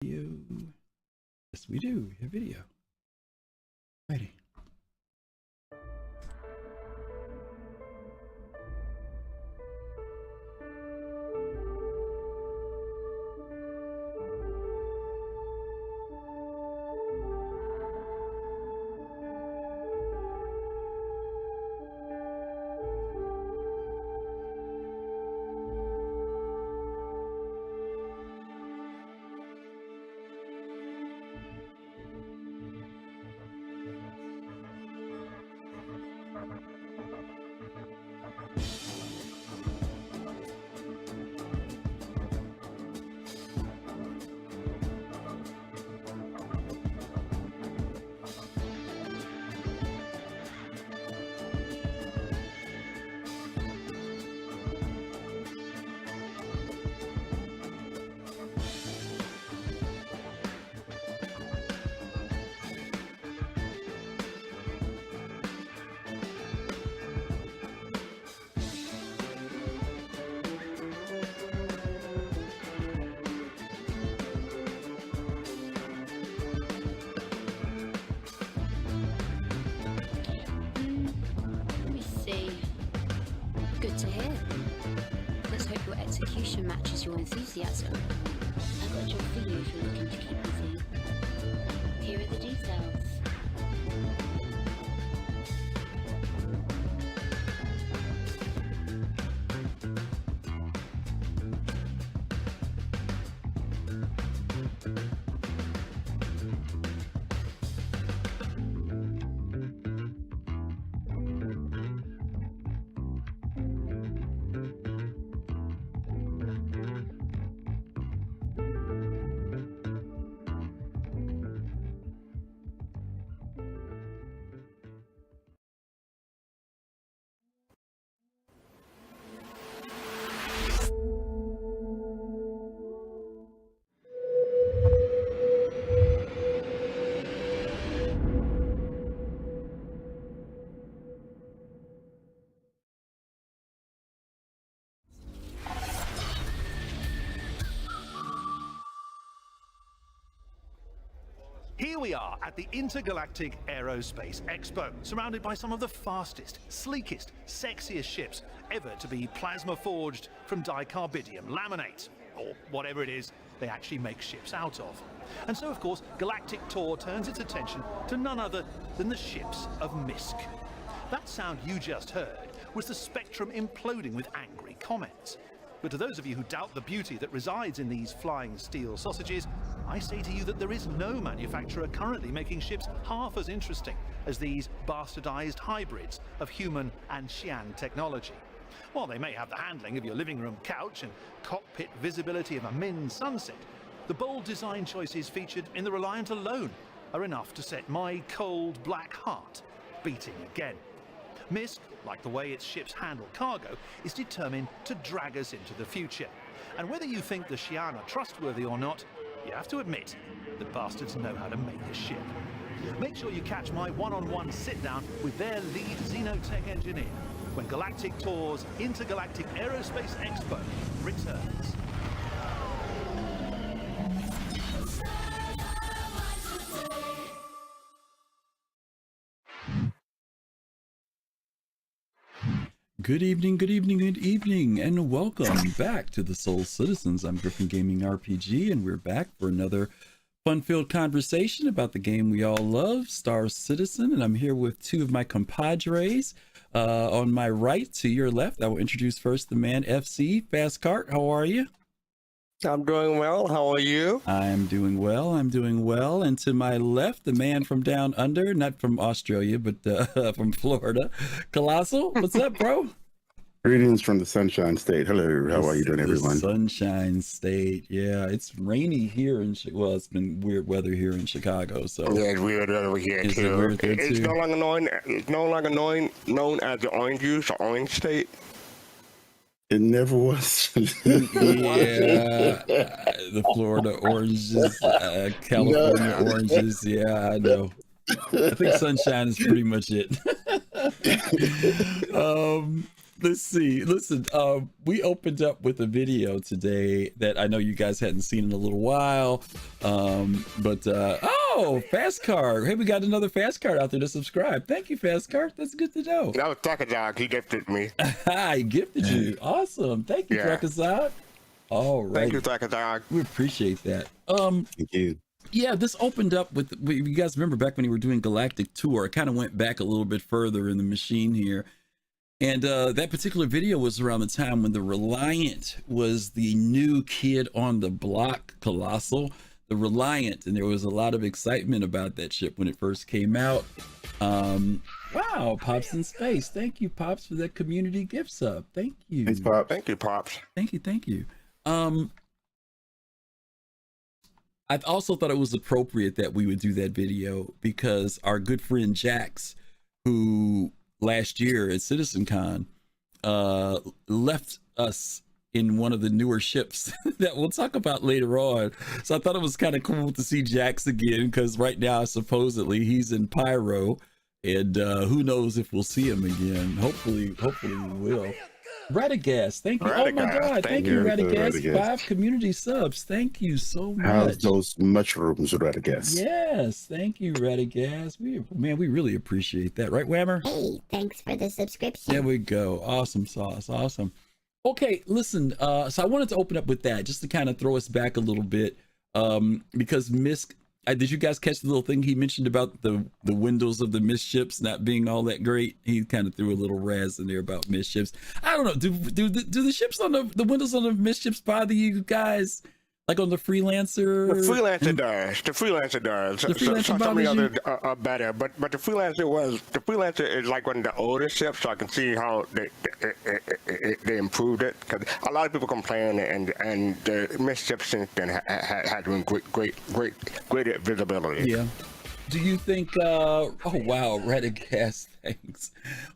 Video. Yes, we do. A video. Righty. Good to hear. Let's hope your execution matches your enthusiasm. I've got a job for you if you're looking to keep busy. Here are the details. Here we are at the Intergalactic Aerospace Expo, surrounded by some of the fastest, sleekest, sexiest ships ever to be plasma forged from dicarbidium laminate, or whatever it is they actually make ships out of. And so, of course, Galactic Tour turns its attention to none other than the ships of MISC. That sound you just heard was the spectrum imploding with angry comments. But to those of you who doubt the beauty that resides in these flying steel sausages, I say to you that there is no manufacturer currently making ships half as interesting as these bastardized hybrids of human and Xi'an technology. While they may have the handling of your living room couch and cockpit visibility of a Min sunset, the bold design choices featured in the Reliant alone are enough to set my cold black heart beating again. MISC, like the way its ships handle cargo, is determined to drag us into the future. And whether you think the Xi'an are trustworthy or not, you have to admit, the bastards know how to make a ship. Make sure you catch my one-on-one sit-down with their lead xenotech engineer when Galactic Tour's Intergalactic Aerospace Expo returns. Good evening, good evening, good evening, and welcome back to the Soul Citizens. I'm GriffinGamingRPG, and we're back for another fun-filled conversation about the game we all love, Star Citizen. And I'm here with two of my compadres. On my right, to your left, I will introduce first the man FC, fastcart. How are you? I'm doing well. How are you? I'm doing well. I'm doing well. And to my left, the man from down under, not from Australia, but from Florida, Kelosal. What's up, bro? Greetings from the Sunshine State. Hello, how are you doing, everyone? Sunshine State. Yeah, it's rainy here in well, it's been weird weather here in Chicago. So yeah, it's weird over here too. It's no longer known. It's no longer known as the Orange Juice or Orange State. It never was. Yeah, the Florida oranges, California oranges. Yeah, I know. I think sunshine is pretty much it. Let's see. Listen, we opened up with a video today that I know you guys hadn't seen in a little while. Oh, fastcart. Hey, we got another fastcart out there to subscribe. Thank you, fastcart. That's good to know. That was Takazak. He gifted me. I gifted you. Awesome. Thank you, Takazak. All right. Thank you, Takazak. We appreciate that. Thank you. Yeah, this opened up with, you guys remember back when you were doing Galactic Tour, it kind of went back a little bit further in the machine here. And that particular video was around the time when the Reliant was the new kid on the block, Kelosal, the Reliant. And there was a lot of excitement about that ship when it first came out. Wow, Pops in Space. Thank you, Pops, for that community gift sub. Thank you. Thanks, Pop. Thank you, Pops. Thank you, thank you. I also thought it was appropriate that we would do that video because our good friend Jax, who last year at CitizenCon left us in one of the newer ships that we'll talk about later on. So I thought it was kind of cool to see Jax again because right now supposedly he's in Pyro, and who knows if we'll see him again. Hopefully we will. Radagast, thank you. Radagast, oh my God, thank you, Radagast. 5 community subs. Thank you so much. How's those mushrooms, Radagast? Yes, thank you, Radagast. We really appreciate that, right, Whammer? Hey, thanks for the subscription. There we go. Awesome sauce. Awesome. Okay, listen. So I wanted to open up with that just to kind of throw us back a little bit, because MISC. Did you guys catch the little thing he mentioned about the windows of the MISC ships not being all that great? He kind of threw a little razz in there about MISC ships. I don't know. Do the ships on the windows on the MISC ships bother you guys? Like on the freelancer? The freelancer does. The freelancer does. The freelancer some of the bothers others are better, but the freelancer is like one of the older ships, so I can see how they improved it. Because a lot of people complain, and the MISC ships since then had great visibility. Yeah. Do you think? Oh wow, Radagast, thanks.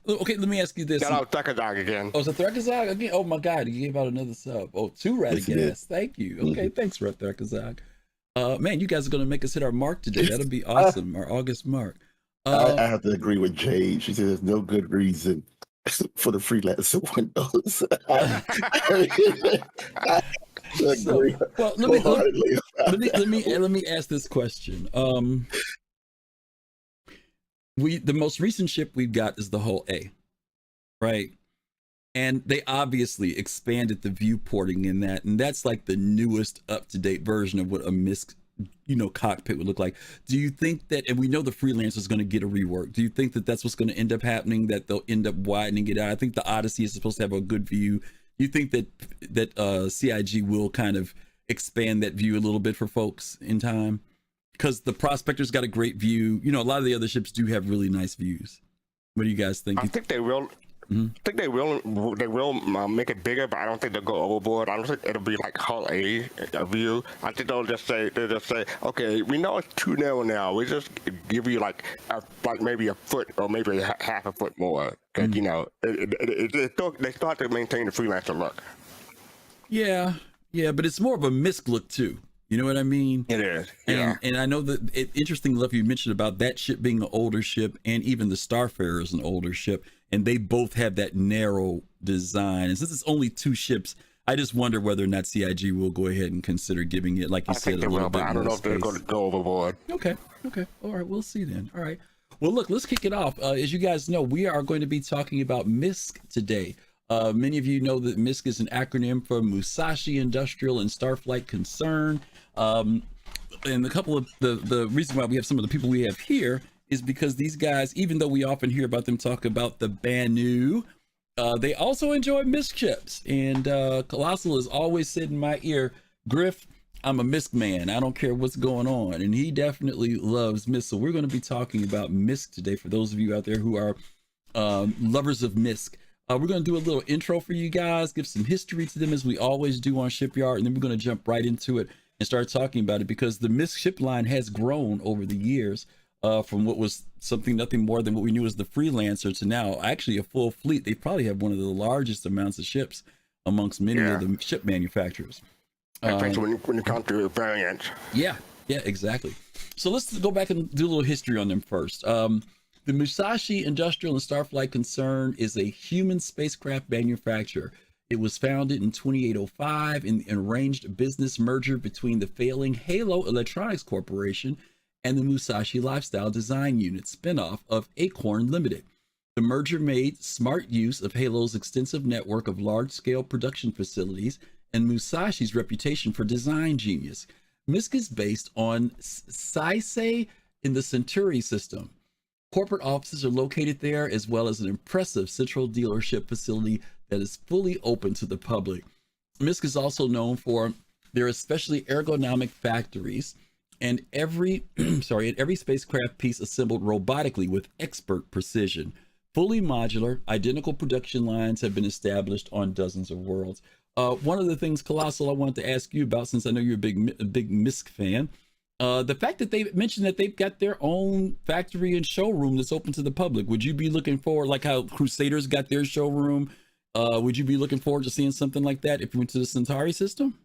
Okay, let me ask you this. Shout out Takazak again. Oh, is it Thrakazak again? Oh my God, he gave out another sub. Oh, 2 Radagast. Thank you. Okay, thanks, Thrakazak. Man, you guys are gonna make us hit our mark today. That'll be awesome. Our August mark. I have to agree with Jade. She says there's no good reason for the freelancer windows. Let me ask this question. The most recent ship we've got is the Hull A, right? And they obviously expanded the viewporting in that, and that's like the newest up-to-date version of what a MISC, cockpit would look like. Do you think that, and we know the freelancer is going to get a rework, do you think that that's what's going to end up happening, that they'll end up widening it out? I think the Odyssey is supposed to have a good view. You think that CIG will kind of expand that view a little bit for folks in time? Because the Prospector's got a great view. A lot of the other ships do have really nice views. What do you guys think? I think they will. I think they will make it bigger, but I don't think they'll go overboard. I don't think it'll be like Hull A view. I think they'll just say, okay, we know it's too narrow now. We just give you like maybe a foot or maybe half a foot more. Because they start to maintain the freelancer look. Yeah, but it's more of a MISC look too. You know what I mean? It is. And I know that interesting enough, you mentioned about that ship being an older ship, and even the Starfarer is an older ship, and they both have that narrow design. And since it's only 2 ships, I just wonder whether or not CIG will go ahead and consider giving it, like you said, a little bit more. I don't know if they're going to go overboard. Okay. All right, we'll see then. All right. Well, look, let's kick it off. As you guys know, we are going to be talking about MISC today. Many of you know that MISC is an acronym for Musashi Industrial and Starflight Concern. And a couple of the reason why we have some of the people we have here is because these guys, even though we often hear about them talk about the Banu, they also enjoy MISC chips. And Kelosal has always said in my ear, Griff, I'm a MISC man. I don't care what's going on. And he definitely loves MISC. So we're going to be talking about MISC today for those of you out there who are lovers of MISC. We're going to do a little intro for you guys, give some history to them as we always do on Shipyard, and then we're going to jump right into it and start talking about it, because the MISC ship line has grown over the years from what was nothing more than what we knew as the freelancer to now actually a full fleet. They probably have one of the largest amounts of ships amongst many of the ship manufacturers. Especially when you come to variants. Yeah, exactly. So let's go back and do a little history on them first. The Musashi Industrial and Starflight concern is a human spacecraft manufacturer. It was founded in 2805 in an arranged business merger between the failing Halo Electronics Corporation and the Musashi Lifestyle Design Unit spinoff of Acorn Limited. The merger made smart use of Halo's extensive network of large-scale production facilities and Musashi's reputation for design genius. MISC is based on Saisei in the Centauri system. Corporate offices are located there, as well as an impressive central dealership facility that is fully open to the public. MISC is also known for their especially ergonomic factories and every spacecraft piece assembled robotically with expert precision. Fully modular, identical production lines have been established on dozens of worlds. One of the things, Kelosal, I wanted to ask you about, since I know you're a big MISC fan, the fact that they mentioned that they've got their own factory and showroom that's open to the public. Would you be looking forward, like how Crusaders got their showroom? Would you be looking forward to seeing something like that if you went to the Centauri system?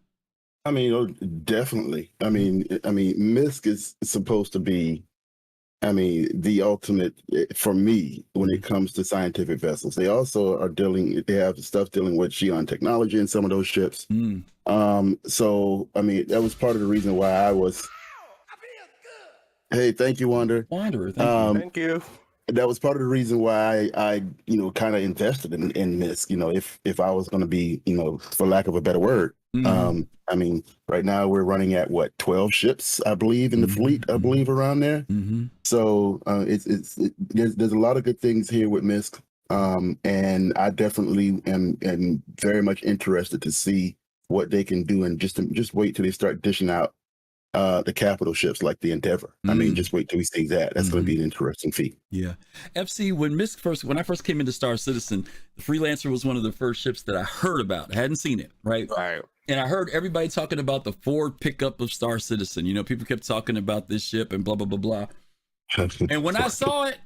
I mean, definitely. I mean, MISC is supposed to be, the ultimate for me when it comes to scientific vessels. They also are they have stuff dealing with Xi'an technology in some of those ships. So, that was part of the reason why I was. Hey, thank you, Wanderer, thank you. Thank you. That was part of the reason why I kind of invested in MISC. If I was going to be, for lack of a better word, right now we're running at 12 ships, I believe, in the fleet, I believe, around there. So there's a lot of good things here with MISC, and I definitely am very much interested to see what they can do, and just wait till they start dishing out the capital ships like the Endeavor. Just wait till we see that. That's going to be an interesting feat. Yeah. FC, when I first came into Star Citizen, the Freelancer was one of the first ships that I heard about. I hadn't seen it, right? Right. And I heard everybody talking about the Ford pickup of Star Citizen. People kept talking about this ship and blah, blah, blah, blah. And when I saw it,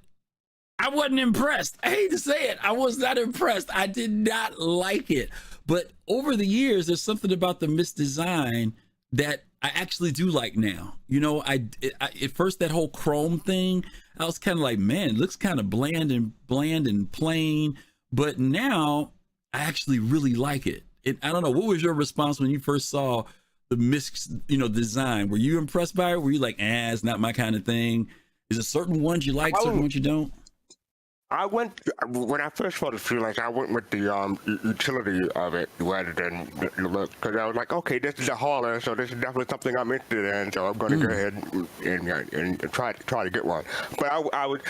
I wasn't impressed. I hate to say it. I was not impressed. I did not like it. But over the years, there's something about the MISC design that I actually do like now. At first, that whole chrome thing, I was kind of like, man, it looks kind of bland and plain. But now I actually really like it. I don't know. What was your response when you first saw the MISC, design? Were you impressed by it? Were you like, it's not my kind of thing? Is it certain ones you like, certain ones you don't? When I first saw the freelance, I went with the utility of it rather than the look, because I was like, okay, this is a hauler, so this is definitely something I'm interested in, so I'm going to go ahead and try to get one. But I would,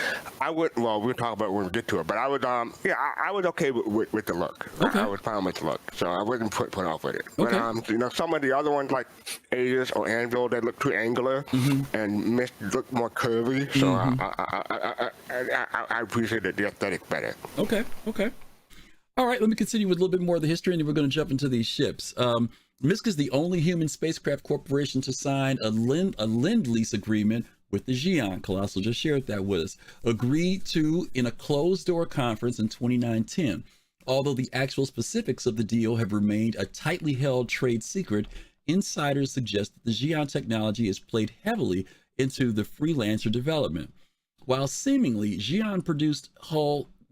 well, we'll talk about it when we get to it, but I would, I was okay with the look. Okay. I was fine with the look, so I wasn't put off with it. Okay. But, some of the other ones, like Aegis or Anvil, they look too angular, and MISC look more curvy, so I appreciate the aesthetic better. Okay. All right, let me continue with a little bit more of the history, and then we're going to jump into these ships. MISC is the only human spacecraft corporation to sign a lend-lease agreement with the Xi'an. Kelosal just shared that with us. Agreed to in a closed-door conference in 2010. Although the actual specifics of the deal have remained a tightly held trade secret, insiders suggest that the Xi'an technology is played heavily into the freelancer development. While seemingly Xi'an-produced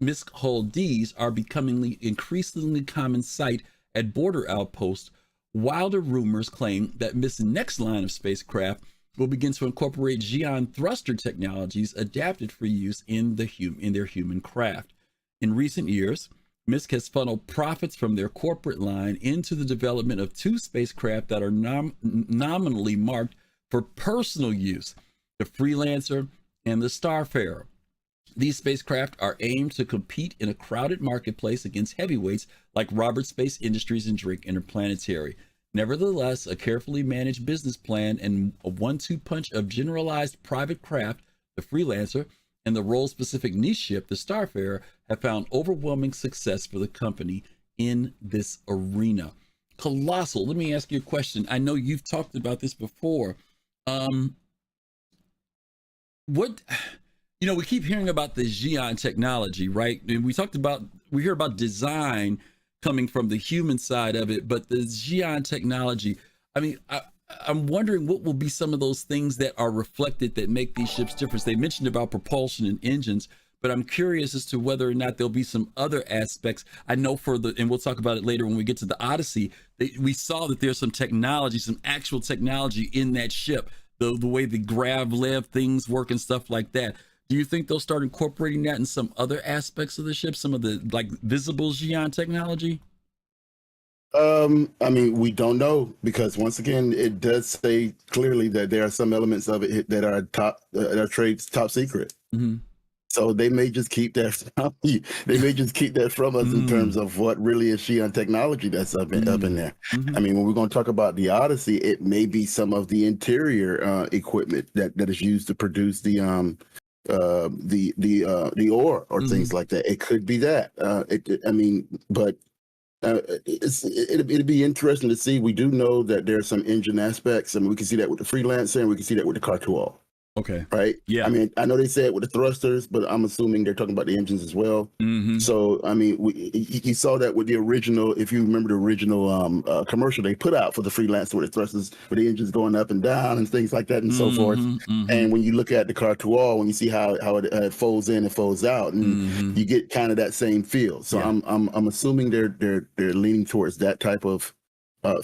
MISC Hull Ds are becoming increasingly common sight at border outposts, wilder rumors claim that MISC's next line of spacecraft will begin to incorporate Xi'an thruster technologies adapted for use in their human craft. In recent years, MISC has funneled profits from their corporate line into the development of two spacecraft that are nominally marked for personal use, the Freelancer and the Starfarer. These spacecraft are aimed to compete in a crowded marketplace against heavyweights like Roberts Space Industries and Drake Interplanetary. Nevertheless, a carefully managed business plan and a 1-2 punch of generalized private craft, the Freelancer, and the role-specific niche ship, the Starfarer, have found overwhelming success for the company in this arena. Kelosal, let me ask you a question. I know you've talked about this before. We keep hearing about the Xi'an technology, right? And we hear about design coming from the human side of it, but the Xi'an technology, I'm wondering what will be some of those things that are reflected that make these ships different. They mentioned about propulsion and engines, but I'm curious as to whether or not there'll be some other aspects. I know and we'll talk about it later when we get to the Odyssey, we saw that there's some technology, some actual technology in that ship, the way the grav lev things work and stuff like that. Do you think they'll start incorporating that in some other aspects of the ship, some of the like visible Xi'an technology? I mean, we don't know, because once again, it does say clearly that there are some elements of it that are top secret. Mm-hmm. So they may just keep that from you. They may just keep that from us in terms of what really is Xi'an technology that's up in there. I mean, when we're going to talk about the Odyssey, it may be some of the interior equipment that is used to produce the ore or things like that. It could be that. It'd be interesting to see. We do know that there's some engine aspects. I mean, we can see that with the freelancer, and we can see that with the Cartual. Okay. Right. Yeah. I mean, I know they said it with the thrusters, but I'm assuming they're talking about the engines as well. So, I mean, you saw that with the original. If you remember the original commercial they put out for the freelancer with the thrusters, with the engines going up and down and things like that and so forth. And when you look at the Cartual, when you see how it folds in and folds out, and you get kind of that same feel. So I'm assuming they're leaning towards that type of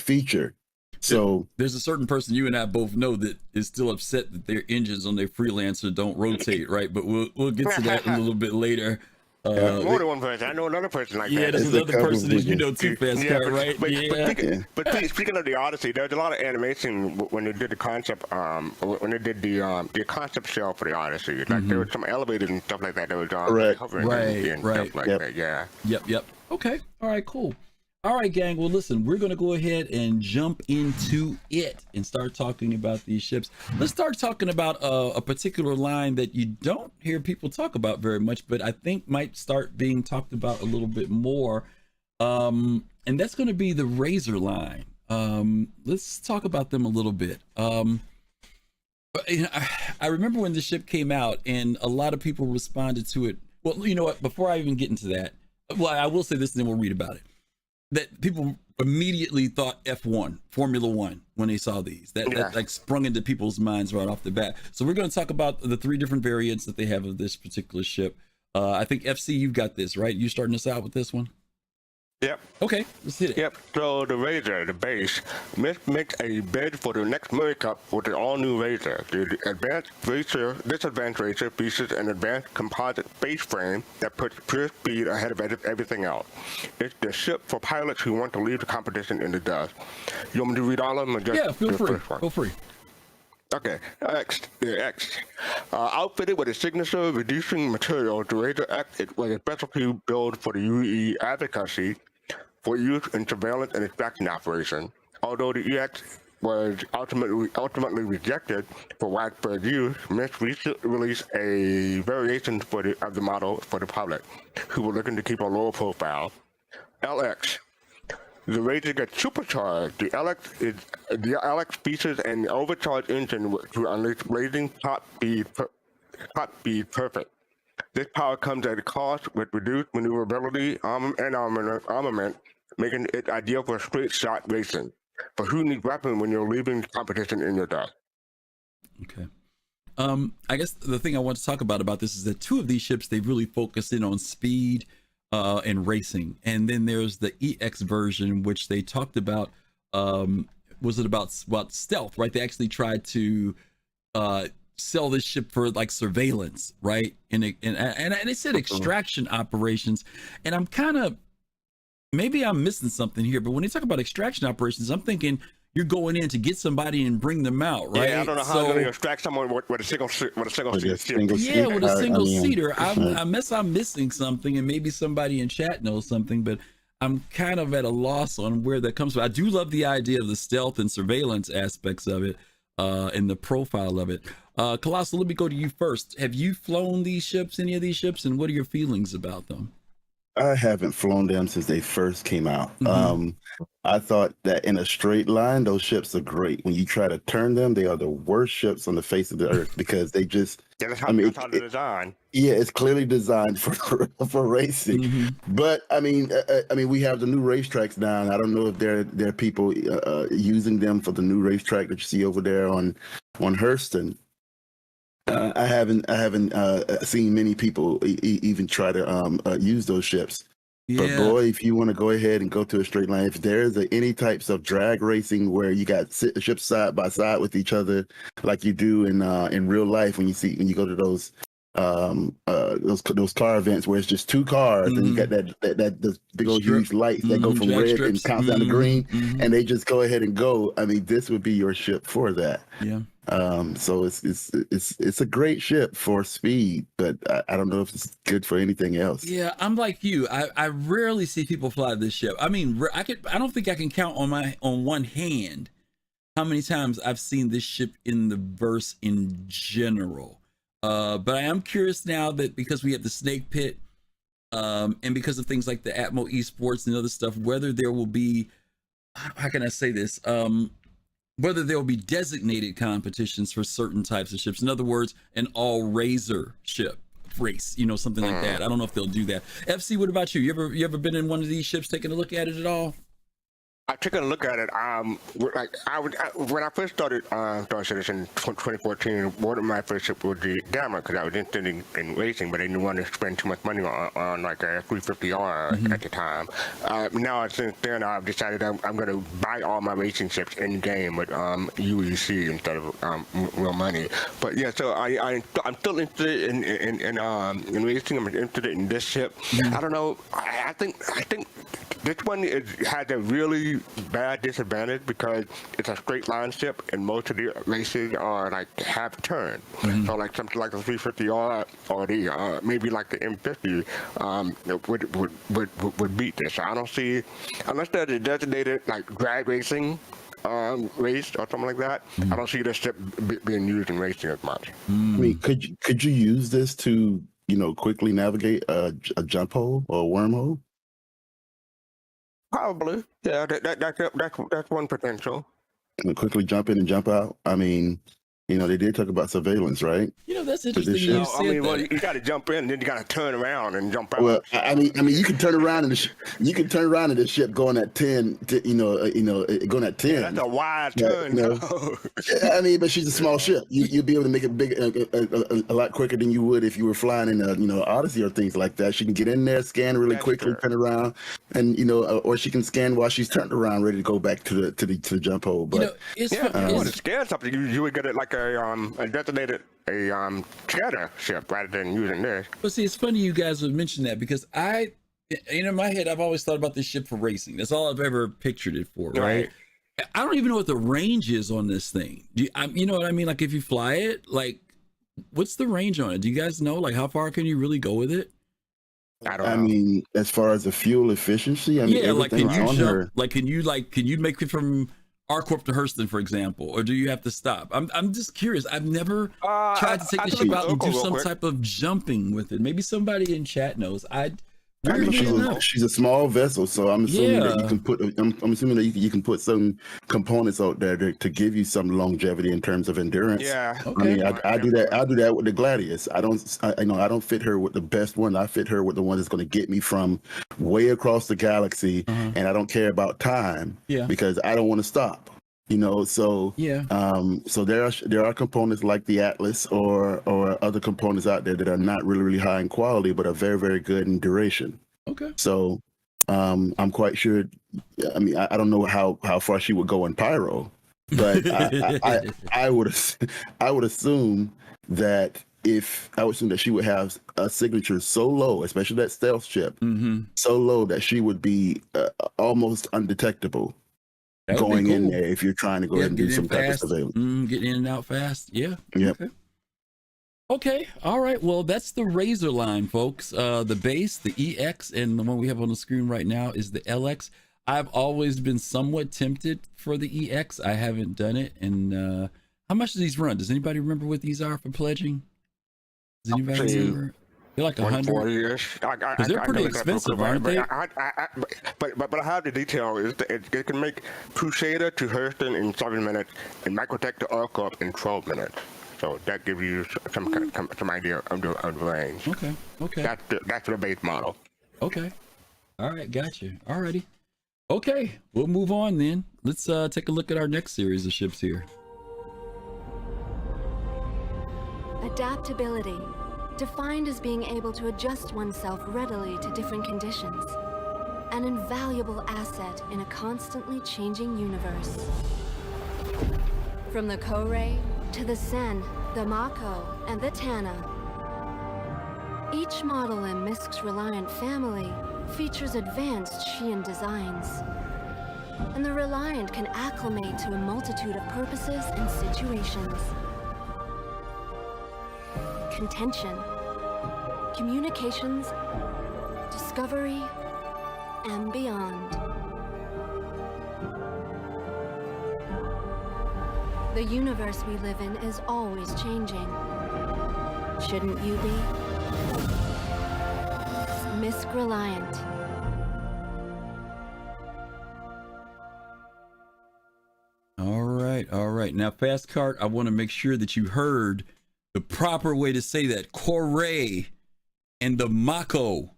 feature. So there's a certain person you and I both know that is still upset that their engines on their freelancer don't rotate, right? But we'll get to that a little bit later. More than one person. I know another person like that. Yeah, there's another person that you know too, fastcart, right? But speaking of the Odyssey, there's a lot of animation when they did the concept, when they did the concept shell for the Odyssey. Like there was some elevators and stuff like that that was hovering and stuff like that. Yeah. Yep. Okay. All right. Cool. All right, gang. Well, listen, we're going to go ahead and jump into it and start talking about these ships. Let's start talking about a particular line that you don't hear people talk about very much, but I think might start being talked about a little bit more. And that's going to be the Razor line. Let's talk about them a little bit. I remember when the ship came out and a lot of people responded to it. Well, you know what? Before I even get into that, well, I will say this and then we'll read about it. That people immediately thought F1, Formula One, when they saw these. That like sprung into people's minds right off the bat. So we're going to talk about the three different variants that they have of this particular ship. I think FC, you've got this, right? You starting us out with this one? Yep. Okay, let's hit it. Yep. So the Razor, the base, makes a bid for the next Murray Cup with the all-new Razor. The advanced Razor, this advanced Razor features an advanced composite base frame that puts pure speed ahead of everything else. It's the ship for pilots who want to leave the competition in the dust. You want me to read all of them? Or just feel free. Feel free. Okay, X. Outfitted with a signature reducing material, the Razor X was a specialty build for the UE advocacy for use in surveillance and extraction operation. Although the EX was ultimately rejected for widespread use, MISC released a variation of the model for the public, who were looking to keep a lower profile. LX. The Razor gets supercharged. The LX features an overcharged engine to unleash blazing top speed perfect. This power comes at a cost with reduced maneuverability and armament, making it ideal for straight shot racing. But who needs weapon when you're leaving competition in your dust? Okay. I guess the thing I want to talk about this is that two of these ships, they really focus in on speed and racing. And then there's the EX version, which they talked about, was it about stealth, right? They actually tried to sell this ship for like surveillance, right? And it said extraction operations. And I'm kind of, maybe I'm missing something here, but when they talk about extraction operations, I'm thinking you're going in to get somebody and bring them out, right? Yeah, I don't know how you're going to extract someone with a single seater. With a single seater. Unless I'm missing something, and maybe somebody in chat knows something, but I'm kind of at a loss on where that comes from. I do love the idea of the stealth and surveillance aspects of it, and the profile of it. Kelosal, let me go to you first. Have you flown these ships, any of these ships, and what are your feelings about them? I haven't flown them since they first came out. I thought that in a straight line, those ships are great. When you try to turn them, they are the worst ships on the face of the earth because they just. Yeah, that's how, I mean, that's how they're designed. yeah, it's clearly designed for racing. But I mean, we have the new racetracks now, and I don't know if there are people using them for the new racetrack that you see over there on Hurston. I haven't seen many people even try to use those ships. But boy, if you want to go ahead and go to a straight line, if there's any types of drag racing where you got ships side by side with each other, like you do in real life when you go to those car events where it's just two cars and you got those big old huge lights that go from red and counts down to green, and they just go ahead and go. I mean, this would be your ship for that. Yeah. So it's a great ship for speed, but I don't know if it's good for anything else. Yeah, I'm like you. I rarely see people fly this ship. I mean, I don't think I can count on one hand how many times I've seen this ship in the verse in general. But I am curious now that because we have the Snake Pit, and because of things like the Atmo Esports and other stuff, whether there will be, how can I say this? Whether there will be designated competitions for certain types of ships. In other words, an all razor ship race, something like that. I don't know if they'll do that. FC, what about you? You ever been in one of these ships, taking a look at it at all? I took a look at it. When I first started Star Citizen in 2014, one of my first ships was the Gamma because I was interested in racing, but I didn't want to spend too much money on like a 350R at the time. Now since then, I've decided I'm going to buy all my racing ships in game with UEC instead of real money. But yeah, so I'm still interested in racing. I'm interested in this ship. I don't know. I think this one has a really bad disadvantage because it's a straight line ship and most of the races are like half turn. So like something like the 350R or the maybe like the M50 would beat this. So I don't see, unless there's a designated like drag racing race or something like that, I don't see this ship being used in racing as much. I mean, could you use this to quickly navigate a jump hole or a wormhole? Probably, yeah. That's one potential. And quickly jump in and jump out. I mean, they did talk about surveillance, right? That's interesting. You said well, you got to jump in, and then you got to turn around and jump out. Well, I mean, you can turn around in the ship going at 10. Going at 10. Yeah, that's a wide turn. I mean, but she's a small ship. You'll be able to make it big a lot quicker than you would if you were flying in Odyssey or things like that. She can get in there, scan really quickly, turn around, and or she can scan while she's turned around, ready to go back to the jump hole. But if you want to scan something, you would get it like a designated chatter ship rather than using this. Well, see, it's funny you guys would mention that because in my head, I've always thought about this ship for racing. That's all I've ever pictured it for, right? I don't even know what the range is on this thing. You know what I mean? Like if you fly it, like what's the range on it? Do you guys know? Like how far can you really go with it? I mean, as far as the fuel efficiency, I mean, like can you on jump? her. Like can you make it from R-Corp to Hurston, for example, or do you have to stop? I'm just curious. I've never tried to take the ship out and do some type of jumping with it. Maybe somebody in chat knows. She's a small vessel, so I'm assuming that you can put. I'm assuming that you can put some components out there to give you some longevity in terms of endurance. Yeah. Okay. I mean, I do that. I do that with the Gladius. I don't fit her with the best one. I fit her with the one that's going to get me from way across the galaxy, and I don't care about time. Yeah. Because I don't want to stop. So so there are components like the Atlas or other components out there that are not really high in quality, but are very, very good in duration. Okay. So I'm quite sure. I mean, I don't know how far she would go in pyro, but I would assume that she would have a signature so low, especially that stealth ship, so low that she would be almost undetectable. Going in there if you're trying to go ahead and do some type of surveillance. Getting in and out fast. Yeah. Yep. Okay. All right. Well, that's the Razor line, folks. The base, the EX, and the one we have on the screen right now is the LX. I've always been somewhat tempted for the EX. I haven't done it. And how much do these run? Does anybody remember what these are for pledging? Does anybody remember? They're like 140 100. years. Because they're pretty expensive, aren't they? But I have the detail. It can make Crusader to Hurston in 7 minutes and Microtech to Orcorp in 12 minutes. So that gives you some idea of the range. Okay. Okay. That's the base model. Okay. All right. Gotcha. Alrighty. Okay. We'll move on then. Let's take a look at our next series of ships here. Adaptability, defined as being able to adjust oneself readily to different conditions. An invaluable asset in a constantly changing universe. From the Kourei to the Sen, the Mako, and the Tana. Each model in MISC's Reliant family features advanced Xi'an designs. And the Reliant can acclimate to a multitude of purposes and situations. Contention, communications, discovery, and beyond. The universe we live in is always changing. Shouldn't you be? MISC Reliant. All right. Now, fastcart, I want to make sure that you heard the proper way to say that. Kourei and the Mako,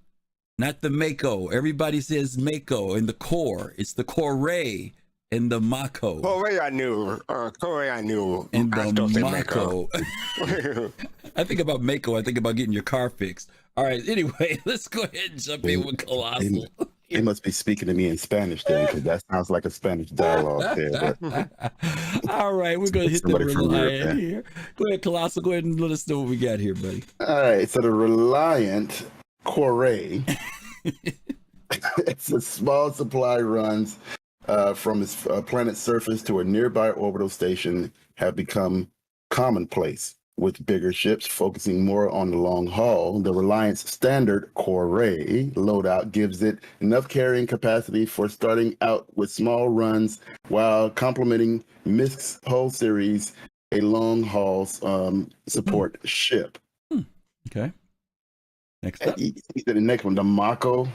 not the Mako. Everybody says Mako and the core. It's the Kourei and the Mako. Kourei I knew. And I still the say Mako. I think about Mako. I think about getting your car fixed. All right. Anyway, let's go ahead and jump in with Kelosal. They must be speaking to me in Spanish then, because that sounds like a Spanish dialogue there. But all right, we're going to hit the somebody from Reliant Europe, here. Go ahead, Kelosal. Go ahead and let us know what we got here, buddy. all right, so the Reliant Kourei, it's a small supply runs from its planet's surface to a nearby orbital station have become commonplace. With bigger ships focusing more on the long haul, the Reliant's standard Kourei loadout gives it enough carrying capacity for starting out with small runs while complementing MISC's whole series, a long haul support ship. Okay. Next up. He said the next one, the Mako.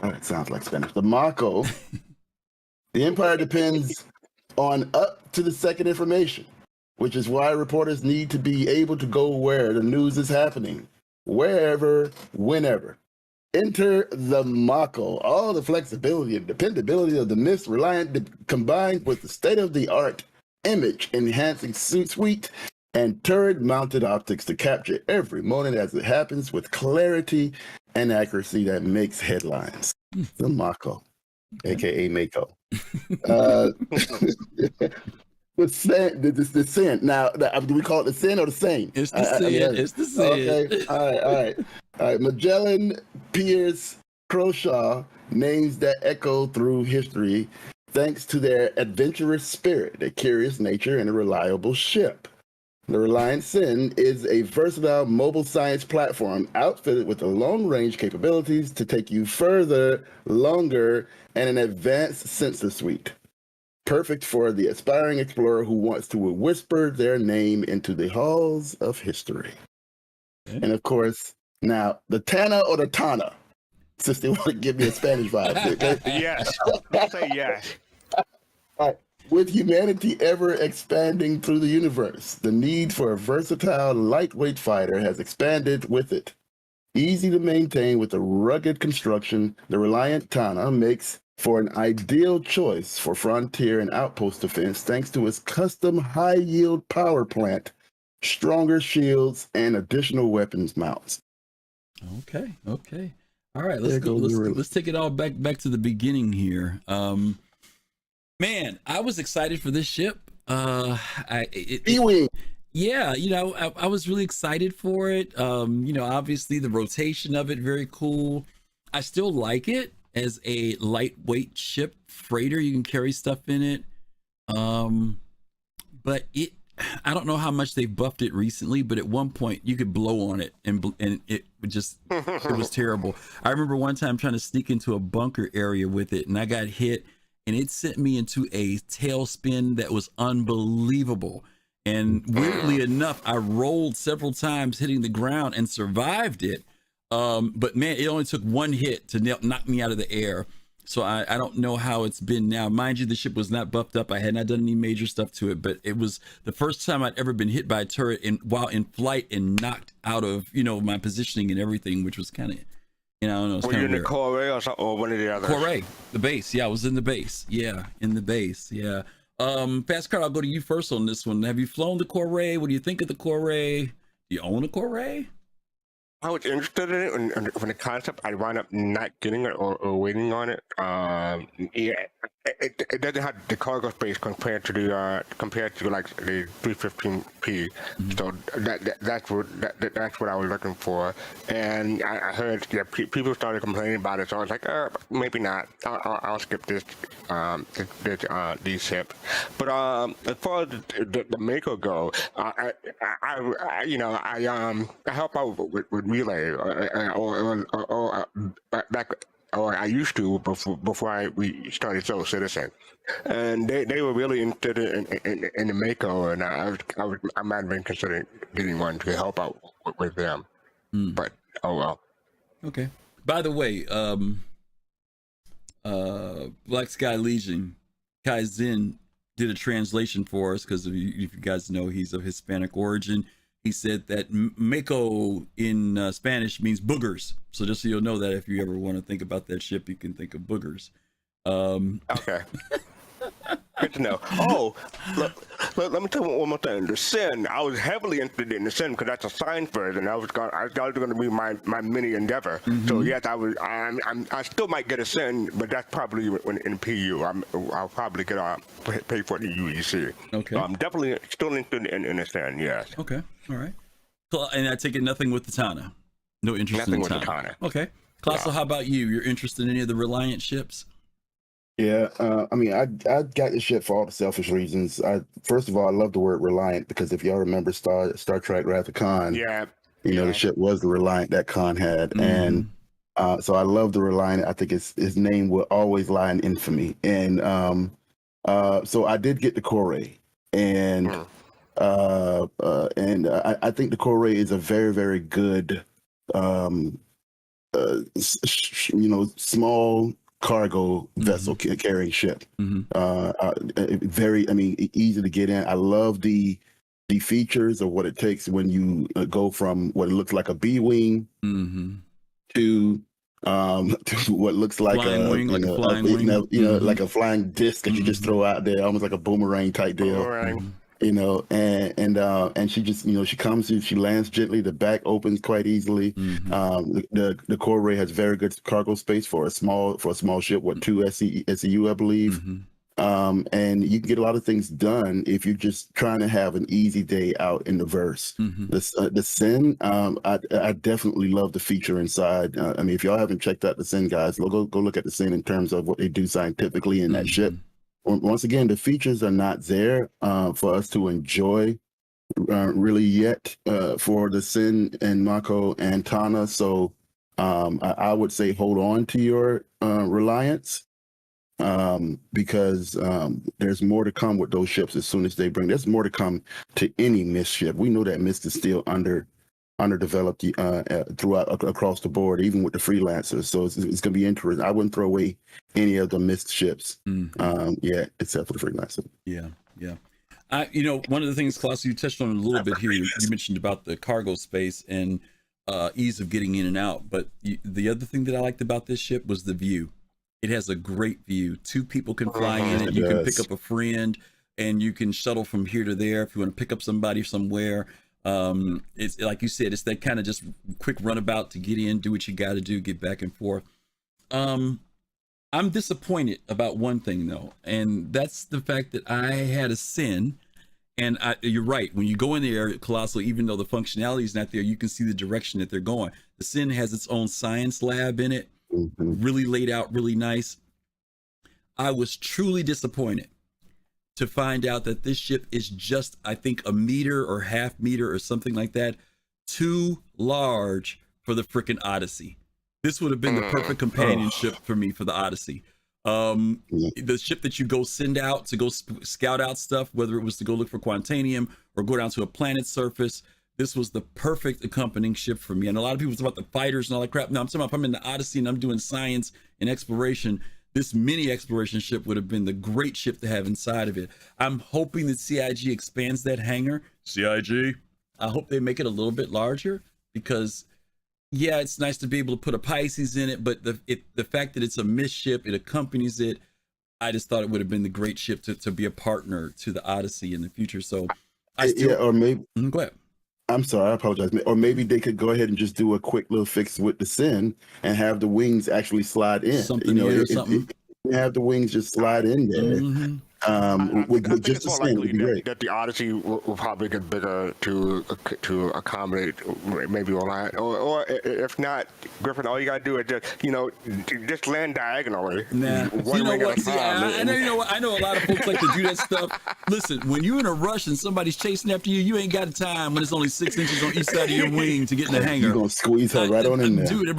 Oh, that sounds like Spanish. The Mako. The Empire depends on up to the second information, which is why reporters need to be able to go where the news is happening, wherever, whenever. Enter the Mako. All the flexibility and dependability of the MISC Reliant combined with the state-of-the-art image-enhancing suite and turret-mounted optics to capture every moment as it happens with clarity and accuracy that makes headlines. The Mako, a.k.a. Mako. The sin. Now, do we call it the sin or the same? It's the sin. It's the sin. Okay. All right. Magellan, Pierce, Croshaw, names that echo through history thanks to their adventurous spirit, their curious nature, and a reliable ship. The Reliant Sin is a versatile mobile science platform outfitted with the long-range capabilities to take you further, longer, and an advanced sensor suite. Perfect for the aspiring explorer who wants to whisper their name into the halls of history. Okay. And of course, now the Tana or the Tana, since they want to give me a Spanish vibe. Okay? Yes, say yes. All right. With humanity ever expanding through the universe, the need for a versatile, lightweight fighter has expanded with it. Easy to maintain with a rugged construction, the Reliant Tana makes for an ideal choice for frontier and outpost defense thanks to its custom high-yield power plant, stronger shields, and additional weapons mounts. Okay. All right, let's take it all back to the beginning here. Man, I was excited for this ship. Yeah, I was really excited for it. Obviously the rotation of it, very cool. I still like it as a lightweight ship freighter. You can carry stuff in it. But I don't know how much they buffed it recently, but at one point you could blow on it and it was terrible. I remember one time trying to sneak into a bunker area with it and I got hit and it sent me into a tailspin that was unbelievable. And weirdly enough, I rolled several times hitting the ground and survived it. But man, it only took one hit to knock me out of the air. So I don't know how it's been now. Mind you, the ship was not buffed up. I had not done any major stuff to it, but it was the first time I'd ever been hit by a turret while in flight and knocked out of, my positioning and everything, which was kind of, I don't know. Were you in the core array or one of the others? Core array, the base. Yeah, I was in the base. Yeah, in the base. Yeah. Fastcart, I'll go to you first on this one. Have you flown the core array? What do you think of the core array? Do you own a core array? I was interested in it when the concept. I wound up not getting it or waiting on it. It doesn't have the cargo space compared to like the 315p. So that's what I was looking for. And I heard people started complaining about it. So I was like, maybe not. I'll skip this ship. But as far as the Mako go, I help out with relay or I used to before we started Soul Citizen, and they were really interested in the Mako, and I might have been considering getting one to help out with them, but oh well. Okay. By the way, Black Sky Legion, Kai Zen did a translation for us because if you guys know he's of Hispanic origin. He said that Mako in Spanish means boogers. So just so you'll know that if you ever want to think about that ship, you can think of boogers. Okay. Good to know. Oh, let me tell you one more thing. The Sin, I was heavily interested in the Sin because that's a science version. I was going to be my mini endeavor. So yes, I still might get a Sin, but that's probably in PU. I'll probably pay for the UEC. Okay. So I'm definitely still interested in the Sin. Yes. Okay. All right. And I take it nothing with the Tana. No interest nothing in the with Tana. the Tana. Okay. Kelosal, how about you? You're interested in any of the Reliant ships? Yeah, I got this shit for all the selfish reasons. First of all, I love the word reliant because if y'all remember Star Trek Wrath of Khan, the ship was the Reliant that Khan had, and so I love the Reliant. I think his name will always lie in infamy, and so I did get the Corée, and I think the Corée is a very, very good, small cargo vessel carrying ship. Easy to get in. I love the features of what it takes when you go from what looks like a B-wing to what looks like flying wing, like a flying disc that you just throw out there, almost like a boomerang type deal. And she just she comes in, she lands gently, the back opens quite easily. The Corée has very good cargo space for a small ship with 2 SEU I believe. And you can get a lot of things done if you're just trying to have an easy day out in the verse. The Sin, I definitely love the feature inside. If y'all haven't checked out the Sin, guys, go look at the Sin in terms of what they do scientifically in that ship. Once again, the features are not there for us to enjoy really yet for the Sin and Mako and Tana. So I would say hold on to your Reliance because there's more to come with those ships as soon as they bring. There's more to come to any MISC ship. We know that MISC is still underdeveloped throughout across the board, even with the freelancers. So it's going to be interesting. I wouldn't throw away any of the MISC ships, except for the freelancer. Yeah. One of the things, Kelosal, you touched on a little bit here. You mentioned about the cargo space and ease of getting in and out. But the other thing that I liked about this ship was the view. It has a great view. 2 people can fly in it. You can pick up a friend, and you can shuttle from here to there if you want to pick up somebody somewhere. It's like you said, it's that kind of just quick runabout to get in, do what you got to do, get back and forth. I'm disappointed about one thing though, and that's the fact that I had a Sin, and you're right. When you go in there, Kelosal, even though the functionality is not there, you can see the direction that they're going. The Sin has its own science lab in it, really laid out, really nice. I was truly disappointed to find out that this ship is just, I think, a meter or half meter or something like that, too large for the frickin' Odyssey. This would have been the perfect companionship for me for the Odyssey. The ship that you go send out to go scout out stuff, whether it was to go look for Quantanium or go down to a planet's surface, this was the perfect accompanying ship for me. And a lot of people talk about the fighters and all that crap. No, I'm talking about if I'm in the Odyssey and I'm doing science and exploration, this mini exploration ship would have been the great ship to have inside of it. I'm hoping that CIG expands that hangar. CIG, I hope they make it a little bit larger, because yeah, it's nice to be able to put a Pisces in it, but the fact that it's a MISC ship, it accompanies it. I just thought it would have been the great ship to be a partner to the Odyssey in the future. So I still, yeah, or maybe go ahead. I'm sorry, I apologize. Or maybe they could go ahead and just do a quick little fix with the Sin and have the wings actually slide in. Something, something. Have the wings just slide in there. Mm-hmm. I think Just it's the more Sin likely would be great. that the Odyssey will probably get bigger to accommodate maybe Reliant, or if not, Griffin, all you gotta do is just land diagonally. Nah, you know what? See, I know, you know what? I know a lot of folks like to do that stuff. Listen, when you're in a rush and somebody's chasing after you, you ain't got time when it's only 6 inches on each side of your wing to get in the hangar. You're gonna squeeze her right on in there, dude.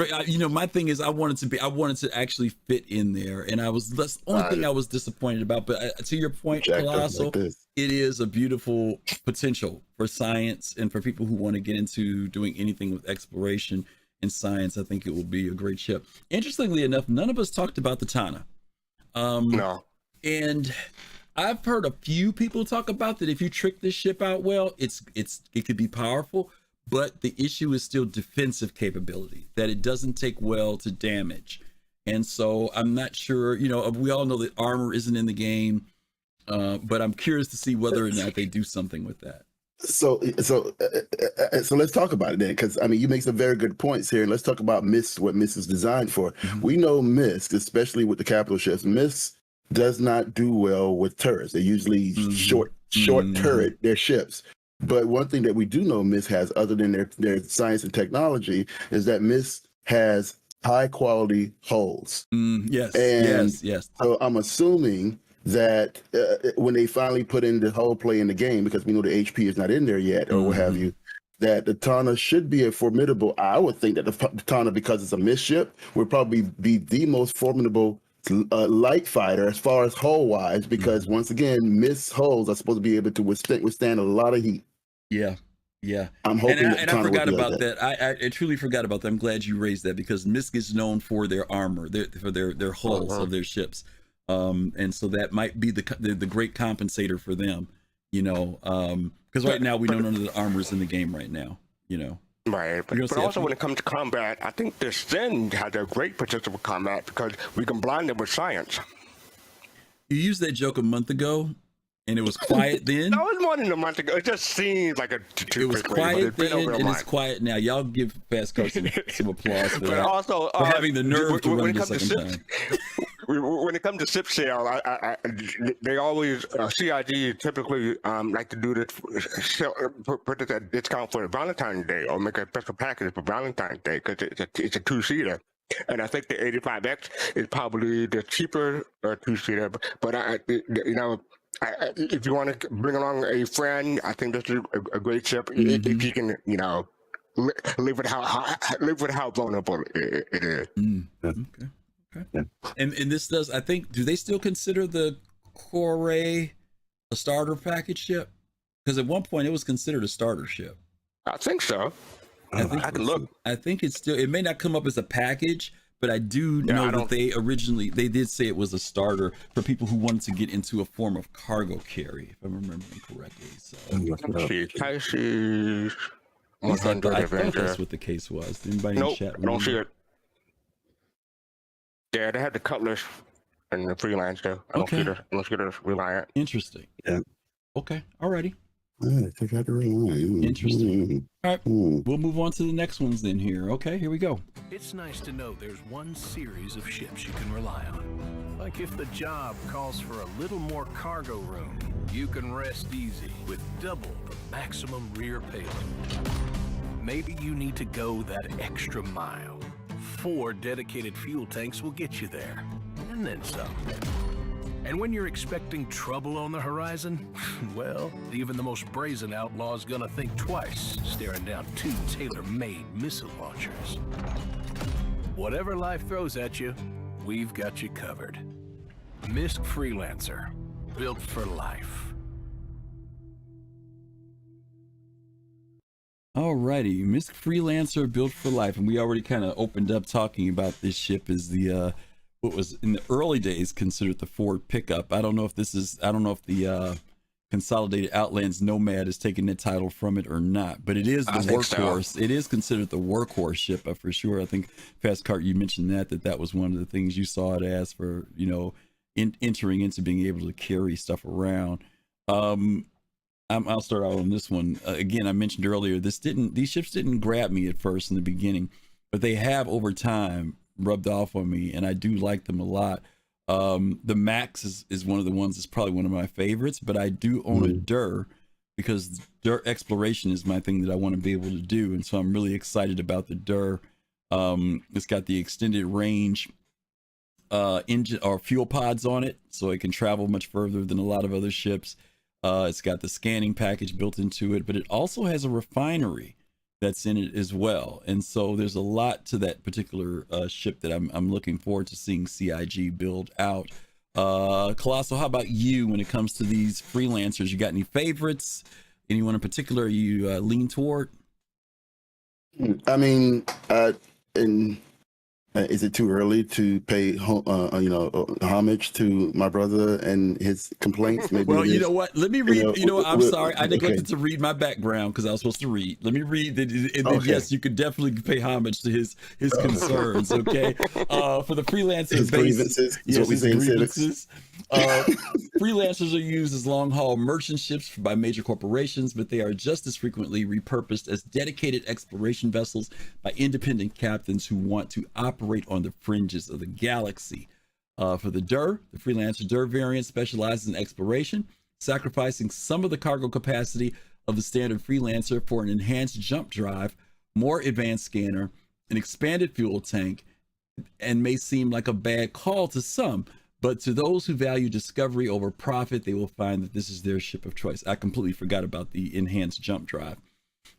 My thing is, I wanted to actually fit in there, and that's the only thing I was disappointed about. But to your point, Kelosal, like it is a beautiful potential for science and for people who want to get into doing anything with exploration and science. I think it will be a great ship. Interestingly enough, none of us talked about the Tana. No. And I've heard a few people talk about that if you trick this ship out well, it could be powerful, but the issue is still defensive capability, that it doesn't take well to damage. And so I'm not sure, we all know that armor isn't in the game. But I'm curious to see whether or not they do something with that. So let's talk about it then, because I mean, you make some very good points here. Let's talk about MISC, what MISC is designed for. Mm-hmm. We know MISC, especially with the capital ships, MISC does not do well with turrets. They're usually short turret their ships. But one thing that we do know MISC has, other than their science and technology, is that MISC has high quality hulls. Yes. So I'm assuming that when they finally put in the hull play in the game, because we know the HP is not in there yet, or what have you, that the Tana should be a formidable. I would think that the Tana, because it's a MISC ship, would probably be the most formidable light fighter as far as hull wise, because once again, MISC hulls are supposed to be able to withstand a lot of heat. Yeah. I'm hoping and I forgot about that. I truly forgot about that. I'm glad you raised that, because MISC is known for their armor, for their hulls of their ships. And so that might be the great compensator for them, because right now we know none of the armor's in the game right now, Right, but also when it comes to combat, I think the Sin has a great potential for combat, because we can blind it with science. You used that joke a month ago, and it was quiet then. No, it was more than a month ago. It just seemed like it was quiet then, and it's quiet now. Y'all give fastcart some applause for that. Also, for having the nerve to run the second time. When it comes to ship sale, they always CIG typically like to do this, put this at discount for Valentine's Day, or make a special package for Valentine's Day, because it's a 2-seater, and I think the 85X is probably the cheaper 2-seater. But if you want to bring along a friend, I think this is a great ship. If you can, live with how vulnerable it is. Okay. Yeah. And this does, I think, do they still consider the Core a starter package ship? Because at one point it was considered a starter ship. I think so. I can look. I think it's still, it may not come up as a package, but I do know that they did say it was a starter for people who wanted to get into a form of cargo carry, if I'm remembering correctly. So I thought that's what the case was. Anybody in chat? I don't see it. Yeah, they had the Cutlass and the freelancer. I don't see the Reliant. Interesting. Yeah. Okay. Alrighty. Check out the Reliant. Interesting. All right. We'll move on to the next ones then here. Okay, here we go. It's nice to know there's one series of ships you can rely on. Like if the job calls for a little more cargo room, you can rest easy with double the maximum rear payload. Maybe you need to go that extra mile. 4 dedicated fuel tanks will get you there, and then some. And when you're expecting trouble on the horizon, well, even the most brazen outlaw's gonna think twice, staring down 2 tailor-made missile launchers. Whatever life throws at you, we've got you covered. MISC Freelancer, built for life. Alrighty, MISC Freelancer built for life, and we already kind of opened up talking about this ship as the what was in the early days considered the Ford pickup. I don't know if the Consolidated Outlands Nomad is taking the title from it or not, but it is the workhorse. So. It is considered the workhorse ship for sure. I think fastcart, you mentioned that was one of the things you saw it as for, you know, entering into being able to carry stuff around. I'll start out on this one. Again, I mentioned earlier, these ships didn't grab me at first in the beginning, but they have over time rubbed off on me, and I do like them a lot. The Max is one of the ones that's probably one of my favorites, but I do own a DUR because DUR exploration is my thing that I want to be able to do. And so I'm really excited about the DUR. It's got the extended range engine or fuel pods on it, so it can travel much further than a lot of other ships. It's got the scanning package built into it, but it also has a refinery that's in it as well. And so there's a lot to that particular ship that I'm looking forward to seeing CIG build out. Kelosal, how about you when it comes to these freelancers? You got any favorites? Anyone in particular you lean toward? I mean, is it too early to pay, homage to my brother and his complaints? Maybe. Well, you know what? Let me read. I'm sorry, I neglected to read my background because I was supposed to read. Let me read, and then yes, you could definitely pay homage to his concerns. Okay, for the freelancer his grievances. Yes, his grievances. Freelancers are used as long-haul merchant ships by major corporations, but they are just as frequently repurposed as dedicated exploration vessels by independent captains who want to operate on the fringes of the galaxy. For the DUR, the freelancer DUR variant specializes in exploration, sacrificing some of the cargo capacity of the standard freelancer for an enhanced jump drive, more advanced scanner, an expanded fuel tank, and may seem like a bad call to some, but to those who value discovery over profit, they will find that this is their ship of choice. I completely forgot about the enhanced jump drive.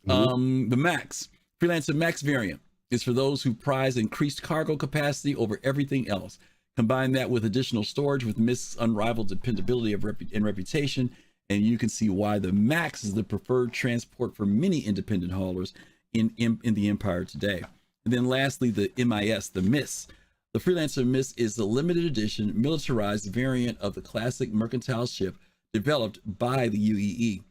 The Max, freelancer Max variant, is for those who prize increased cargo capacity over everything else. Combine that with additional storage with MISC's unrivaled dependability and reputation, and you can see why the Max is the preferred transport for many independent haulers in the Empire today. And then lastly, the MISC, the MISC. The freelancer MISC is the limited edition militarized variant of the classic mercantile ship developed by the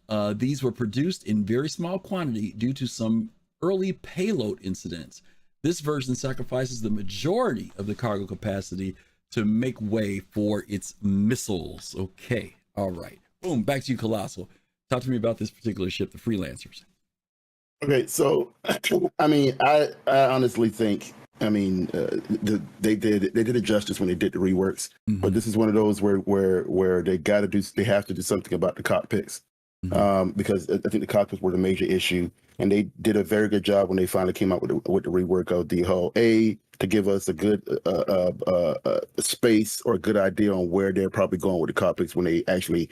UEE. These were produced in very small quantity due to some early payload incidents. This version sacrifices the majority of the cargo capacity to make way for its missiles. Okay, all right. Boom, back to you, Kelosal. Talk to me about this particular ship, the freelancers. Okay, so I mean, I honestly think, I mean, they did it justice when they did the reworks, but this is one of those where they have to do something about the cockpits, because I think the cockpits were the major issue, and they did a very good job when they finally came out with the rework of the hull to give us a good space or a good idea on where they're probably going with the cockpits when they actually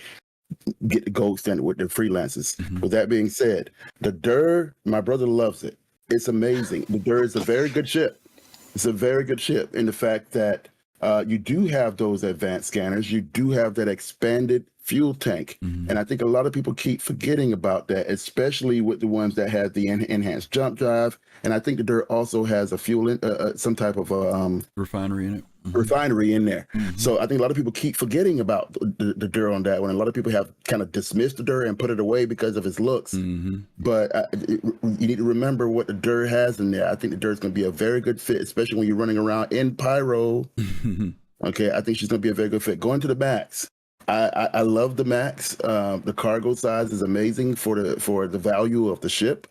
get the gold standard with the freelancers. With that being said, the DUR, my brother loves it. It's amazing. The DUR is a very good ship. It's a very good ship in the fact that you do have those advanced scanners. You do have that expanded fuel tank. And I think a lot of people keep forgetting about that, especially with the ones that have the enhanced jump drive. And I think the DUR also has a fuel, some type of refinery in it. Refinery in there. So I think a lot of people keep forgetting about the DUR on that one. A lot of people have kind of dismissed the DUR and put it away because of its looks. But you need to remember what the DUR has in there. I think the DUR is going to be a very good fit, especially when you're running around in Pyro. Okay, I think she's going to be a very good fit. Going to the Max. I love the Max. The cargo size is amazing for the value of the ship.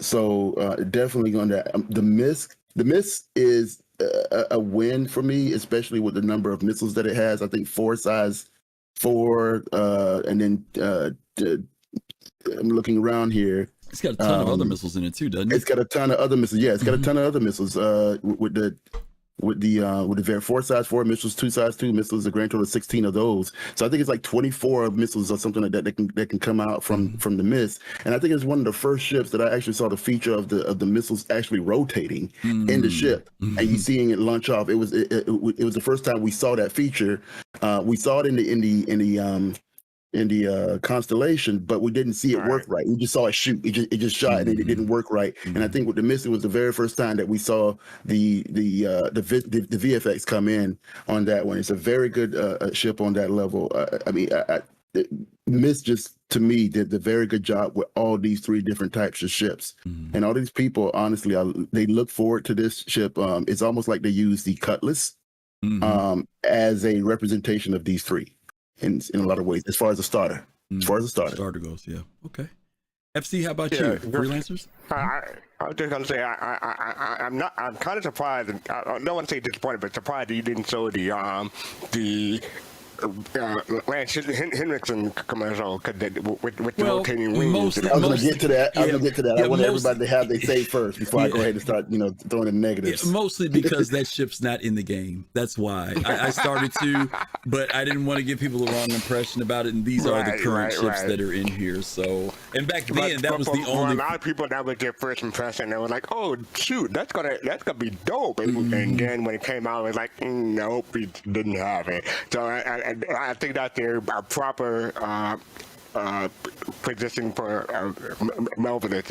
So definitely going to the MISC. The MISC is a win for me, especially with the number of missiles that it has. I think 4 size 4, and then I'm looking around here. It's got a ton of other missiles in it too, doesn't it? It's got a ton of other missiles. Yeah, it's got a ton of other missiles. With the 4 size 4 missiles, 2 size 2 missiles, a grand total of 16 of those. So I think it's like 24 missiles or something like that that can come out from the MISC. And I think it's one of the first ships that I actually saw the feature of the missiles actually rotating in the ship, and you seeing it launch off. It was the first time we saw that feature. We saw it in the constellation, but we didn't see it work right. We just saw it shoot. It just shot, and it didn't work right. And I think with the MISC, it was the very first time that we saw the VFX come in on that one. It's a very good ship on that level. MISC just, to me, did the very good job with all these three different types of ships. And all these people, honestly, they look forward to this ship. It's almost like they use the Cutlass as a representation of these three in a lot of ways, as far as a starter. As far as a starter goes, yeah. Okay. FC, how about you? Freelancers? I was just gonna say I'm kind of surprised. I don't want to say disappointed, but surprised that you didn't show the Lance Henriksen commercial with the rotating wings. I was going to get to that. I want everybody to have their say first before I go ahead and start, throwing in negatives. Mostly because that ship's not in the game. That's why I started to, but I didn't want to give people the wrong impression about it. And these are the current ships that are in here. So, and back then that was the only. For a lot of people, that was their first impression. They were like, "Oh, shoot, that's gonna be dope." And then when it came out, it was like, "Nope, we didn't have it." So I think that's their proper position for Melvin who's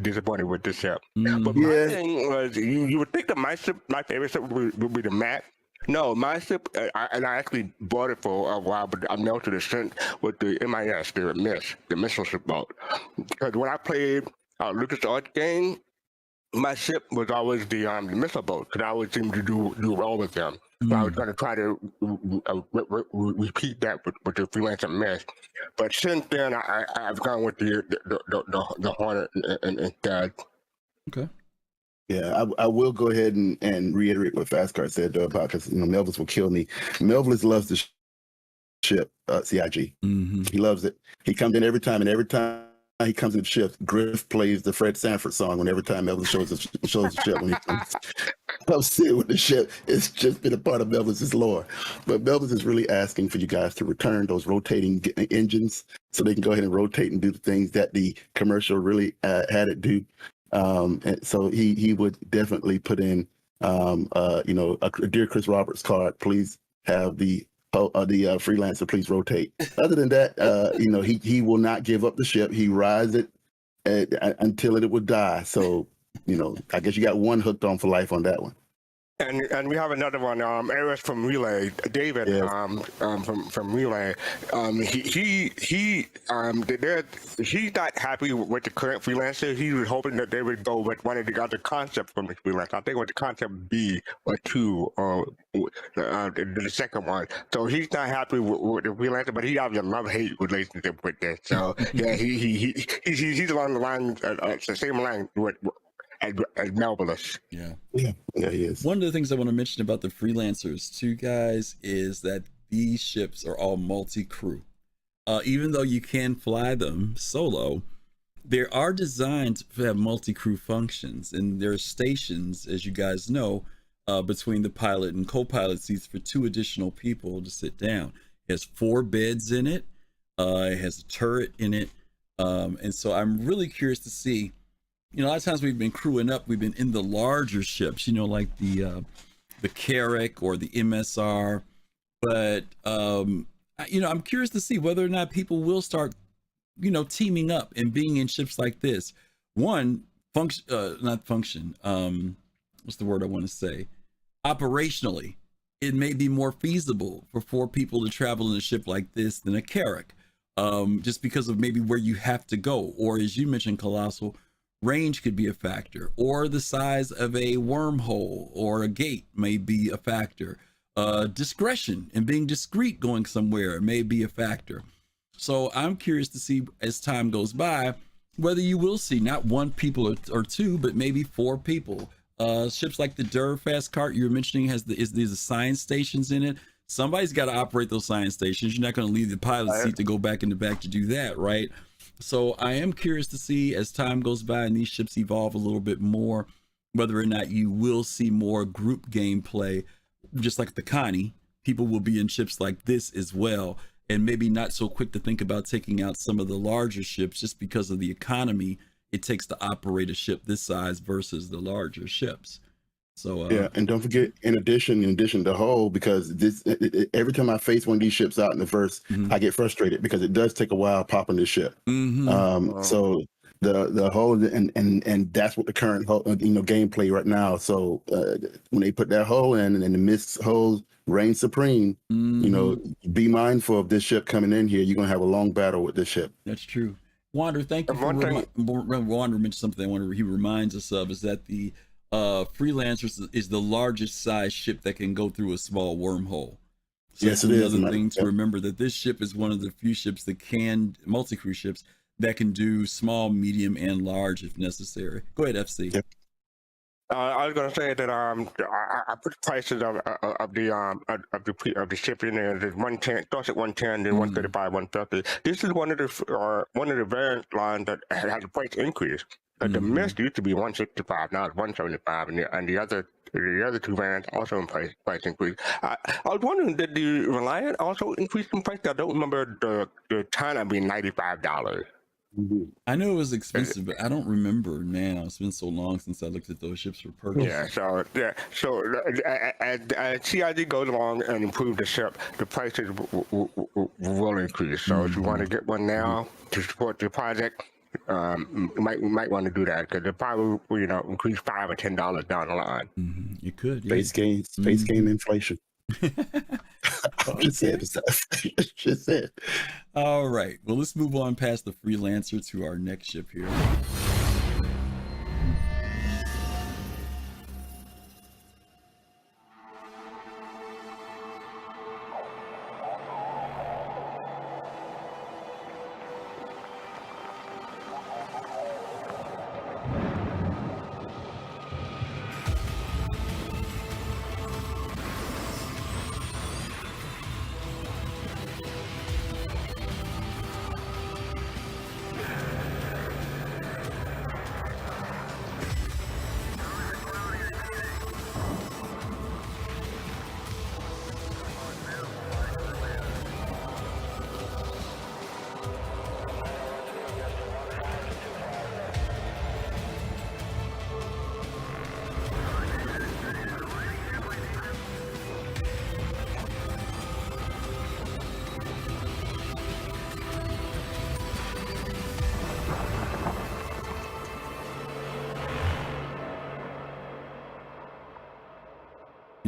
disappointed with this ship. But my thing was, you would think that my favorite ship would be the Mac. No, my ship, and I actually bought it for a while, but I melted the strength with the MISC, the missile ship boat. Because when I played LucasArts game, my ship was always the missile boat, because I always seemed to do well with them. So I was going to try to repeat that with the freelancer MISC. But since then, I've gone with the Hornet instead. Okay. Yeah, I will go ahead and reiterate what fastcart said though, about, because Melvis will kill me. Melvis loves the ship, CIG. He loves it. He comes in every time, and every time he comes in the ship, Griff plays the Fred Sanford song when every time Melvis shows the ship. When he comes in with the ship, it's just been a part of Melvis's lore. But Melvis is really asking for you guys to return those rotating engines so they can go ahead and rotate and do the things that the commercial really had it do. And so he would definitely put in, a dear Chris Roberts card. Please have the freelancer please rotate. Other than that, he will not give up the ship. He rides it until it would die. So, I guess you got one hooked on for life on that one. And we have another one, Eris from Relay, David, from Relay. He's not happy with the current freelancer. He was hoping that they would go with one of the other concepts from the freelancer. I think it was the concept B or 2, or the second one. So he's not happy with the freelancer, but he has a love-hate relationship with this. So yeah, he's along the line, the same line with as Melvillous. Yeah, he is. One of the things I want to mention about the freelancers too, guys, is that these ships are all multi-crew. Even though you can fly them solo, they are designed to have multi-crew functions, and there are stations, as you guys know, between the pilot and co-pilot seats for 2 additional people to sit down. It has 4 beds in it. It has a turret in it, and so I'm really curious to see. A lot of times we've been crewing up, we've been in the larger ships, like the Carrack or the MSR. But, I'm curious to see whether or not people will start, teaming up and being in ships like this. One, what's the word I want to say? Operationally, it may be more feasible for 4 people to travel in a ship like this than a Carrack, just because of maybe where you have to go. Or as you mentioned, Colossal, range could be a factor, or the size of a wormhole or a gate may be a factor. Discretion and being discreet going somewhere may be a factor. So I'm curious to see, as time goes by, whether you will see not 1 people or 2, but maybe 4 people. Ships like the fastcart you're mentioning has these science stations in it. Somebody's got to operate those science stations. You're not going to leave the pilot seat to go back in the back to do that, right? So I am curious to see, as time goes by and these ships evolve a little bit more, whether or not you will see more group gameplay. Just like the Connie, people will be in ships like this as well, and maybe not so quick to think about taking out some of the larger ships just because of the economy it takes to operate a ship this size versus the larger ships. So yeah, and don't forget, in addition to hull, because every time I face one of these ships out in the verse, I get frustrated because it does take a while popping the ship. So the hull and that's what the current hull, gameplay right now. So when they put that hull in and the MISC hull reign supreme, be mindful of this ship coming in here. You're gonna have a long battle with this ship. That's true. Wander, thank you for Wander mentioned something he reminds us of, is that the freelancer is the largest size ship that can go through a small wormhole. So yes, that's another thing to remember, that this ship is one of the few ships that can, multi-crew ships, that can do small, medium, and large if necessary. Go ahead, FC. Yep. I was going to say that I put the prices of the shipping there. There's 110, starts at 110, then 135, 150. This is one of the variant lines that had a price increase. The MISC used to be 165, now it's 175, and the other two variants also in price increase. I was wondering, did the Reliant also increase in price? I don't remember the China being $95. I know it was expensive, but I don't remember now. It's been so long since I looked at those ships for purchase. So as CID goes along and improves the ship, the prices will increase. So if you want to get one now to support the project, you might want to do that, because it probably increase $5 or $10 down the line. You could, yeah. Space game inflation. Just said. All right. Well, let's move on past the freelancer to our next ship here.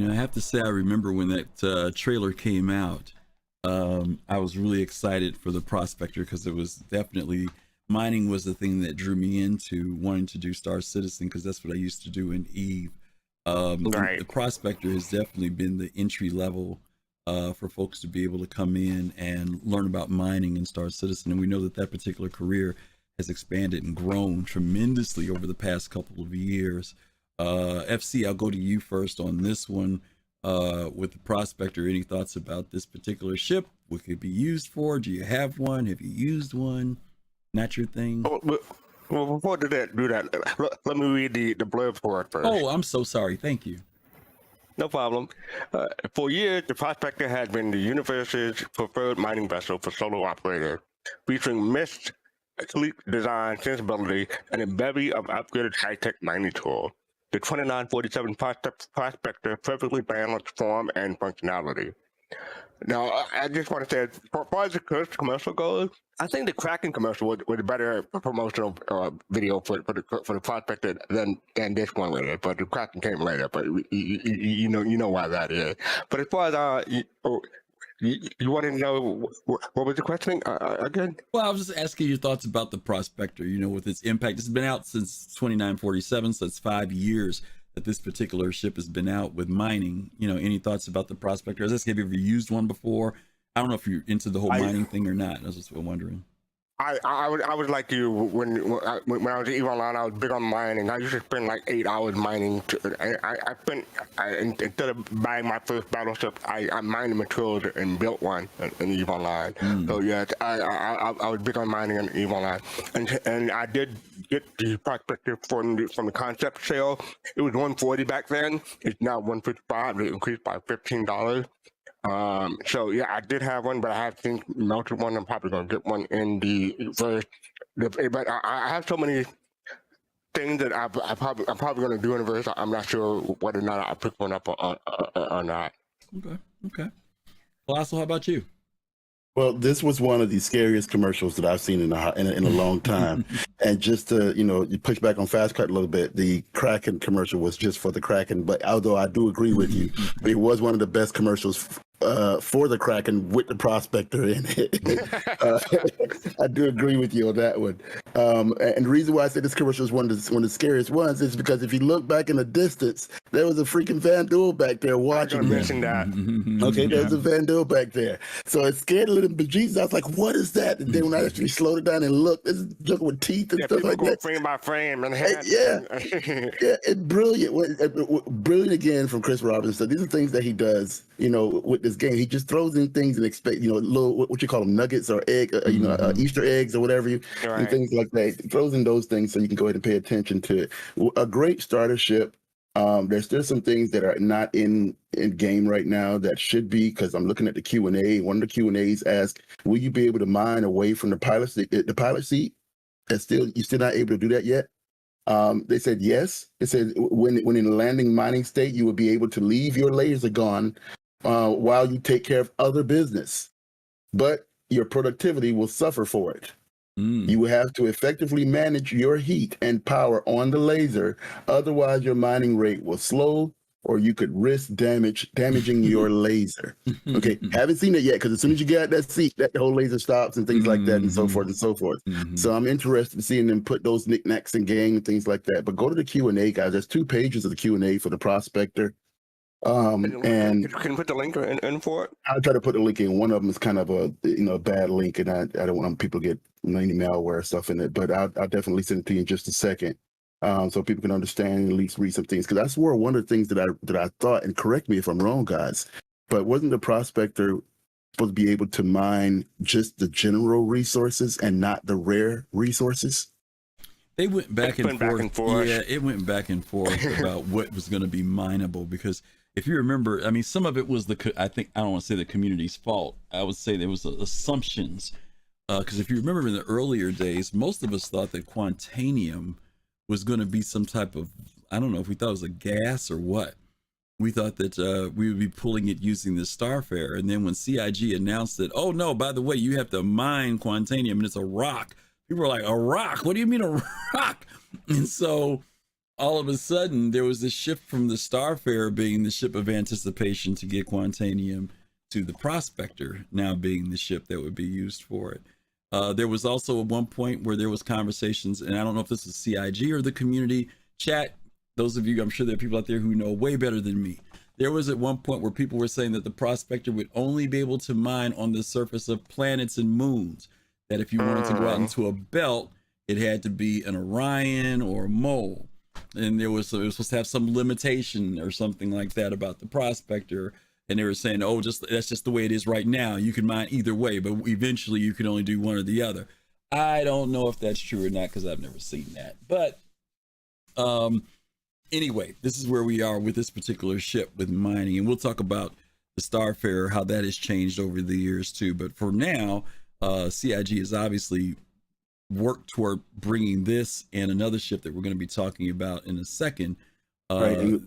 I have to say, I remember when that trailer came out, I was really excited for the Prospector, because it was definitely, mining was the thing that drew me into wanting to do Star Citizen, because that's what I used to do in Eve. The Prospector has definitely been the entry level for folks to be able to come in and learn about mining in Star Citizen. And we know that that particular career has expanded and grown tremendously over the past couple of years. FC, I'll go to you first on this one. With the Prospector, any thoughts about this particular ship? What could be used for? Do you have one? Have you used one? Not your thing? Well, before I do that, let me read the blurb for it first. Oh, I'm so sorry. Thank you. No problem. For years, the Prospector has been the universe's preferred mining vessel for solo operators, featuring MISC, sleek design, sensibility, and a bevy of upgraded high-tech mining tools. The 2947 Prospector perfectly balanced form and functionality. Now, I just want to say, as far as the commercial goes, I think the Kraken commercial was a better promotional video for the Prospector than this one later. But the Kraken came later. But you know why that is. But as far as you want to know what was the question again? Well, I was just asking your thoughts about the Prospector. With its impact. It's been out since 2947, so it's 5 years that this particular ship has been out with mining. Any thoughts about the Prospector? Have you ever used one before? I don't know if you're into the whole mining thing or not. I was just wondering. I was like you when I was at EVE Online. I was big on mining. I used to spend like 8 hours mining. Instead of buying my first battleship, I mined the materials and built one in EVE Online. So yeah, I was big on mining in EVE Online, and I did get the Prospector from the concept sale. It was $140 back then. It's now $155. It increased by $15. So yeah, I did have one, but I have since melted one. I'm probably gonna get one in the first. But I have so many things that I'm probably going to do in the verse. I'm not sure whether or not I pick one up or not. Okay. Colossal, how about you? Well, this was one of the scariest commercials that I've seen in a long time. And just to, you push back on fastcart a little bit, the Kraken commercial was just for the Kraken. But although I do agree with you, it was one of the best commercials for the Kraken with the prospector in it. I do agree with you on that one. And the reason why I say this commercial is one of the scariest ones is because if you look back in the distance, there was a freaking Van Duel back there watching. I mentioned that. Okay, there's a Van Duel back there. So it scared a little bejesus. I was like, what is that? And then when I actually slowed it down and looked, it's joking with teeth and stuff like that. Frame by frame. And yeah, it's brilliant. Brilliant again from Chris Robinson. So these are things that he does, with this game. He just throws in things and expect, little, what you call them, nuggets or Easter eggs or whatever and things like that. He throws in those things so you can go ahead and pay attention to it. A great starter ship. There's still some things that are not in game right now that should be, because I'm looking at the Q&A. One of the Q&As asked, will you be able to mine away from the pilot seat? You're still not able to do that yet. They said yes. It said when in a landing mining state, you will be able to leave your laser gone while you take care of other business, but your productivity will suffer for it. You will have to effectively manage your heat and power on the laser. Otherwise, your mining rate will slow, or you could risk damaging your laser. Okay, haven't seen it yet, because as soon as you get out that seat, that whole laser stops and things like that, and so forth and so forth. So I'm interested in seeing them put those knickknacks in game and things like that. But go to the Q&A, guys. There's 2 pages of the Q&A for the prospector. And can you put the link in for it? I'll try to put the link in. One of them is kind of a bad link, and I don't want people to get any malware stuff in it, but I'll definitely send it to you in just a second, so people can understand and at least read some things. Because I swore one of the things that I thought, and correct me if I'm wrong, guys, but wasn't the prospector supposed to be able to mine just the general resources and not the rare resources? They went back and forth. Yeah, it went back and forth about what was going to be mineable, because if you remember, I mean, some of it was I don't want to say the community's fault. I would say there was assumptions. Because if you remember in the earlier days, most of us thought that Quantanium was going to be some type of, I don't know if we thought it was a gas or what. We thought that we would be pulling it using the Starfarer. And then when CIG announced that, oh no, by the way, you have to mine Quantanium and it's a rock. People were like, a rock? What do you mean a rock? And so all of a sudden there was this shift from the Starfarer being the ship of anticipation to get Quantanium to the Prospector now being the ship that would be used for it. There was also at one point where there was conversations, and I don't know if this is CIG or the community chat. Those of you, I'm sure there are people out there who know way better than me. There was at one point where people were saying that the Prospector would only be able to mine on the surface of planets and moons. That if you wanted to go out into a belt, it had to be an Orion or a mole. And it was supposed to have some limitation or something like that about the Prospector. And they were saying, oh, that's just the way it is right now. You can mine either way, but eventually you can only do one or the other. I don't know if that's true or not, because I've never seen that. But anyway, this is where we are with this particular ship with mining. And we'll talk about the Starfarer, how that has changed over the years too. But for now, CIG has obviously worked toward bringing this and another ship that we're going to be talking about in a second as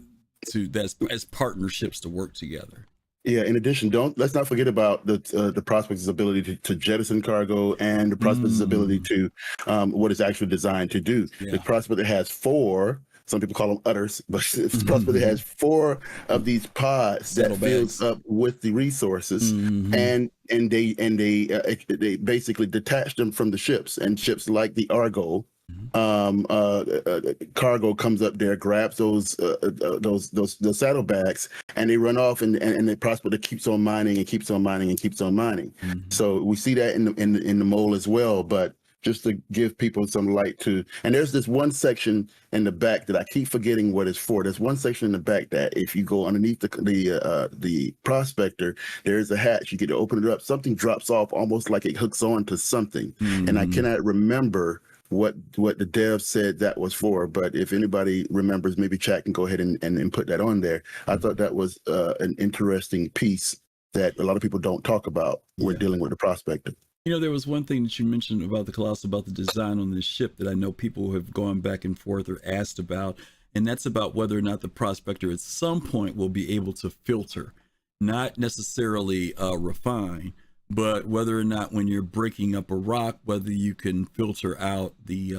partnerships to work together. Yeah. In addition, let's not forget about the Prospector's ability to jettison cargo and the Prospector's ability to what it's actually designed to do. Yeah. The Prospector has 4. Some people call them udders, but the Prospector has 4 of these pods that fills up with the resources, and they basically detach them from the ships, and ships like the Argo. Cargo comes up there, grabs those saddlebags, and they run off, and the Prospector keeps on mining and keeps on mining and keeps on mining. So we see that in the mole as well. But just to give people some light to, and there's this one section in the back that I keep forgetting what it's for. There's one section in the back that if you go underneath the Prospector, there's a hatch. You get to open it up. Something drops off almost like it hooks on to something, and I cannot remember what the dev said that was for, but if anybody remembers, maybe chat can go ahead and put that on there. I thought that was an interesting piece that a lot of people don't talk about when dealing with the Prospector. You know, there was one thing that you mentioned about the Colossus, about the design on this ship, that I know people have gone back and forth or asked about, and that's about whether or not the prospector at some point will be able to filter, not necessarily refine, but whether or not when you're breaking up a rock, whether you can filter out the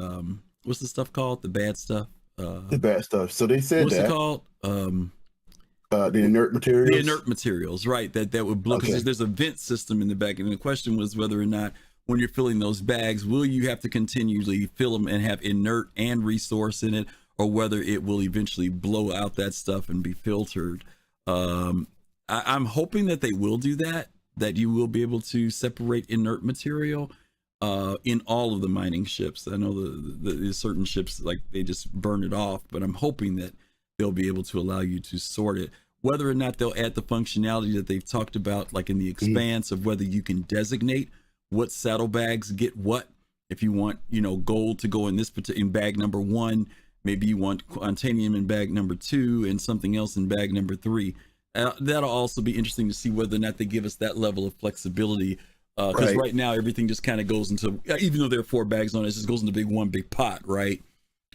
what's the stuff called, the bad stuff. The bad stuff. So they said what's that. it called? The inert materials. The inert materials, right? That would blow, because there's a vent system in the back, and the question was whether or not when you're filling those bags, will you have to continually fill them and have inert and resource in it, or whether it will eventually blow out that stuff and be filtered. I'm hoping that they will do that, that you will be able to separate inert material in all of the mining ships. I know the certain ships, like, they just burn it off, but I'm hoping that they'll be able to allow you to sort it. Whether or not they'll add the functionality that they've talked about, like in the expanse, of whether you can designate what saddlebags get what. If you want, gold to go in this in bag number 1, maybe you want titanium in bag number 2 and something else in bag number 3. That'll also be interesting to see whether or not they give us that level of flexibility. Because right now everything just kind of goes into, even though there are 4 bags on it, just goes into one big pot, right?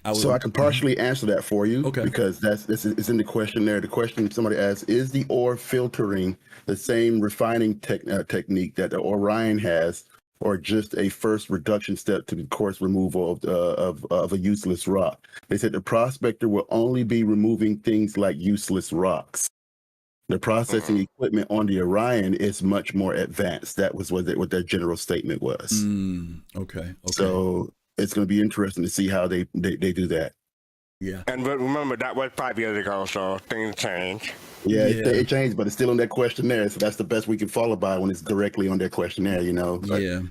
I can partially answer that for you, because it's in the questionnaire. The question somebody asked: is the ore filtering the same refining technique that the Orion has, or just a first reduction step to the coarse removal of a useless rock? They said the prospector will only be removing things like useless rocks. The processing equipment on the Orion is much more advanced. That was what their general statement was. Okay. So it's going to be interesting to see how they do that. Yeah. And remember, that was 5 years ago, so things change. Yeah, it changed, but it's still on that questionnaire. So that's the best we can follow by when it's directly on their questionnaire, Yeah.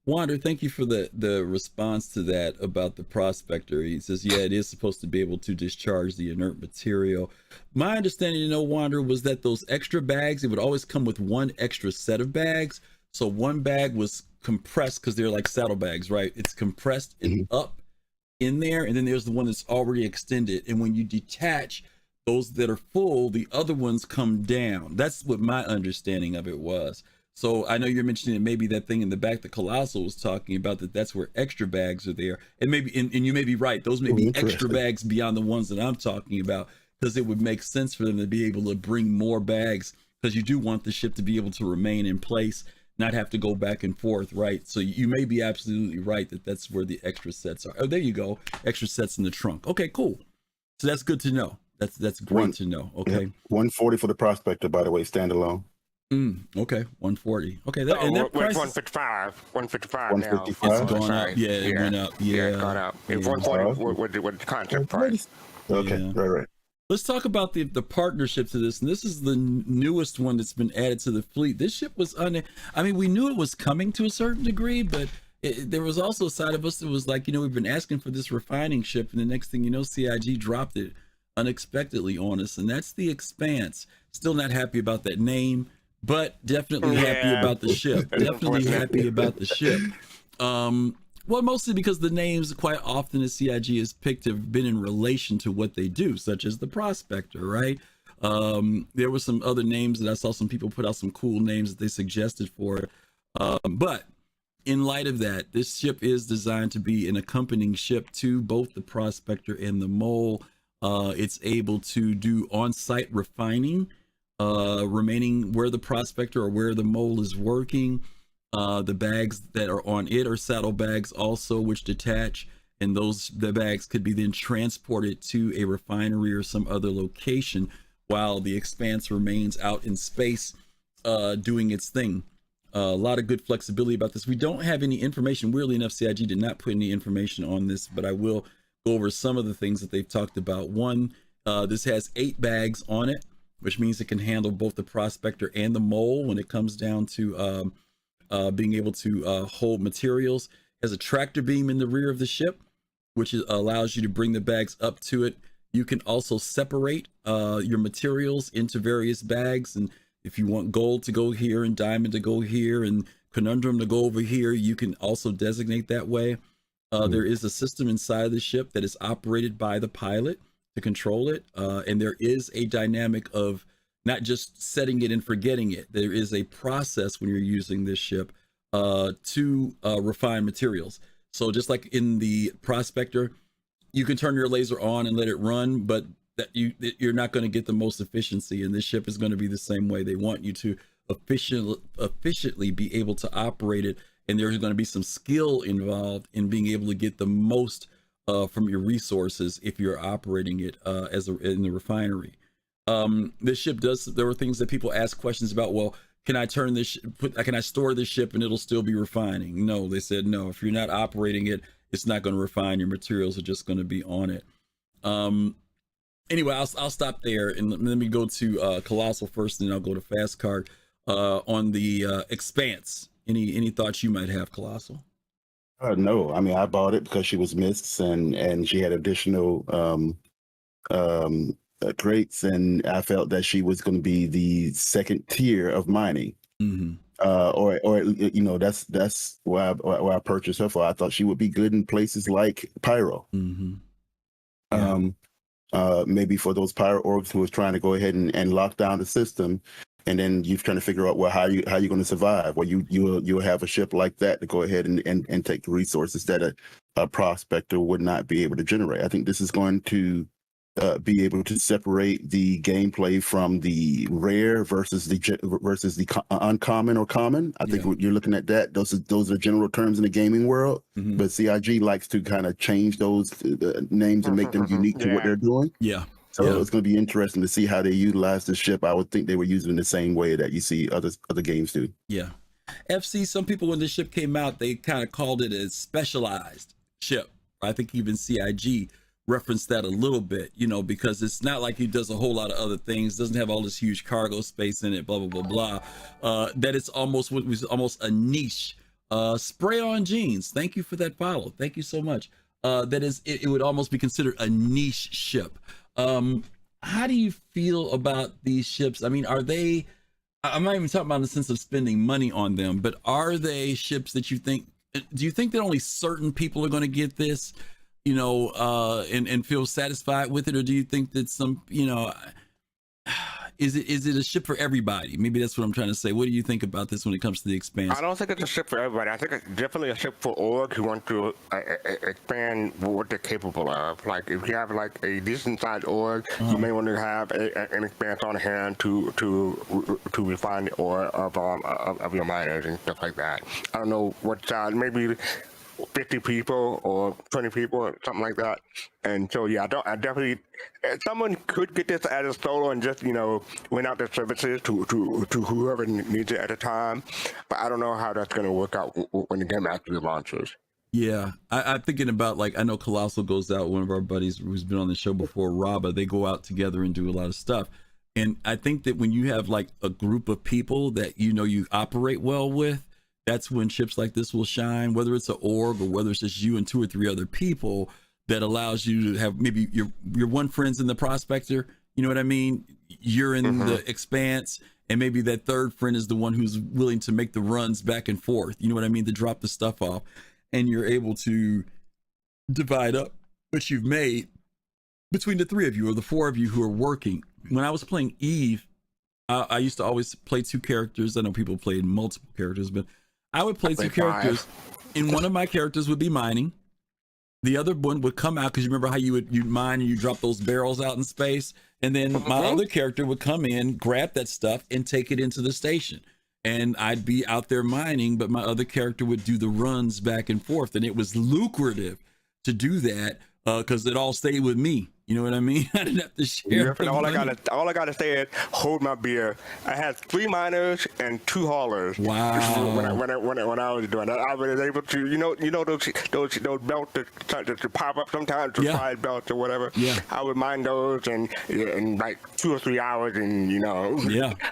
Wander, thank you for the response to that about the prospector. He says, yeah, it is supposed to be able to discharge the inert material. My understanding, Wander, was that those extra bags, it would always come with one extra set of bags. So one bag was compressed, because they're like saddlebags, right? It's compressed and up in there, and then there's the one that's already extended. And when you detach those that are full, the other ones come down. That's what my understanding of it was. So I know you're mentioning that maybe that thing in the back that Kelosal was talking about, that's where extra bags are there. And maybe, and you may be right, those may be extra bags beyond the ones that I'm talking about, because it would make sense for them to be able to bring more bags, because you do want the ship to be able to remain in place, not have to go back and forth, right? So you may be absolutely right that that's where the extra sets are. Oh, there you go. Extra sets in the trunk. Okay, cool. So that's good to know. That's great to know. Okay. Yeah. 140 for the prospector, by the way, standalone. Okay, 140. Okay, that, and that price 155. 155 now. 155. It's gone up. Yeah, it went up. Yeah, it gone up. It 140 with the contract price. Okay, right. Let's talk about the partnership to this, and this is the newest one that's been added to the fleet. This ship was we knew it was coming to a certain degree, but there was also a side of us that was like, we've been asking for this refining ship, and the next thing you know, CIG dropped it unexpectedly on us, and that's the Expanse. Still not happy about that name, but definitely happy about the ship. Definitely happy about the ship. Well, mostly because the names quite often as CIG has picked have been in relation to what they do, such as the Prospector, right? There were some other names that I saw some people put out some cool names that they suggested for it. But in light of that, this ship is designed to be an accompanying ship to both the Prospector and the Mole. It's able to do on-site refining, remaining where the Prospector or where the Mole is working. The bags that are on it are saddlebags also, which detach, and the bags could be then transported to a refinery or some other location while the Expanse remains out in space doing its thing. A lot of good flexibility about this. We don't have any information. Weirdly enough, CIG did not put any information on this, but I will go over some of the things that they've talked about. One, this has 8 bags on it, which means it can handle both the Prospector and the Mole when it comes down to being able to hold materials. It has a tractor beam in the rear of the ship, which allows you to bring the bags up to it. You can also separate your materials into various bags, and if you want gold to go here and diamond to go here and conundrum to go over here, you can also designate that way. There is a system inside of the ship that is operated by the pilot to control it, and there is a dynamic of not just setting it and forgetting it. There is a process when you're using this ship to refine materials. So just like in the prospector, you can turn your laser on and let it run, but you're not going to get the most efficiency. And this ship is going to be the same way. They want you to efficiently be able to operate it, and there's going to be some skill involved in being able to get the most from your resources if you're operating it in the refinery. This ship there were things that people ask questions about. Well, can I turn this can I store this ship and it'll still be refining? No, they said no. If you're not operating it, it's not going to refine. Your materials are just going to be on it. Anyway, I'll stop there and let me go to Kelosal first, and then I'll go to fastcart on the expanse. Any thoughts you might have, Kelosal? No, I mean, I bought it because she was MISC and she had additional traits, and I felt that she was going to be the second tier of mining. Mm-hmm. Or you know, that's why I purchased her for. I thought she would be good in places like Pyro. Mm-hmm. Yeah. Maybe for those Pyro orgs who was trying to go ahead and lock down the system, and then you're trying to figure out, well, how you going to survive? Well, you'll have a ship like that to go ahead and take the resources that a prospector would not be able to generate. I think this is going to be able to separate the gameplay from the rare versus the uncommon or common. I think you're looking at that. Those are general terms in the gaming world, but CIG likes to kind of change those names and make them unique to what they're doing. Yeah. So it's going to be interesting to see how they utilize the ship. I would think they were using it in the same way that you see other games do. Yeah. FC, some people, when this ship came out, they kind of called it a specialized ship. I think even CIG referenced that a little bit, you know, because it's not like he does a whole lot of other things, doesn't have all this huge cargo space in it, blah, blah, blah, blah. That it's almost a niche. Spray on jeans. Thank you for that follow. Thank you so much. That is, it would almost be considered a niche ship. How do you feel about these ships? I mean, I'm not even talking about in the sense of spending money on them, but are they ships that do you think that only certain people are going to get this, you know, and feel satisfied with it? Or do you think that some, you know, is it a ship for everybody? Maybe that's what I'm trying to say. What do you think about this when it comes to the expanse? I don't think it's a ship for everybody. I think it's definitely a ship for orgs who want to expand what they're capable of. Like if you have like a decent sized org, you may want to have an expanse on hand to refine the ore of your miners and stuff like that. I don't know what size, maybe 50 people or 20 people or something like that. And so I definitely, someone could get this as a solo and just, you know, rent out their services to whoever needs it at a time, but I don't know how that's going to work out when the game actually launches. Yeah, I'm thinking about, like, I know Kelosal goes out, one of our buddies who's been on the show before, Raba, they go out together and do a lot of stuff. And I think that when you have like a group of people that, you know, you operate well with, that's when ships like this will shine, whether it's an org or whether it's just you and 2 or 3 other people, that allows you to have maybe your one friend's in the prospector, you know what I mean? You're in the expanse, and maybe that third friend is the one who's willing to make the runs back and forth, you know what I mean? To drop the stuff off, and you're able to divide up what you've made between the 3 of you or the 4 of you who are working. When I was playing Eve, I used to always play 2 characters. I know people played multiple characters, but I would play 2 characters, and one of my characters would be mining. The other one would come out, because you remember how you'd mine and you drop those barrels out in space, and then my other character would come in, grab that stuff, and take it into the station. And I'd be out there mining, but my other character would do the runs back and forth, and it was lucrative to do that because it all stayed with me. You know what I mean? I didn't have to share. All I gotta say is hold my beer. I had 3 miners and 2 haulers. Wow. When I was doing that, I was able to, you know those belts that pop up sometimes, the side belts or whatever. Yeah. I would mine those in like 2 or 3 hours, and you know,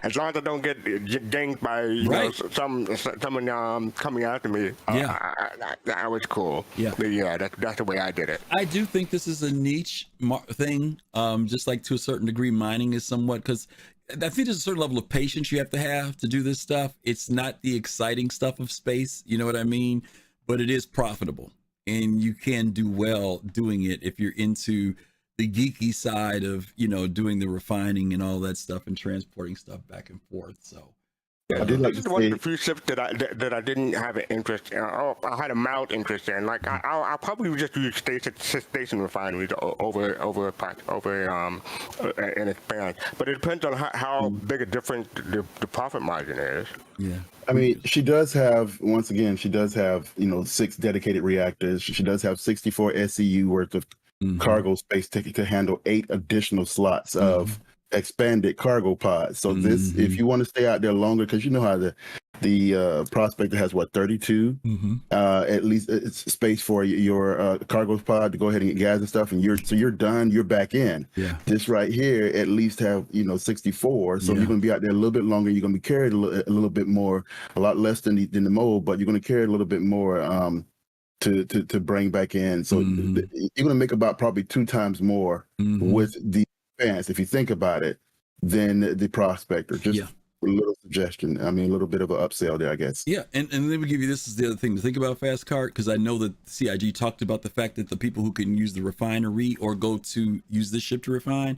as long as I don't get dinged by know someone coming after me, that was cool. Yeah. But that's the way I did it. I do think this is a niche thing, just like to a certain degree mining is somewhat, because I think there's a certain level of patience you have to do this stuff. It's not the exciting stuff of space, you know what I mean, but it is profitable, and you can do well doing it if you're into the geeky side of, you know, doing the refining and all that stuff and transporting stuff back and forth. So Yeah, I did like this to is one of say, the few ships that I didn't have an interest in. I had a mild interest in. Like I'll probably just use station refineries over an expanse. But it depends on how big a difference the profit margin is. Yeah. I mean, she does have, once again, she does have, 6 dedicated reactors. She does have 64 SCU worth of cargo space to handle 8 additional slots of expanded cargo pods. So this, if you want to stay out there longer, because you know how the prospector has what, 32 at least it's space for your cargo pod to go ahead and get gas and stuff, and you're done, you're back in. Yeah. This right here at least have 64, so you're going to be out there a little bit longer. You're going to be carried a little bit more, a lot less than the mold, but you're going to carry a little bit more to bring back in. So you're going to make about probably 2 times more with the advance, if you think about it, than the prospector. Just a little suggestion. I mean, a little bit of an upsell there, I guess. Yeah, and let me give you, this is the other thing to think about fastcart, because I know that CIG talked about the fact that the people who can use the refinery or go to use the ship to refine,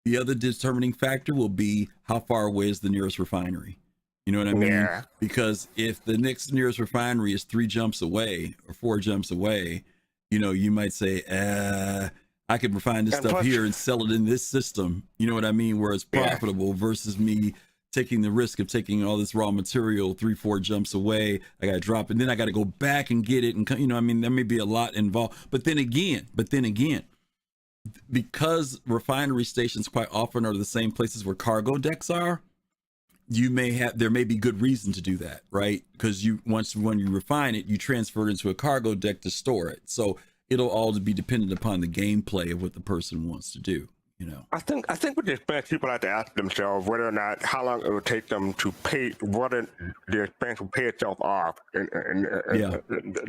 the other determining factor will be how far away is the nearest refinery. You know what I mean? Yeah. Because if the next nearest refinery is 3 jumps away or 4 jumps away, you might say, I could refine this stuff here and sell it in this system. You know what I mean? Where it's profitable versus me taking the risk of taking all this raw material 3-4 jumps away. I got to drop it, and then I got to go back and get it. And I mean, there may be a lot involved, but then again, because refinery stations quite often are the same places where cargo decks are, there may be good reason to do that, right? Because when you refine it, you transfer it into a cargo deck to store it. So it'll all be dependent upon the gameplay of what the person wants to do. I think with the expense, people have to ask themselves whether or not how long it will take them to pay, whether the expense will pay itself off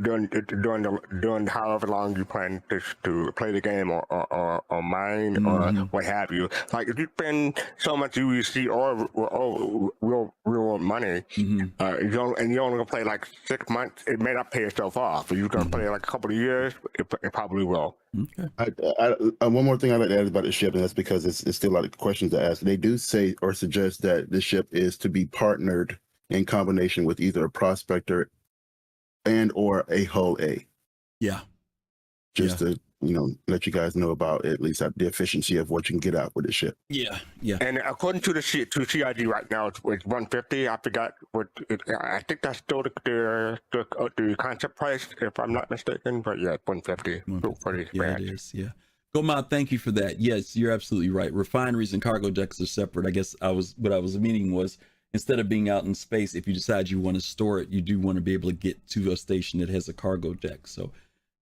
during however long you plan to play the game or mine or what have you. Like if you spend so much UEC or real money, you're only gonna play like 6 months, it may not pay itself off. If you're gonna play like a couple of years, it probably will. Okay. One more thing I'd like to add about the ship, and that's because it's still a lot of questions to ask. They do say or suggest that the ship is to be partnered in combination with either a prospector and or a hull A. Yeah. Just to let you guys know about at least the efficiency of what you can get out with the ship. Yeah. And according to CIG right now, it's 150. I forgot what. I think that's still the concept price, if I'm not mistaken. But yeah, 150 for the expanse. Yeah, it is. Yeah. Gomad, thank you for that. Yes, you're absolutely right. Refineries and cargo decks are separate. I guess what I was meaning was, instead of being out in space, if you decide you want to store it, you do want to be able to get to a station that has a cargo deck. So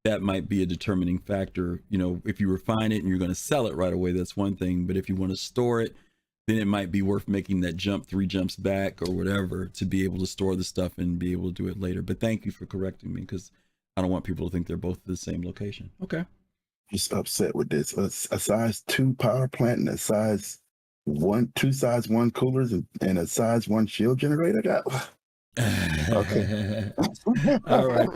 that might be a determining factor. If you refine it and you're going to sell it right away, that's one thing. But if you want to store it, then it might be worth making that jump 3 jumps back or whatever to be able to store the stuff and be able to do it later. But thank you for correcting me, because I don't want people to think they're both at the same location. Okay. Just upset with this. A size 2 power plant and a size 1, 2 size 1 coolers and a size 1 shield generator. Okay. All right.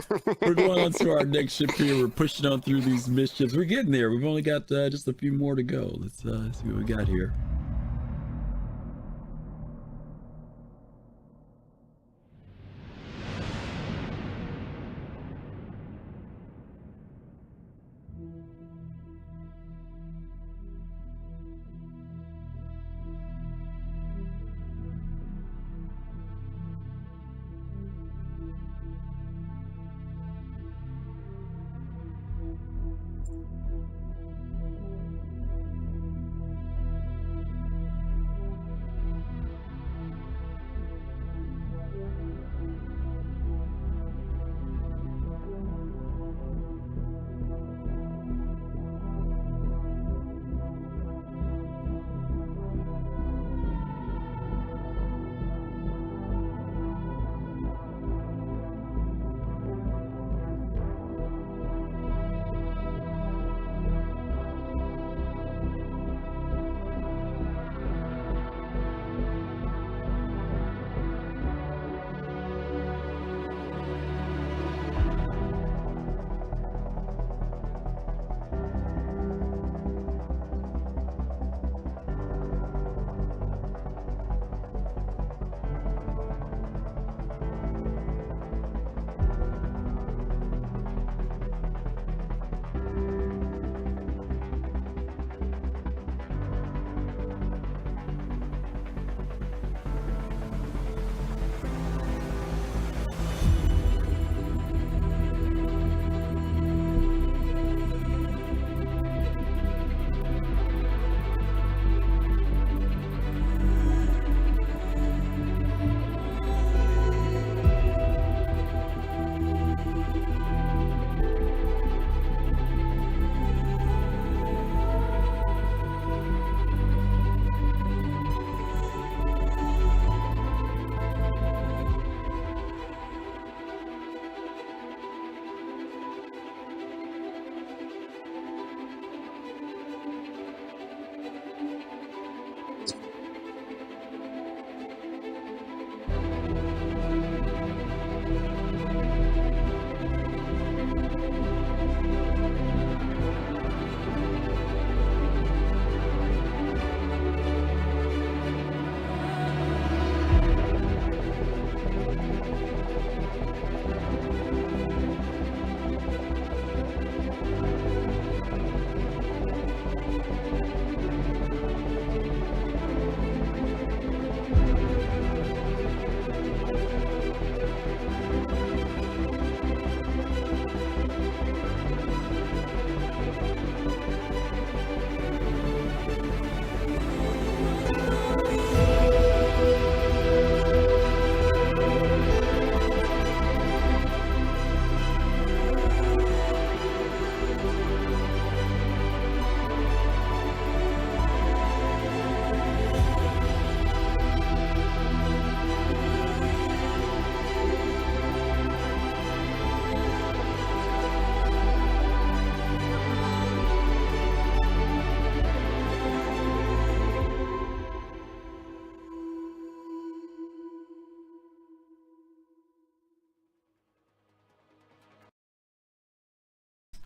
We're going on to our next ship here. We're pushing on through these MISC ships. We're getting there. We've only got just a few more to go. Let's see what we got here.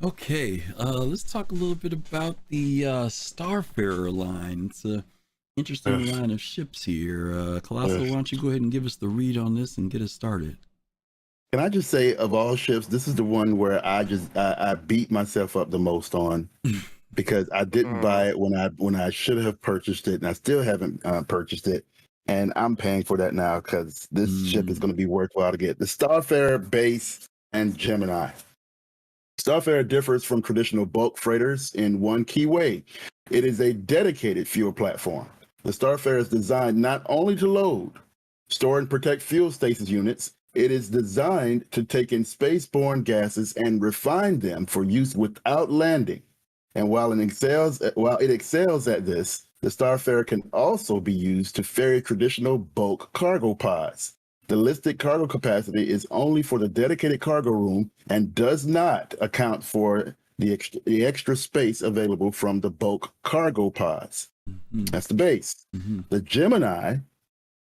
Okay, let's talk a little bit about the Starfarer line. It's a interesting line of ships here. Kelosal, why don't you go ahead and give us the read on this and get us started? Can I just say, of all ships, this is the one where I beat myself up the most on because I didn't buy it when I should have purchased it, and I still haven't purchased it, and I'm paying for that now because this ship is going to be worthwhile to get. The Starfarer base and Gemini. Starfarer differs from traditional bulk freighters in one key way. It is a dedicated fuel platform. The Starfarer is designed not only to load, store, and protect fuel stasis units. It is designed to take in spaceborne gases and refine them for use without landing. And while it excels at this, the Starfarer can also be used to ferry traditional bulk cargo pods. The listed cargo capacity is only for the dedicated cargo room and does not account for the extra space available from the bulk cargo pods. That's the base. The Gemini,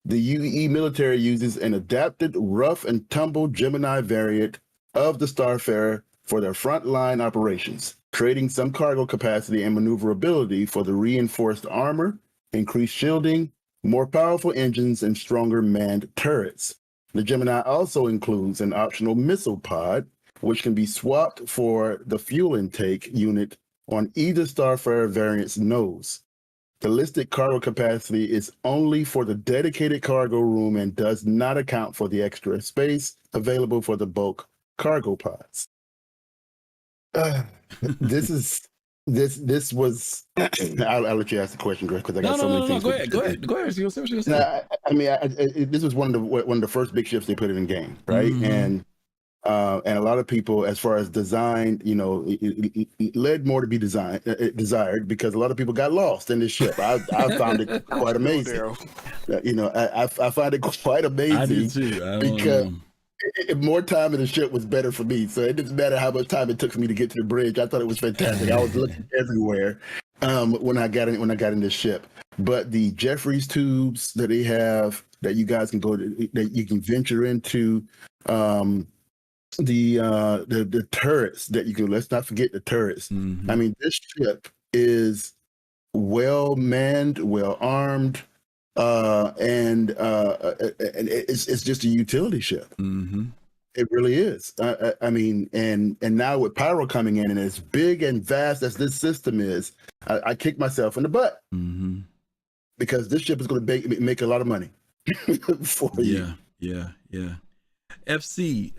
the UEE military uses an adapted rough and tumble Gemini variant of the Starfarer for their frontline operations, creating some cargo capacity and maneuverability for the reinforced armor, increased shielding, more powerful engines, and stronger manned turrets. The Gemini also includes an optional missile pod, which can be swapped for the fuel intake unit on either Starfarer variant's nose. The listed cargo capacity is only for the dedicated cargo room and does not account for the extra space available for the bulk cargo pods. This was. I'll let you ask the question, Greg, because I got so many things. Go ahead. See what you're saying. This was one of the first big shifts they put in game, right? And a lot of people, as far as design, it led more to be desired because a lot of people got lost in this ship. I found it quite amazing. I find it quite amazing. I do too. Because more time in the ship was better for me. So it didn't matter how much time it took for me to get to the bridge. I thought it was fantastic. I was looking everywhere when I got in this ship. But the Jeffries tubes that they have that you guys can go to, that you can venture into, the turrets that you can. Let's not forget the turrets. I mean, this ship is well manned, well armed. And it's just a utility ship. It really is. I mean, and now with Pyro coming in and as big and vast as this system is, I kick myself in the butt because this ship is going to make a lot of money for you. Yeah. FC,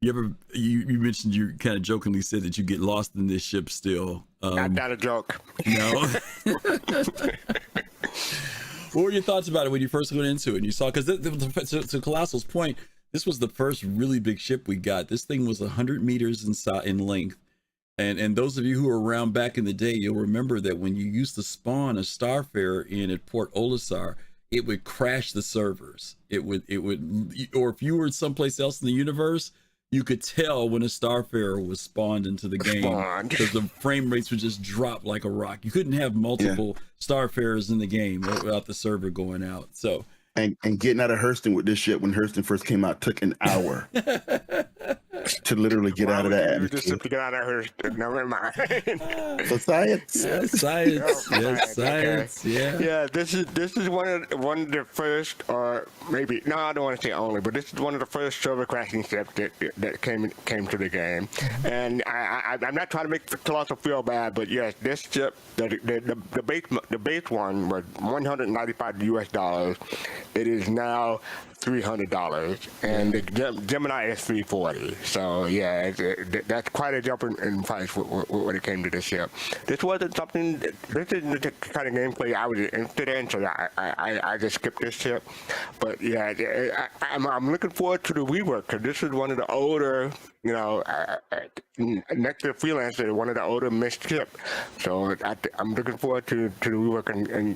you mentioned, you kind of jokingly said that you get lost in this ship still. Not a joke. No. What were your thoughts about it when you first went into it and you saw, because to Kelosal's point, this was the first really big ship we got. This thing was 100 meters in length. And those of you who were around back in the day, you'll remember that when you used to spawn a Starfarer in at Port Olisar, it would crash the servers. It would, or if you were someplace else in the universe, you could tell when a Starfarer was spawned into the game because the frame rates would just drop like a rock. You couldn't have multiple Starfarers in the game without the server going out. So and getting out of Hurston with this ship when Hurston first came out took an hour to literally get out of that. Just to get out of Hurston. Never mind. For science. Yeah, science. Science. Yeah. Yeah, this is one of the first, or maybe no, I don't want to say only, but this is one of the first server crashing ships that came to the game. And I'm not trying to make Kelosal feel bad, but yes, this ship, the base one was $195. It is now $300, and the Gemini is $340. So yeah, that's quite a jump in price when it came to this ship. This wasn't something. This isn't the kind of gameplay I was interested in, so I just skipped this ship. But yeah, I'm looking forward to the rework because this is one of the older, next to Freelancer, one of the older MISC ships. So I'm looking forward to the rework and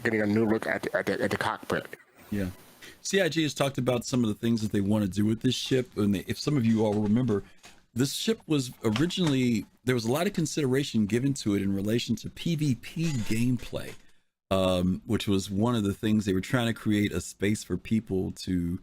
getting a new look at the cockpit. Yeah. CIG has talked about some of the things that they want to do with this ship. And if some of you all remember, this ship was originally, there was a lot of consideration given to it in relation to PvP gameplay, which was one of the things they were trying to create a space for people to,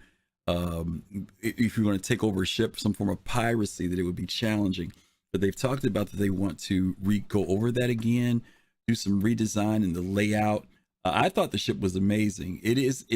if you want to take over a ship, some form of piracy, that it would be challenging. but they've talked about that they want to go over that again, do some redesign in the layout. I thought the ship was amazing. It is.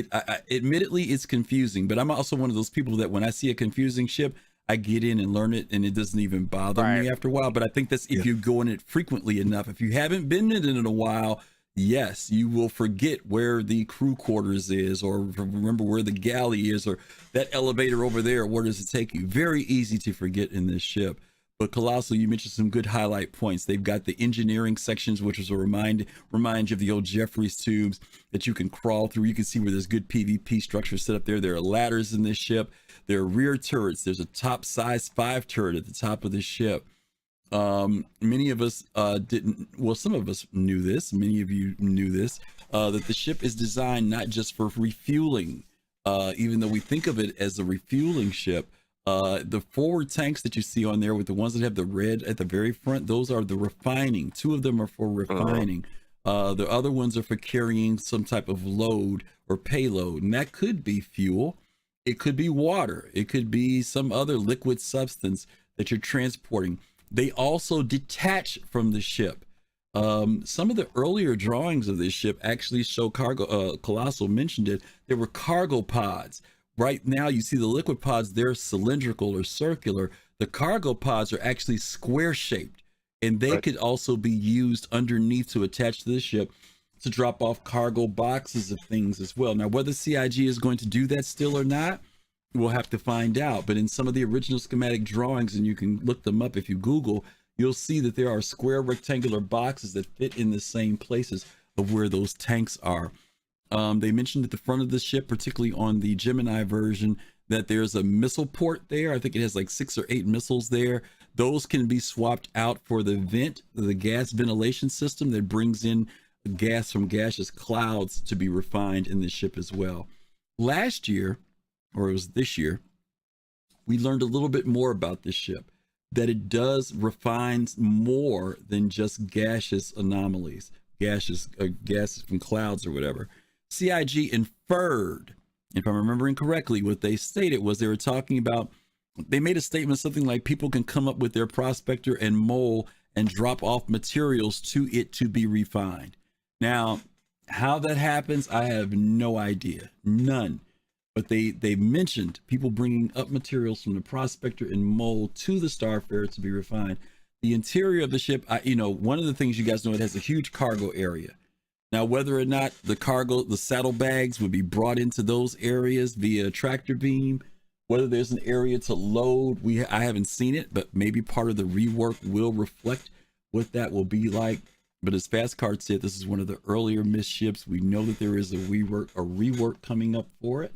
Admittedly, it's confusing, but I'm also one of those people that when I see a confusing ship, I get in and learn it, and it doesn't even bother me after a while. But I think that's if you go in it frequently enough. If you haven't been in it in a while, yes, you will forget where the crew quarters is, or remember where the galley is, or that elevator over there. Where does it take you? Very easy to forget in this ship. But Kelosal, you mentioned some good highlight points. They've got the engineering sections, which is a remind you of the old Jeffries tubes that you can crawl through. You can see where there's good PvP structure set up there. There are ladders in this ship. There are rear turrets. There's a top size 5 turret at the top of the ship. Many of us didn't. Well, some of us knew this. Many of you knew this. That the ship is designed not just for refueling, even though we think of it as a refueling ship. The forward tanks that you see on there with the ones that have the red at the very front, those are the refining. 2 of them are for refining. The other ones are for carrying some type of load or payload, and that could be fuel. It could be water. It could be some other liquid substance that you're transporting. They also detach from the ship. Some of the earlier drawings of this ship actually show cargo. Kelosal mentioned it. There were cargo pods. Right now, you see the liquid pods, they're cylindrical or circular. The cargo pods are actually square shaped, and they could also be used underneath to attach to the ship to drop off cargo boxes of things as well. Now, whether CIG is going to do that still or not, we'll have to find out. But in some of the original schematic drawings, and you can look them up if you Google, you'll see that there are square rectangular boxes that fit in the same places of where those tanks are. They mentioned at the front of the ship, particularly on the Gemini version, that there's a missile port there. I think it has like 6 or 8 missiles there. Those can be swapped out for the vent, the gas ventilation system that brings in gas from gaseous clouds to be refined in the ship as well. Last year, or it was this year, we learned a little bit more about this ship, that it does refine more than just gaseous anomalies, gases from clouds or whatever. CIG inferred, if I'm remembering correctly, what they stated was they were talking about, they made a statement something like people can come up with their prospector and mole and drop off materials to it to be refined. Now, how that happens, I have no idea, none. But they mentioned people bringing up materials from the prospector and mole to the Starfarer to be refined. The interior of the ship, one of the things you guys know, it has a huge cargo area. Now, whether or not the saddlebags would be brought into those areas via tractor beam, whether there's an area to load, I haven't seen it, but maybe part of the rework will reflect what that will be like. But as fastcart said, this is one of the earlier MISC ships. We know that there is a rework coming up for it,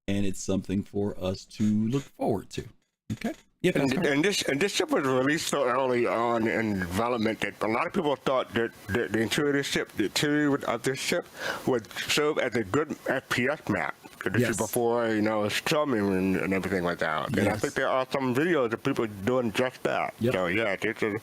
and it's something for us to look forward to. Okay. Yeah, and this ship was released so early on in development that a lot of people thought that the interior of this ship would serve as a good FPS map to the ship before, storming and everything like that. And I think there are some videos of people doing just that. Yep. So yeah, this is,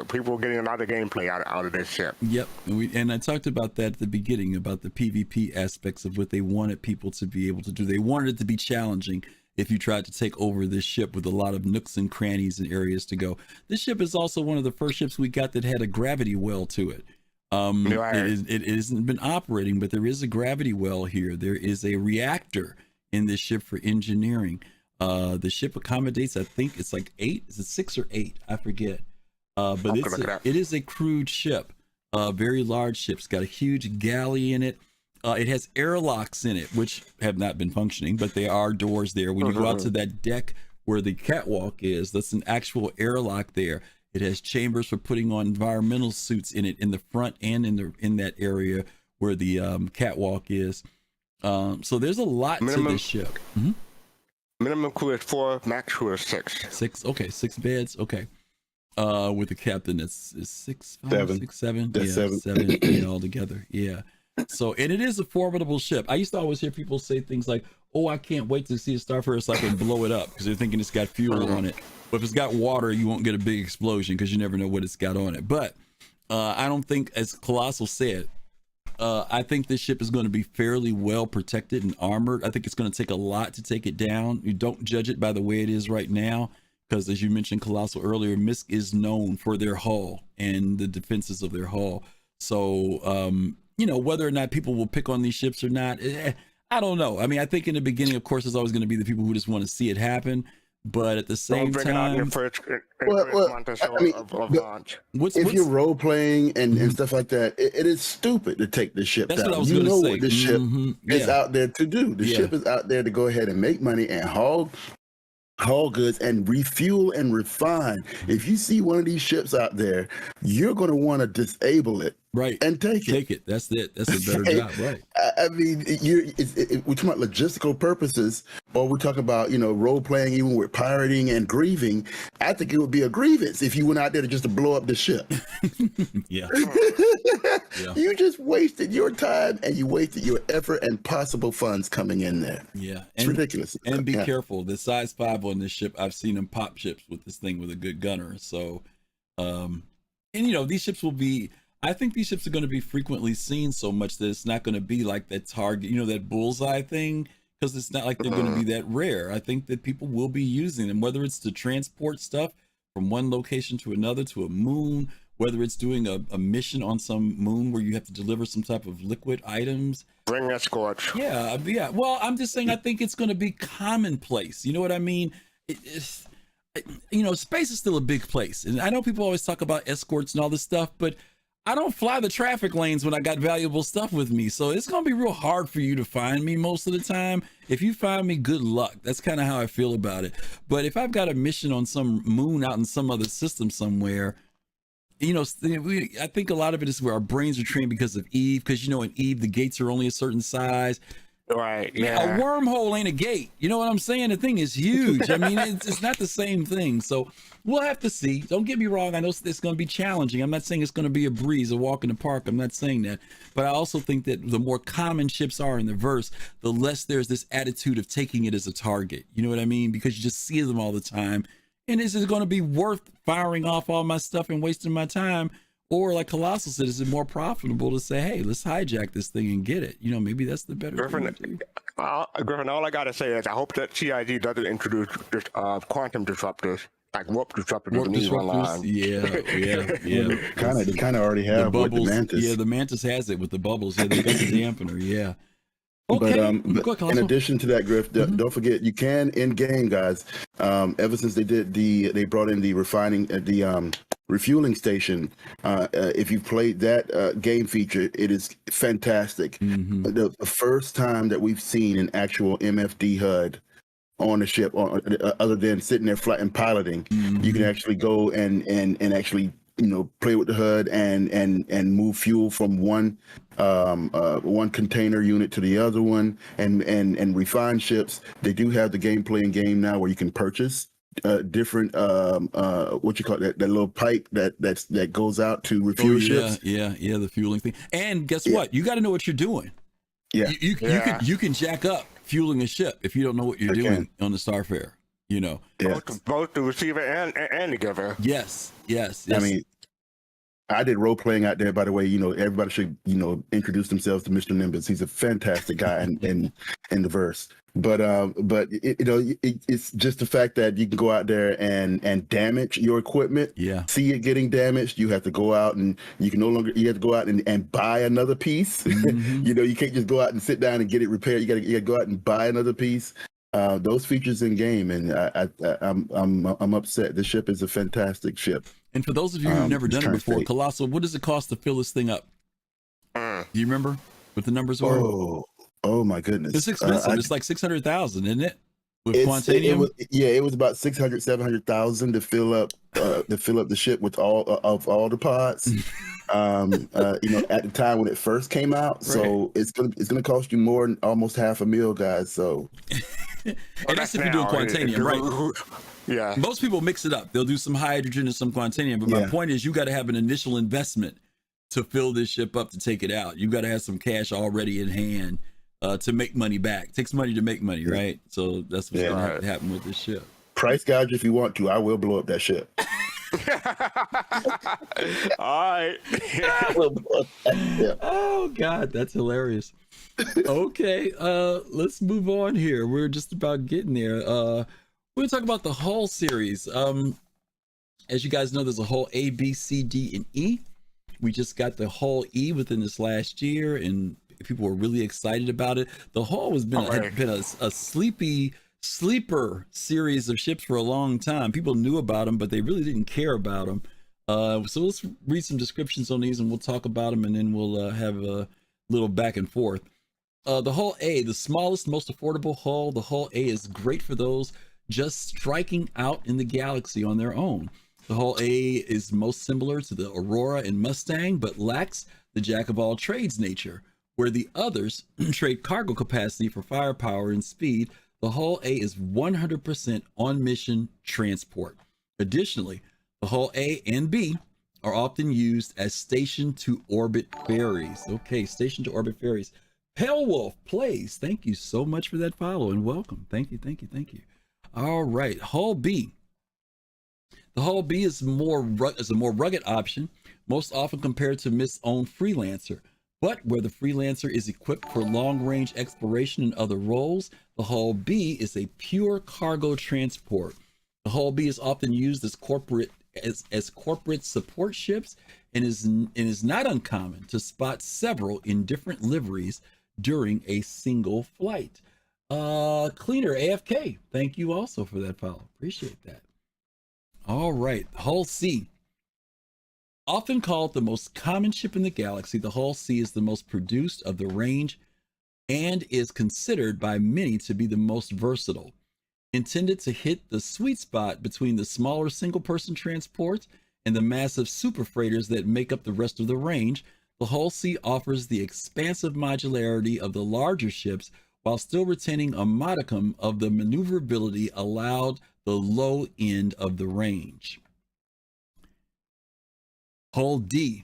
people getting a lot of gameplay out of this ship. Yep, and I talked about that at the beginning, about the PvP aspects of what they wanted people to be able to do. They wanted it to be challenging if you tried to take over this ship with a lot of nooks and crannies and areas to go. This ship is also one of the first ships we got that had a gravity well to it. It hasn't been operating, but there is a gravity well here. There is a reactor in this ship for engineering. The ship accommodates, I think it's like 8. Is it 6 or 8? I forget. But it is a crewed ship, very large ship. It's got a huge galley in it. It has airlocks in it, which have not been functioning, but there are doors there. When you go out to that deck where the catwalk is, that's an actual airlock there. It has chambers for putting on environmental suits in it, in the front and in that area where the catwalk is. So there's a lot to this ship. Mm-hmm. Minimum crew is 4, max crew is 6. 6, okay, 6 beds, okay. With the captain, it's 6, 5, 7. 6, 7. That's yeah, 7. 7 yeah, all together. Yeah. So, and it is a formidable ship. I used to always hear people say things like, oh, I can't wait to see a Starfarer so I can blow it up, because they're thinking it's got fuel on it. But if it's got water, you won't get a big explosion because you never know what it's got on it. But I don't think, as Kelosal said, I think this ship is going to be fairly well protected and armored. I think it's going to take a lot to take it down. You don't judge it by the way it is right now. because as you mentioned, Kelosal earlier, MISC is known for their hull and the defenses of their hull. So, whether or not people will pick on these ships or not, I don't know. I mean, I think in the beginning, of course, there's always going to be the people who just want to see it happen. But at the same time, if you're role playing and stuff like that, it is stupid to take the ship That's down. What I was going to say. What the ship is out there to do. The ship is out there to go ahead and make money and haul goods and refuel and refine. If you see one of these ships out there, you're going to want to disable it, right, and take it. That's it. That's a better job, right? I mean, we're talking about logistical purposes, or we're talking about role playing, even with pirating and grieving. I think it would be a grievance if you went out there to just to blow up the ship. Yeah. You just wasted your time and you wasted your effort and possible funds coming in there. Yeah, it's ridiculous. And be careful. The size 5 on this ship, I've seen them pop ships with this thing with a good gunner. So, these ships will be. I think these ships are going to be frequently seen so much that it's not going to be like that target, that bullseye thing, because it's not like they're going to be that rare. I think that people will be using them, whether it's to transport stuff from one location to another, to a moon, whether it's doing a mission on some moon where you have to deliver some type of liquid items. Bring escorts. Yeah. Well, I'm just saying, I think it's going to be commonplace. You know what I mean? Space is still a big place. And I know people always talk about escorts and all this stuff, but I don't fly the traffic lanes when I got valuable stuff with me. So it's going to be real hard for you to find me most of the time. If you find me, good luck. That's kind of how I feel about it. But if I've got a mission on some moon out in some other system somewhere, I think a lot of it is where our brains are trained because of Eve. Because, in Eve, the gates are only a certain size. Right. Yeah. A wormhole ain't a gate. You know what I'm saying? The thing is huge. I mean, it's not the same thing. So we'll have to see. Don't get me wrong. I know it's going to be challenging. I'm not saying it's going to be a breeze, a walk in the park. I'm not saying that. But I also think that the more common ships are in the verse, the less there's this attitude of taking it as a target. You know what I mean? Because you just see them all the time. And is it going to be worth firing off all my stuff and wasting my time? Or like Kelosal said, is it more profitable to say, hey, let's hijack this thing and get it? Maybe that's the better Griffin, thing. Griffin, all I got to say is I hope that CIG doesn't introduce quantum disruptors, like warp disruptors. Yeah. They kind of already have the bubbles. With the Mantis. Yeah, the Mantis has it with the bubbles. Yeah, they got the dampener. Yeah. Okay. But in addition to that, Griff, don't forget you can in game, guys. Ever since they brought in the refueling station. If you've played that game feature, it is fantastic. The first time that we've seen an actual MFD HUD on the ship, other than sitting there flying and piloting, you can actually go and actually play with the HUD and move fuel from one container unit to the other one and refine ships. They do have the gameplay in game now where you can purchase different what you call that little pipe that goes out to refuel ships. Yeah, the fueling thing. And guess what? You got to know what you're doing. Yeah, you can jack up fueling a ship if you don't know what you're doing on the Starfarer. Both the receiver and the giver. Yes. I mean, I did role playing out there, by the way. Everybody should introduce themselves to Mr. Nimbus. He's a fantastic guy in the verse. But it's just the fact that you can go out there and damage your equipment. Yeah. See it getting damaged. You have to go out and you have to go out and buy another piece. You can't just go out and sit down and get it repaired. You got to go out and buy another piece. Those features in game, and I'm upset. The ship is a fantastic ship. And for those of you who've never done it before, Kelosal, what does it cost to fill this thing up? Do you remember what the numbers were? Oh my goodness! It's expensive. It's like 600,000, isn't it? With Quantanium? It was about 700,000 to fill up the ship with all the pods. At the time when it first came out, so it's gonna cost you more than almost $500,000, guys. So, and that's if you're doing Quantanium, right? Yeah. Most people mix it up. They'll do some hydrogen and some Quantanium, but my point is, you got to have an initial investment to fill this ship up to take it out. You got to have some cash already in hand to make money back. It takes money to make money, right? So that's what's gonna have to happen with this ship. Price gouge if you want to. I will blow up that ship. All right. Oh God, that's hilarious. Okay, let's move on here. We're just about getting there. We're gonna talk about the Hull series. As you guys know, there's a Hull A, B, C, D, and E. We just got the Hull E within this last year, and people were really excited about it. The Hull had been a sleeper series of ships for a long time. People knew about them, but they really didn't care about them. So let's read some descriptions on these, and we'll talk about them, and then we'll have a little back and forth. The Hull A, the smallest, most affordable hull. The Hull A is great for those just striking out in the galaxy on their own. The Hull A is most similar to the Aurora and Mustang, but lacks the jack-of-all-trades nature. Where the others trade cargo capacity for firepower and speed, the Hull A is 100% on-mission transport. Additionally, the Hull A and B are often used as station-to-orbit ferries. Okay, station-to-orbit ferries. Pale Wolf plays. Thank you so much for that follow and welcome. Thank you. All right, Hull B. The Hull B is a more rugged option, most often compared to MISC's own Freelancer. But where the Freelancer is equipped for long-range exploration and other roles, the Hull B is a pure cargo transport. The Hull B is often used as corporate support ships and is not uncommon to spot several in different liveries during a single flight. Cleaner AFK, thank you also for that follow. Appreciate that. All right, Hull C. Often called the most common ship in the galaxy, the Hull C is the most produced of the range and is considered by many to be the most versatile. Intended to hit the sweet spot between the smaller single-person transports and the massive super freighters that make up the rest of the range, the Hull C offers the expansive modularity of the larger ships while still retaining a modicum of the maneuverability allowed the low end of the range. Hull D.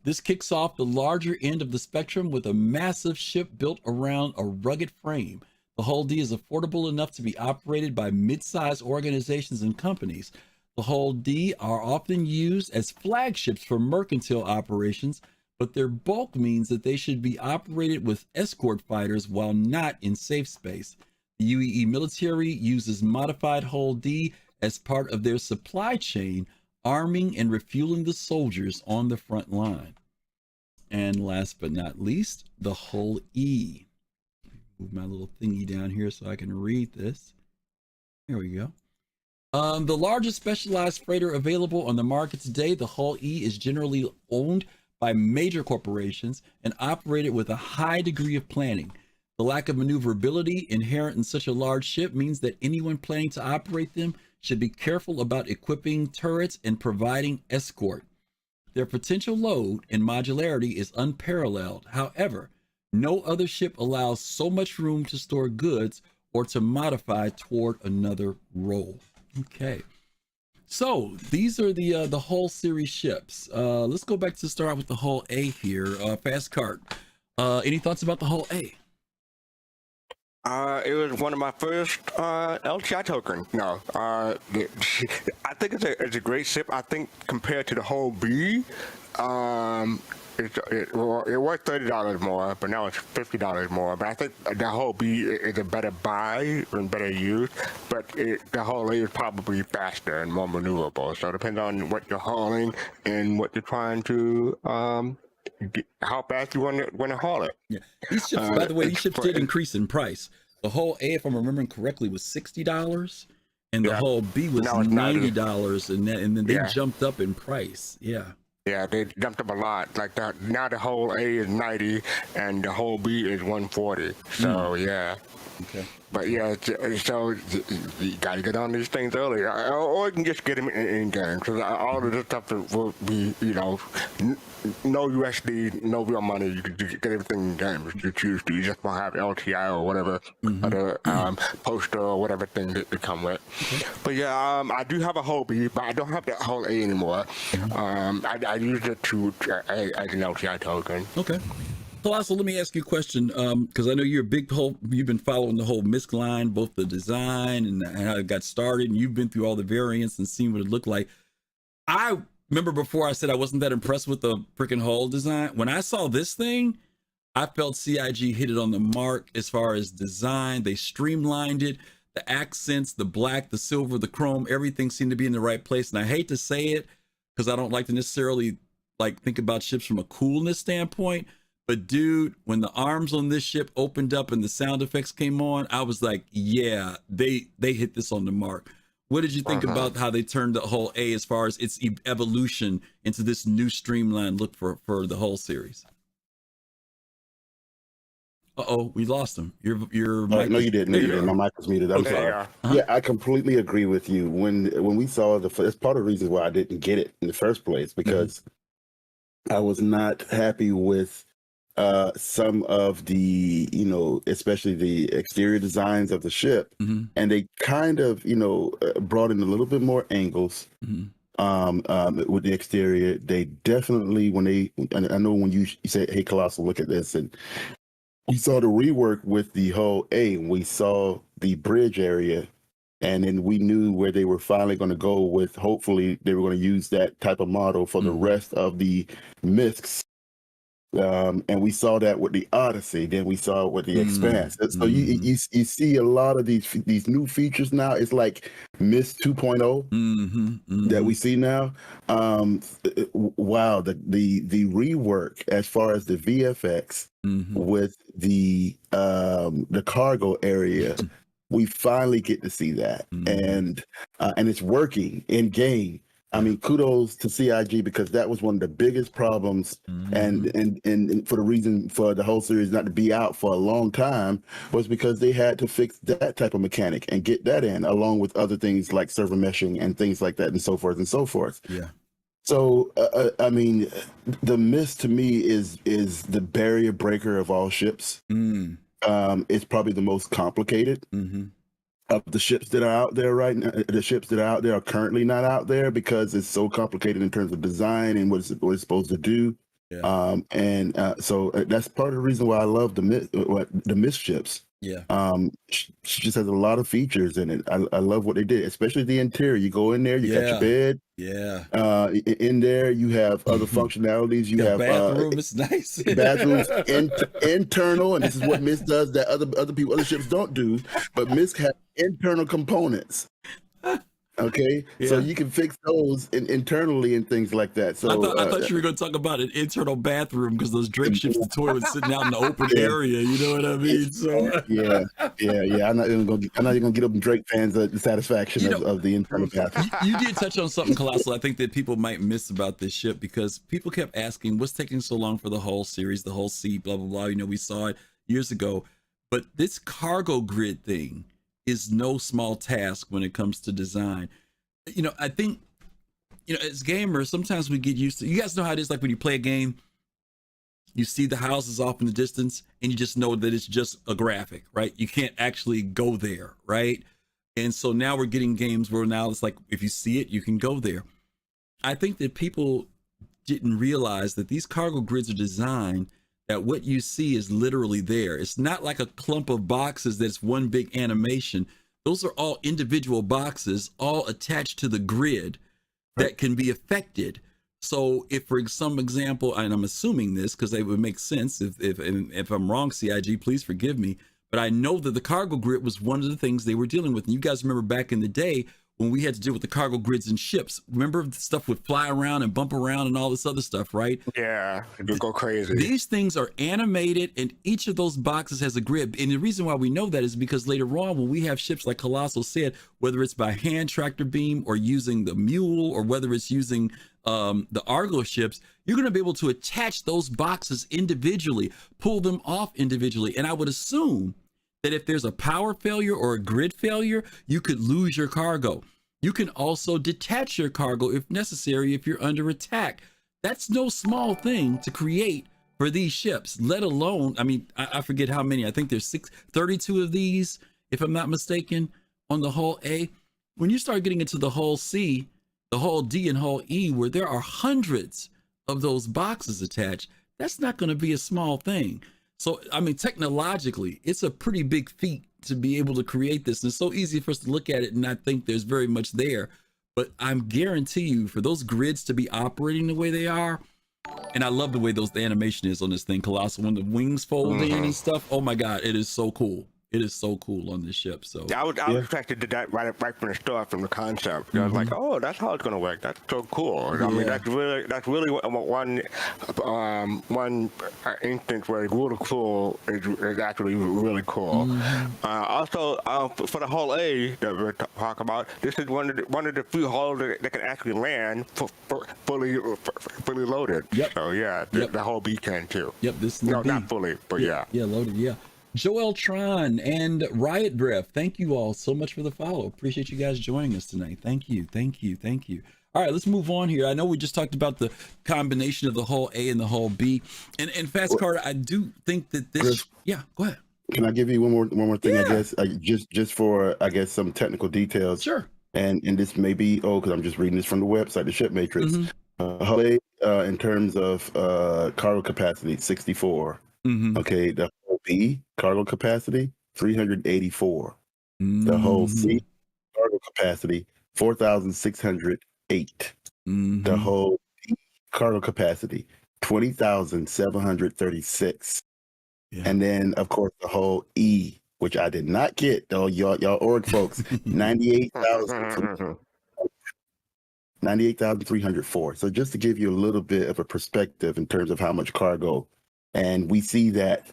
This kicks off the larger end of the spectrum with a massive ship built around a rugged frame. The Hull D is affordable enough to be operated by mid-sized organizations and companies. The Hull D are often used as flagships for mercantile operations, but their bulk means that they should be operated with escort fighters while not in safe space. The UEE military uses modified Hull D as part of their supply chain, arming and refueling the soldiers on the front line. And last but not least, the Hull E. Move my little thingy down here so I can read this. There we go. The largest specialized freighter available on the market today, the Hull E is generally owned by major corporations and operated with a high degree of planning. The lack of maneuverability inherent in such a large ship means that anyone planning to operate them should be careful about equipping turrets and providing escort. Their potential load and modularity is unparalleled. However, no other ship allows so much room to store goods or to modify toward another role. Okay. So these are the Hull series ships. Let's go back to start with the Hull A here. Fastcart. Any thoughts about the Hull A? It was one of my first LTI tokens. No, I think it's a great ship. I think compared to the Hull B, it was $30 more, but now it's $50 more. But I think the Hull B is a better buy and better use. But the Hull A is probably faster and more maneuverable. So it depends on what you're hauling and what you're trying to how fast you want to haul it. Yeah, these ships. By the way, these ships did increase in price. The Hull A, if I'm remembering correctly, was $60, and the Hull B was $90, and then they jumped up in price. Yeah, they jumped up a lot. Like now the Hull A is 90 and the Hull B is 140. So yeah. Okay. But yeah, so you gotta get on these things early, or you can just get them in game. Because all of this stuff will be, no USD, no real money. You can just get everything in game if you choose to. You just won't have LTI or whatever other poster or whatever thing that they come with. But yeah, I do have a Hull B, but I don't have the Hull A anymore. I use it as an LTI token. Okay. Kelosal, let me ask you a question, because I know you've been following the whole MISC line, both the design and how it got started, and you've been through all the variants and seen what it looked like. I remember before I said I wasn't that impressed with the freaking hull design. When I saw this thing, I felt CIG hit it on the mark as far as design. They streamlined it. the accents, the black, the silver, the chrome, everything seemed to be in the right place. And I hate to say it because I don't like to necessarily like think about ships from a coolness standpoint. But dude, when the arms on this ship opened up and the sound effects came on, I was like, yeah, they hit this on the mark. What did you think about how they turned the whole A as far as its evolution into this new streamlined look for the whole series? Uh-oh, we lost him. Your mic no, you didn't. No, you didn't. My mic was muted. I'm sorry. Yeah, I completely agree with you. When we saw that's part of the reason why I didn't get it in the first place, because I was not happy with some of the, especially the exterior designs of the ship, and they kind of, brought in a little bit more angles with the exterior. They definitely, I know when you say, "Hey, Kelosal, look at this," and we saw the rework with the whole A. We saw the bridge area, and then we knew where they were finally going to go with. Hopefully, they were going to use that type of model for the rest of the MISCs. And we saw that with the Odyssey. Then we saw it with the Expanse. So you see a lot of these new features now. It's like MISC 2.0 that we see now. Wow, the rework as far as the VFX with the cargo area. We finally get to see that, and it's working in game. I mean, kudos to CIG, because that was one of the biggest problems, and for the reason for the whole series not to be out for a long time was because they had to fix that type of mechanic and get that in, along with other things like server meshing and things like that, and so forth and so forth. Yeah. So, I mean, the MISC to me is the barrier breaker of all ships. It's probably the most complicated. Of the ships that are out there right now. The ships that are out there are currently not out there because it's so complicated in terms of design and what it's supposed to do. So that's part of the reason why I love the MISC ships. She just has a lot of features in it. I love what they did, especially the interior. You go in there, you got your bed. In there, you have other functionalities. You have bathroom. It's nice. Bathrooms internal, and this is what MISC does that other ships don't do. But MISC has internal components. Okay, so you can fix those internally and things like that. So I thought you were going to talk about an internal bathroom because those Drake ships, the toilets sitting out in the open area. You know what I mean? So I'm not even going to get up and Drake fans the satisfaction of the internal bathroom. You did touch on something, Kelosal, I think that people might miss about this ship, because people kept asking, what's taking so long for the whole series, the whole C, blah, blah, blah. We saw it years ago. But this cargo grid thing is no small task when it comes to design. I think, as gamers, sometimes we get used to, you guys know how it is, like when you play a game, you see the houses off in the distance and you just know that it's just a graphic, right? You can't actually go there, right? And so now we're getting games where now it's like, if you see it, you can go there. I think that people didn't realize that these cargo grids are designed that what you see is literally there. It's not like a clump of boxes that's one big animation. Those are all individual boxes, all attached to the grid that can be affected. So if, for some example, and I'm assuming this because it would make sense, if I'm wrong, CIG, please forgive me, but I know that the cargo grid was one of the things they were dealing with. And you guys remember back in the day when we had to deal with the cargo grids and ships. Remember, the stuff would fly around and bump around and all this other stuff, right? Yeah, it would go crazy. These things are animated, and each of those boxes has a grid. And the reason why we know that is because later on, when we have ships like Kelosal said, whether it's by hand tractor beam or using the mule, or whether it's using the Argo ships, you're going to be able to attach those boxes individually, pull them off individually. And I would assume that if there's a power failure or a grid failure, you could lose your cargo. You can also detach your cargo if necessary, if you're under attack. That's no small thing to create for these ships, let alone, I forget how many. I think there's 32 of these, if I'm not mistaken, on the hull A. When you start getting into the hull C, the hull D and hull E, where there are hundreds of those boxes attached, that's not going to be a small thing. So, technologically, it's a pretty big feat to be able to create this. And it's so easy for us to look at it and not think there's very much there. But I'm guarantee you, for those grids to be operating the way they are, and I love the way the animation is on this thing, Kelosal, when the wings fold in and stuff, oh my God, it is so cool. It is so cool on this ship. So I was attracted to that right from the start, from the concept. I was like, oh, that's how it's gonna work. That's so cool. I mean, that's really one instance where really cool is actually really cool. Also, for the hull A that we're talking about, this is one of the few hulls that can actually land fully loaded. Yep. So yeah, the hull B can too. Yep. This is no, not fully, but yeah. Yeah, loaded. Yeah. Joel Tron and Riot Drift, thank you all so much for the follow. Appreciate you guys joining us tonight. Thank you. All right, let's move on here. I know we just talked about the combination of the hull A and the hull B, and fastcart. I do think that this. Chris, yeah, go ahead. Can I give you one more thing? I guess just for some technical details. Sure. And this may be because I'm just reading this from the website, the Ship Matrix. Hull A, in terms of cargo capacity, 64. Okay, the hull B cargo capacity 384. The hull C cargo capacity 4,608. The hull D cargo capacity 20,736. And then of course the hull E, which I did not get though, y'all org folks, 98,304. So just to give you a little bit of a perspective in terms of how much cargo, and we see that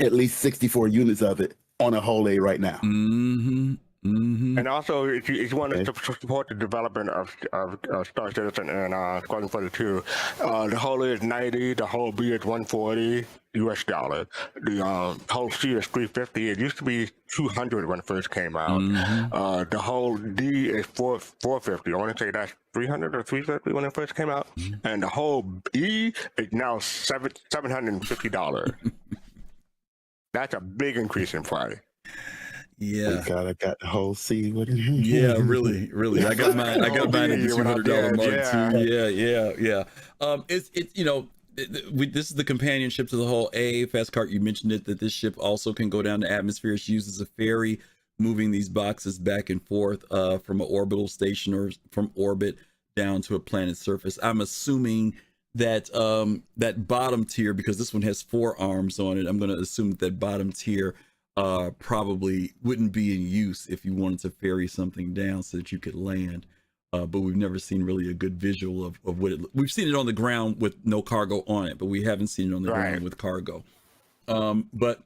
at least 64 units of it on a hull A right now. And also, if you want to support the development of Star Citizen and Squadron 42, the hull A is 90, the hull B is 140 US dollar. The hull C is 350. It used to be 200 when it first came out. The hull D is 450. I want to say that's 300 or 350 when it first came out. And the hull E is now $750. That's a big increase in price. Yeah. Oh God, I got the whole C. What in here? Yeah, really. I got mine at the $200 mark too. Yeah. It's this is the companionship to the whole A. Fastcart, you mentioned it, that this ship also can go down the atmosphere. It's used as a ferry, moving these boxes back and forth from an orbital station or from orbit down to a planet's surface. I'm assuming that that bottom tier, because this one has 4 arms on it, I'm going to assume that bottom tier probably wouldn't be in use if you wanted to ferry something down so that you could land. But we've never seen really a good visual of what we've seen it on the ground with no cargo on it, but we haven't seen it on the ground with cargo. But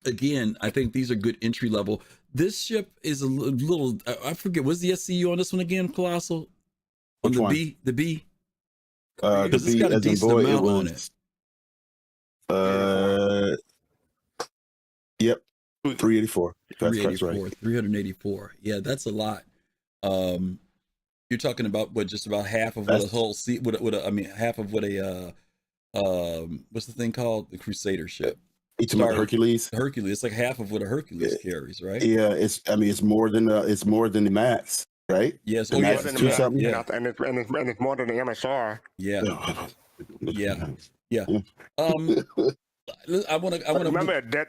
again, I think these are good entry level. This ship is a little, I forget, what's the SCU on this one again, Colossal? On the B? The B? The B, got a as in decent boy, amount it on was, yep, 384. That's 384, right. 384. Yeah, that's a lot. You're talking about just about half of what a whole sea, half of what a what's the thing called? The Crusader ship. It's about Hercules. Hercules. It's like half of what a Hercules carries, right? Yeah, it's more than the max, right? Yes, the max is 2-something. Yeah, and it's more than the MSR. Yeah. I want to remember that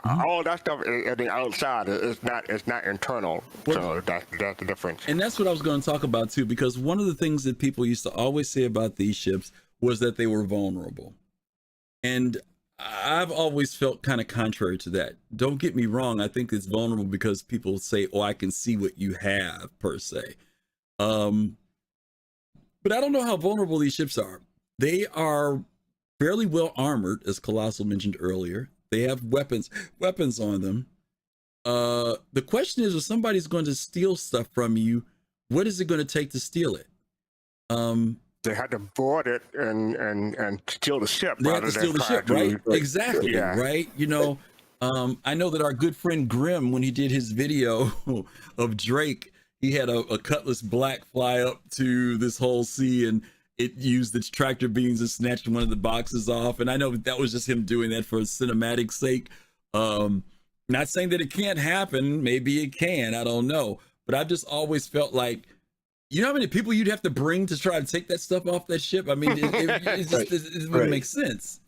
all that stuff is the outside. It's not internal. So that's the difference. And that's what I was going to talk about too, because one of the things that people used to always say about these ships was that they were vulnerable, and I've always felt kind of contrary to that. Don't get me wrong. I think it's vulnerable because people say, "Oh, I can see what you have," per se. But I don't know how vulnerable these ships are. They are fairly well armored, as Colossal mentioned earlier. They have weapons on them. The question is, if somebody's going to steal stuff from you, what is it going to take to steal it? They had to board it and steal the ship. They had to steal the ship, right? Exactly, right? You know, I know that our good friend Grim, when he did his video of Drake, he had a Cutlass Black fly up to this whole sea, and it used its tractor beams and snatched one of the boxes off. And I know that was just him doing that for cinematic sake. Not saying that it can't happen. Maybe it can. I don't know. But I've just always felt like, you know how many people you'd have to bring to try to take that stuff off that ship? I mean, it wouldn't make sense.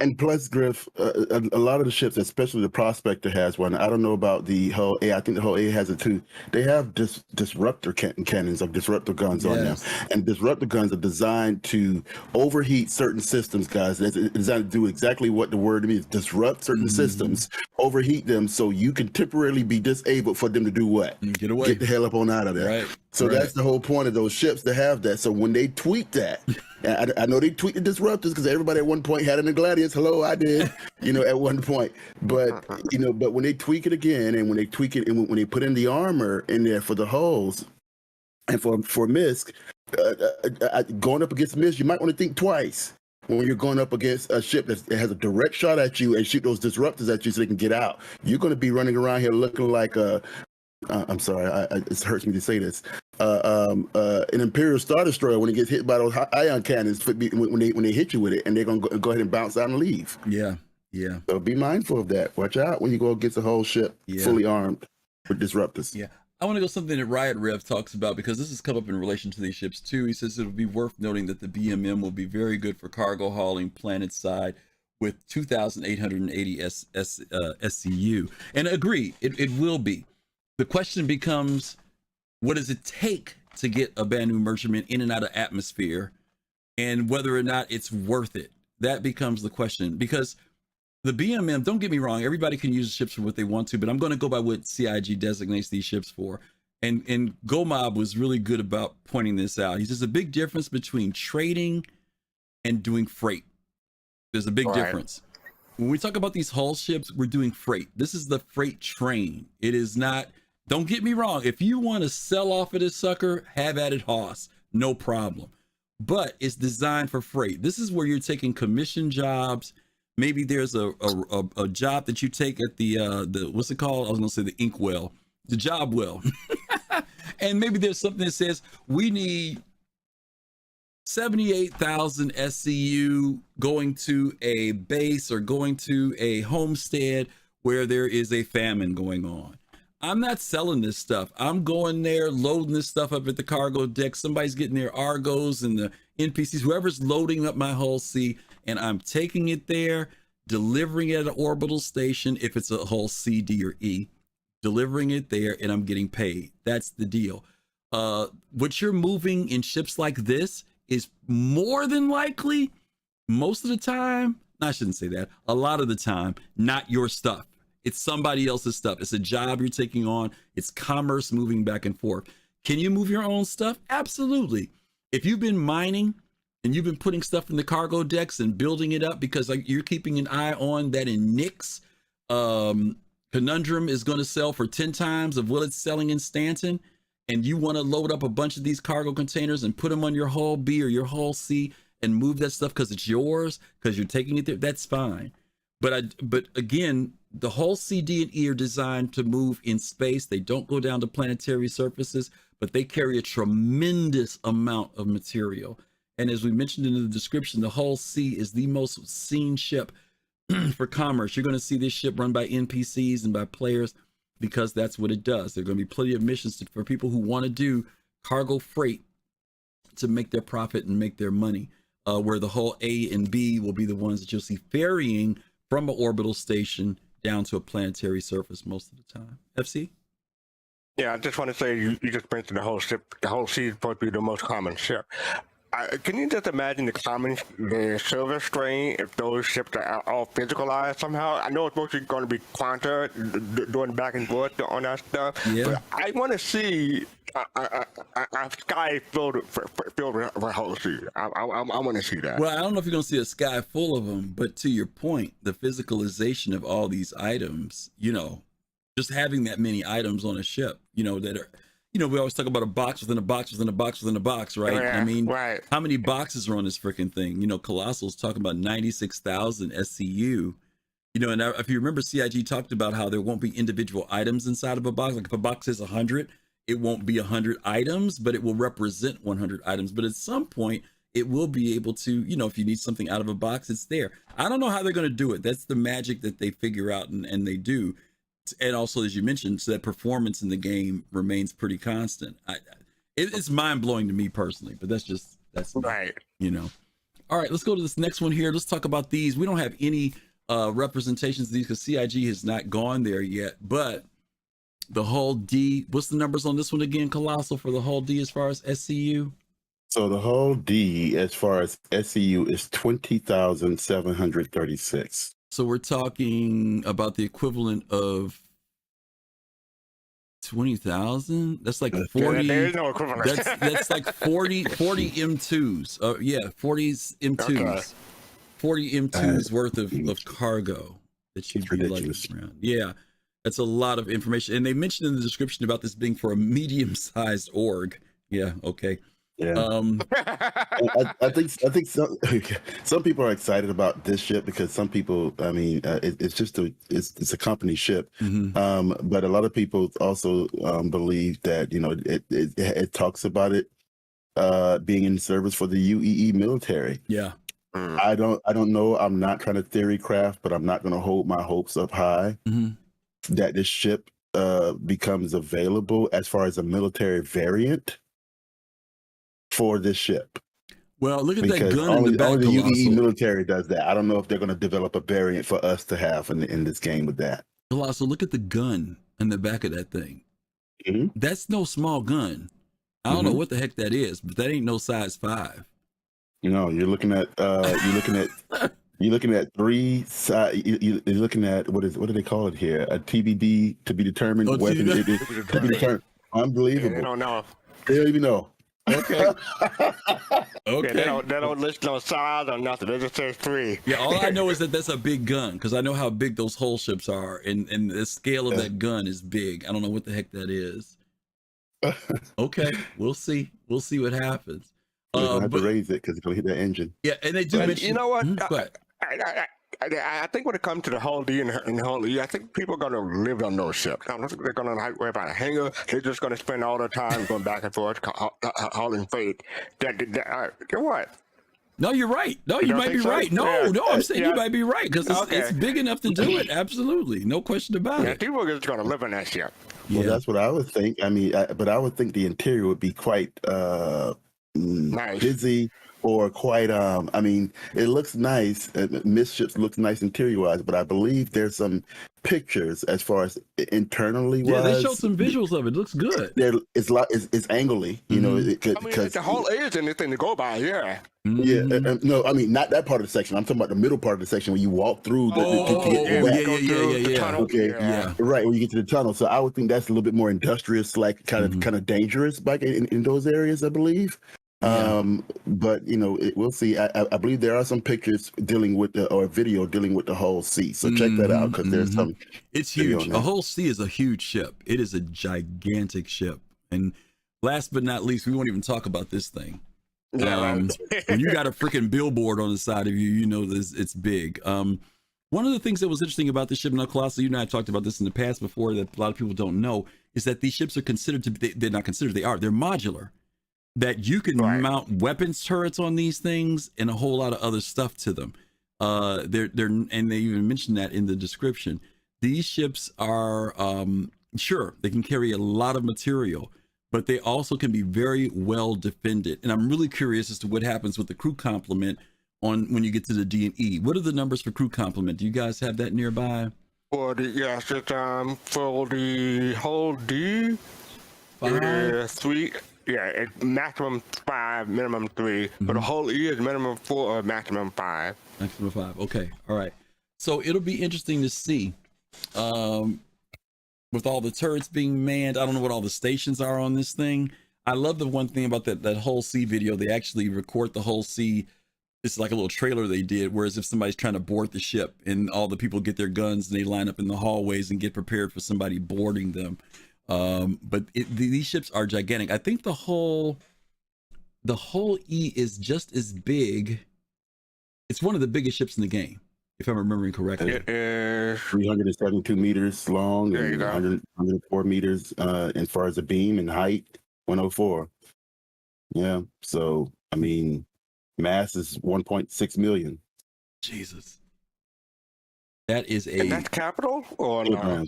And plus, Griff, a lot of the ships, especially the Prospector, has one. I don't know about the hull A. I think the hull A has it too. They have disruptor cannons or disruptor guns on them. And disruptor guns are designed to overheat certain systems, guys. It's designed to do exactly what the word means, disrupt certain systems overheat them so you can temporarily be disabled for them to do what? Get away. Get the hell up on out of there. Right. So that's the whole point of those ships, to have that. So when they tweak that, and I know they tweaked the disruptors because everybody at one point had an Gladius. Hello, I did, at one point. But but when they tweak it again, and when they tweak it, and when they put in the armor in there for the hulls, and for MISC, going up against MISC, you might want to think twice when you're going up against a ship that has a direct shot at you and shoot those disruptors at you so they can get out. You're going to be running around here looking like I'm sorry, it hurts me to say this, an Imperial Star Destroyer when it gets hit by those ion cannons when they hit you with it, and they're going to go ahead and bounce out and leave. Yeah. So be mindful of that. Watch out when you go against a whole ship fully armed with disruptors. Yeah. I want to go something that Riot Rev talks about, because this has come up in relation to these ships too. He says it'll be worth noting that the BMM will be very good for cargo hauling planet side with 2,880 SCU. And agree, it will be. The question becomes, what does it take to get a Banu merchantman in and out of atmosphere, and whether or not it's worth it? That becomes the question, because the BMM, don't get me wrong, everybody can use the ships for what they want to, but I'm going to go by what CIG designates these ships for. And GoMob was really good about pointing this out. He says a big difference between trading and doing freight. There's a big difference. When we talk about these hull ships, we're doing freight. This is the freight train. It is not, don't get me wrong, if you want to sell off of this sucker, have at it, Hoss, no problem. But it's designed for freight. This is where you're taking commission jobs. Maybe there's a job that you take at the what's it called? I was gonna say the ink well, the job well. And maybe there's something that says we need 78,000 SCU going to a base or going to a homestead where there is a famine going on. I'm not selling this stuff. I'm going there, loading this stuff up at the cargo deck. Somebody's getting their Argos and the NPCs, whoever's loading up my hull C, and I'm taking it there, delivering it at an orbital station, if it's a hull C, D, or E, delivering it there, and I'm getting paid. That's the deal. What you're moving in ships like this is more than likely, most of the time, I shouldn't say that, a lot of the time, not your stuff. It's somebody else's stuff. It's a job you're taking on. It's commerce moving back and forth. Can you move your own stuff? Absolutely. If you've been mining and you've been putting stuff in the cargo decks and building it up because you're keeping an eye on that in Nyx, Conundrum is going to sell for 10 times of what it's selling in Stanton, and you want to load up a bunch of these cargo containers and put them on your hull B or your hull C and move that stuff because it's yours, because you're taking it there, that's fine. But again, the whole C, D, and E are designed to move in space. They don't go down to planetary surfaces, but they carry a tremendous amount of material. And as we mentioned in the description, the hull C is the most seen ship for commerce. You're going to see this ship run by NPCs and by players because that's what it does. There are going to be plenty of missions for people who want to do cargo freight to make their profit and make their money, where the hull A and B will be the ones that you'll see ferrying from an orbital station down to a planetary surface most of the time. FC? Yeah, I just want to say you just mentioned the whole ship. The whole sea is supposed to be the most common ship. Can you just imagine the silver strain if those ships are all physicalized somehow? I know it's mostly going to be Quanta doing back and forth on that stuff. Yeah. But I want to see a sky filled with whole sea. I want to see that. Well, I don't know if you're going to see a sky full of them, but to your point, the physicalization of all these items, just having that many items on a ship, that are, we always talk about a box within a box within a box within a box, right? Yeah, I mean, right. How many boxes are on this freaking thing? Kelossal's talking about 96,000 SCU. And if you remember, CIG talked about how there won't be individual items inside of a box. Like if a box is 100, it won't be 100 items, but it will represent 100 items. But at some point, it will be able to, if you need something out of a box, it's there. I don't know how they're going to do it. That's the magic that they figure out and they do. And also, as you mentioned, so that performance in the game remains pretty constant. It's mind-blowing to me personally, but that's right. All right, let's go to this next one here. Let's talk about these. We don't have any representations of these because CIG has not gone there yet, but the hull D, what's the numbers on this one again, Colossal, for the hull D as far as SCU? So the hull D as far as SCU is 20,736. So we're talking about the equivalent of 20,000. That's like 40. There is no equivalent. That's like 40 M2s. Yeah, 40 M2s. Okay. 40 M2s worth of cargo that you'd be lugging around. Yeah, that's a lot of information. And they mentioned in the description about this being for a medium-sized org. Yeah, okay. Yeah. I think some people are excited about this ship because some people, I mean, it's a company ship. But a lot of people also believe that, you know, it talks about it being in service for the UEE military. Yeah. I don't know. I'm not trying to theory craft, but I'm not going to hold my hopes up high that this ship becomes available as far as a military variant for this ship. Well, look at because that gun in the back. Only the UEE military does that. I don't know if they're going to develop a variant for us to have in this game with that. Kelosal, look at the gun in the back of that thing. That's no small gun. I don't know what the heck that is, but that ain't no size 5. You know, you're looking at three side. You're looking at what do they call it here? A TBD, to be determined. Weapon to be determined. Unbelievable. They don't know. They don't even know. Okay. Okay. Yeah, they don't list no size or nothing. They just say 3. Yeah, all I know is that that's a big gun because I know how big those hull ships are, and the scale of that gun is big. I don't know what the heck that is. Okay, we'll see. We'll see what happens. You have to raise it because it's gonna hit that engine. Yeah, and they do mention. You know what? But I think when it comes to the whole D and the whole E, I think people are gonna live on those ships. I don't think they're gonna worry about a hangar. They're just gonna spend all their time going back and forth, hauling freight. What? No, you're right. No, you might be right. No, I'm saying you might be right because it's big enough to do it. Absolutely, no question about it. People are just gonna live in that ship. Well, that's what I would think. I mean, but I would think the interior would be quite nice. busy or quite. I mean, it looks nice. MISC ships looks nice interior wise, but I believe there's some pictures as far as internally. Yeah, they showed some visuals of it. It looks good. It's angly, you know. Because the whole is anything to go by. Yeah. Yeah, no, I mean not that part of the section. I'm talking about the middle part of the section when you walk through the tunnel. Okay, right, when you get to the tunnel. So I would think that's a little bit more industrious, like kind of dangerous, like in those areas, I believe. But you know, we'll see. I believe there are some pictures dealing with or video dealing with the whole sea. So check that out because there's some. It's huge. A whole sea is a huge ship. It is a gigantic ship. And last but not least, we won't even talk about this thing. When you got a freaking billboard on the side of you, you know this. It's big. One of the things that was interesting about this ship, now Kelosal, you and I have talked about this in the past before that a lot of people don't know, is that these ships are considered to be. They're not considered. They're modular. That you can mount weapons turrets on these things and a whole lot of other stuff to them. They're and they even mentioned that in the description. These ships are sure they can carry a lot of material, but they also can be very well defended. And I'm really curious as to what happens with the crew complement on when you get to the D&E. What are the numbers for crew complement? Do you guys have that nearby? For the for the whole D, 3. Yeah, it's maximum 5, minimum 3. But the whole E is minimum 4 or maximum 5. Maximum 5. Okay, all right. So it'll be interesting to see. With all the turrets being manned, I don't know what all the stations are on this thing. I love the one thing about that whole sea video. They actually record the whole sea. It's like a little trailer they did, whereas if somebody's trying to board the ship and all the people get their guns and they line up in the hallways and get prepared for somebody boarding them. But these ships are gigantic. I think the whole E is just as big. It's one of the biggest ships in the game, if I'm remembering correctly. It is 372 meters long and 104 meters as far as the beam and height, 104. Yeah, so I mean, mass is 1.6 million. Jesus, that is and that's capital or no?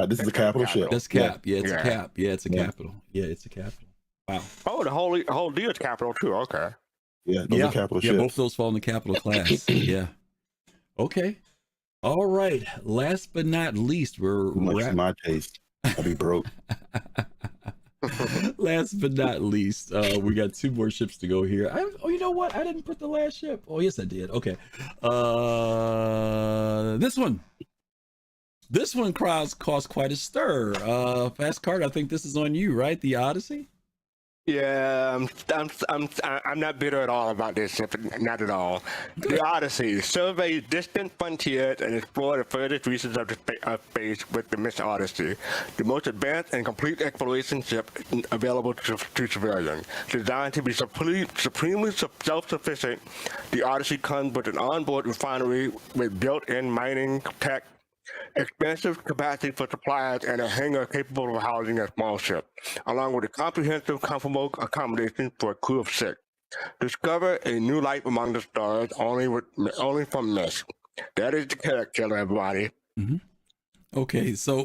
This is a capital ship. That's cap. Yeah, it's a cap. Yeah, it's a capital. Yeah, it's a capital. Wow. Oh, the whole deal is capital too. Okay. Yeah, those are capital ships. Yeah, both of those fall in the capital class. Yeah. Okay. All right. Last but not least, we're at my taste. I'll be broke. Last but not least, we got 2 more ships to go here. Oh, you know what? I didn't put the last ship. Oh, yes, I did. Okay. This one. This one caused quite a stir. Fastcart, I think this is on you, right? The Odyssey? Yeah, I'm not bitter at all about this ship, not at all. The Odyssey surveys distant frontiers and explore the furthest reaches of space with the MISC Odyssey, the most advanced and complete exploration ship available to civilians. Designed to be supremely self-sufficient, the Odyssey comes with an onboard refinery with built-in mining tech, expansive capacity for supplies, and a hangar capable of housing a small ship, along with a comprehensive, comfortable accommodation for a crew of 6. Discover a new life among the stars only from MISC. That is the character, everybody. Mm-hmm. Okay, so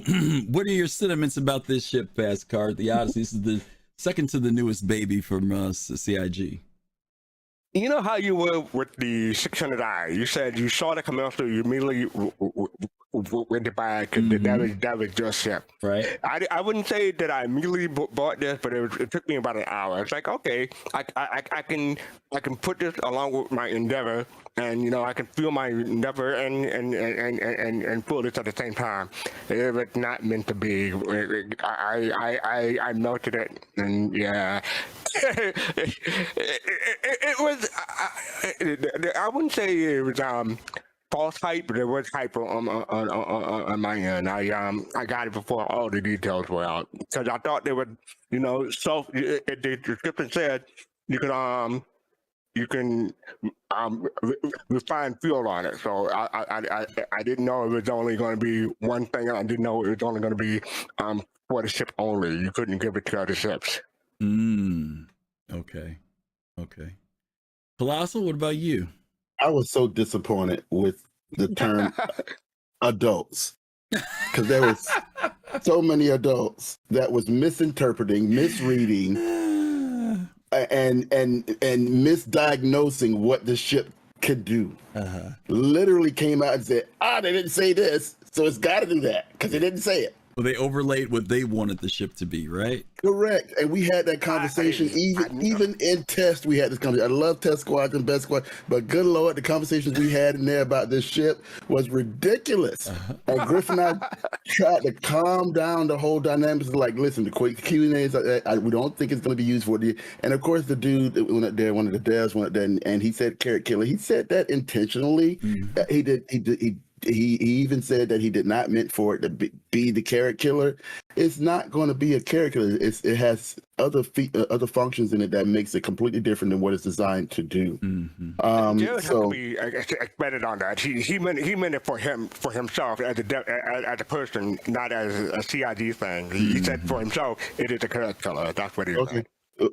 what are your sentiments about this ship, Fastcart, the Odyssey? This is the second to the newest baby from CIG. You know how you were with the 600i? You said you saw the commercial, you immediately went to buy it because that was your ship. Right. I wouldn't say that I immediately bought this, but it took me about an hour. It's like, okay, I can put this along with my Endeavor, and you know I can feel my Endeavor and feel this at the same time. It was not meant to be. I melted it, and yeah. It was. I wouldn't say it was false hype, but there was hype on my end. I got it before all the details were out because I thought they would, you know, the description said you can refine fuel on it. So I didn't know it was only going to be one thing. I didn't know it was only going to be for the ship only. You couldn't give it to other ships. Okay. Kelosal, what about you? I was so disappointed with the term adults because there was so many adults that was misinterpreting, misreading, and misdiagnosing what the ship could do. Literally came out and said, they didn't say this, so it's got to do that because they didn't say it. Well, they overlaid what they wanted the ship to be, right? Correct. And we had that conversation. Even in test, we had this conversation. I love test squads and best squad, but good Lord, the conversations we had in there about this ship was ridiculous. And Griffin and I tried to calm down the whole dynamics. Like, listen, the quick Q&As, we don't think it's going to be used for the. And of course, the dude that went up there, one of the devs went up there, and he said carrot killer. He said that intentionally. He even said that he did not meant for it to be the carrot killer. It's not going to be a carrot killer. It has other functions in it that makes it completely different than what it's designed to do. Jared has to be expanded on that. He meant it for himself as a person, not as a CIG thing. He said for himself, it is a carrot killer. That's what he was saying.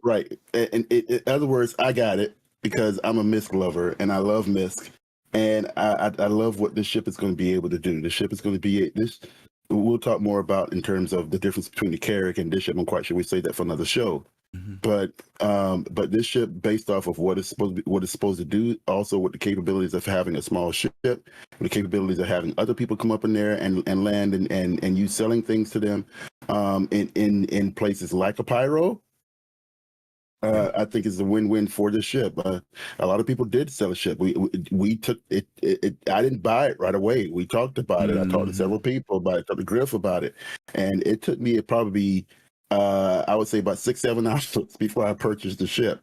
Right. And in other words, I got it because I'm a MISC lover and I love MISC. And I love what this ship is going to be able to do. The ship is going to be this. We'll talk more about in terms of the difference between the Carrack and this ship. I'm quite sure we say that for another show. But this ship, based off of what it's supposed to do, also with the capabilities of having a small ship, the capabilities of having other people come up in there and land and you selling things to them in places like a Pyro. I think it's a win-win for the ship. A lot of people did sell a ship. We took it. I didn't buy it right away. We talked about it. I talked to several people about it. Talked to Griff about it, and it took me probably I would say about 6-7 hours before I purchased the ship.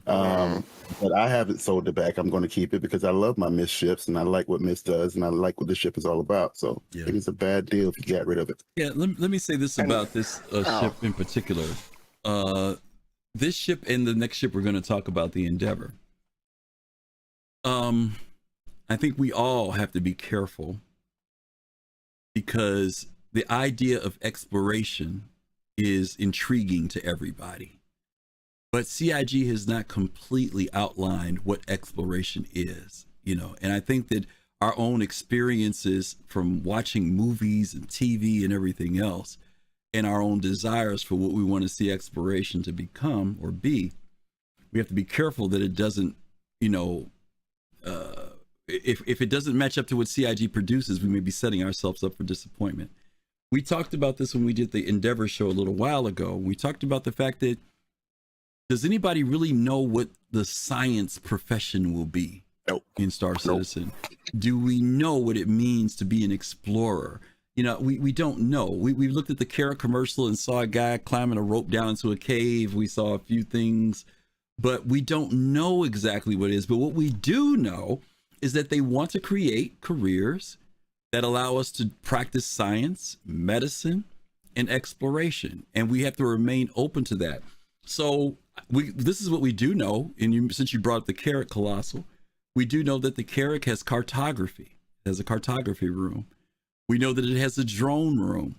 But I haven't sold it back. I'm going to keep it because I love my MISC ships and I like what MISC does and I like what the ship is all about. So I think it's a bad deal if you get rid of it. Yeah. Let me say this about this ship in particular. This ship and the next ship we're going to talk about, the Endeavor. I think we all have to be careful because the idea of exploration is intriguing to everybody. But CIG has not completely outlined what exploration is, and I think that our own experiences from watching movies and TV and everything else, and our own desires for what we want to see exploration to become or be, we have to be careful that it doesn't, if it doesn't match up to what CIG produces, we may be setting ourselves up for disappointment. we talked about this when we did the Endeavor show a little while ago. We talked about the fact that, does anybody really know what the science profession will be in Star Citizen? Do we know what it means to be an explorer? You know, we don't know. We looked at the Carrot commercial and saw a guy climbing a rope down into a cave. We saw a few things, but we don't know exactly what it is. But what we do know is that they want to create careers that allow us to practice science, medicine, and exploration. And we have to remain open to that. So this is what we do know. And since you brought up the Carrot Kelosal, we do know that the Carrot has cartography. It has a cartography room. We know that it has a drone room.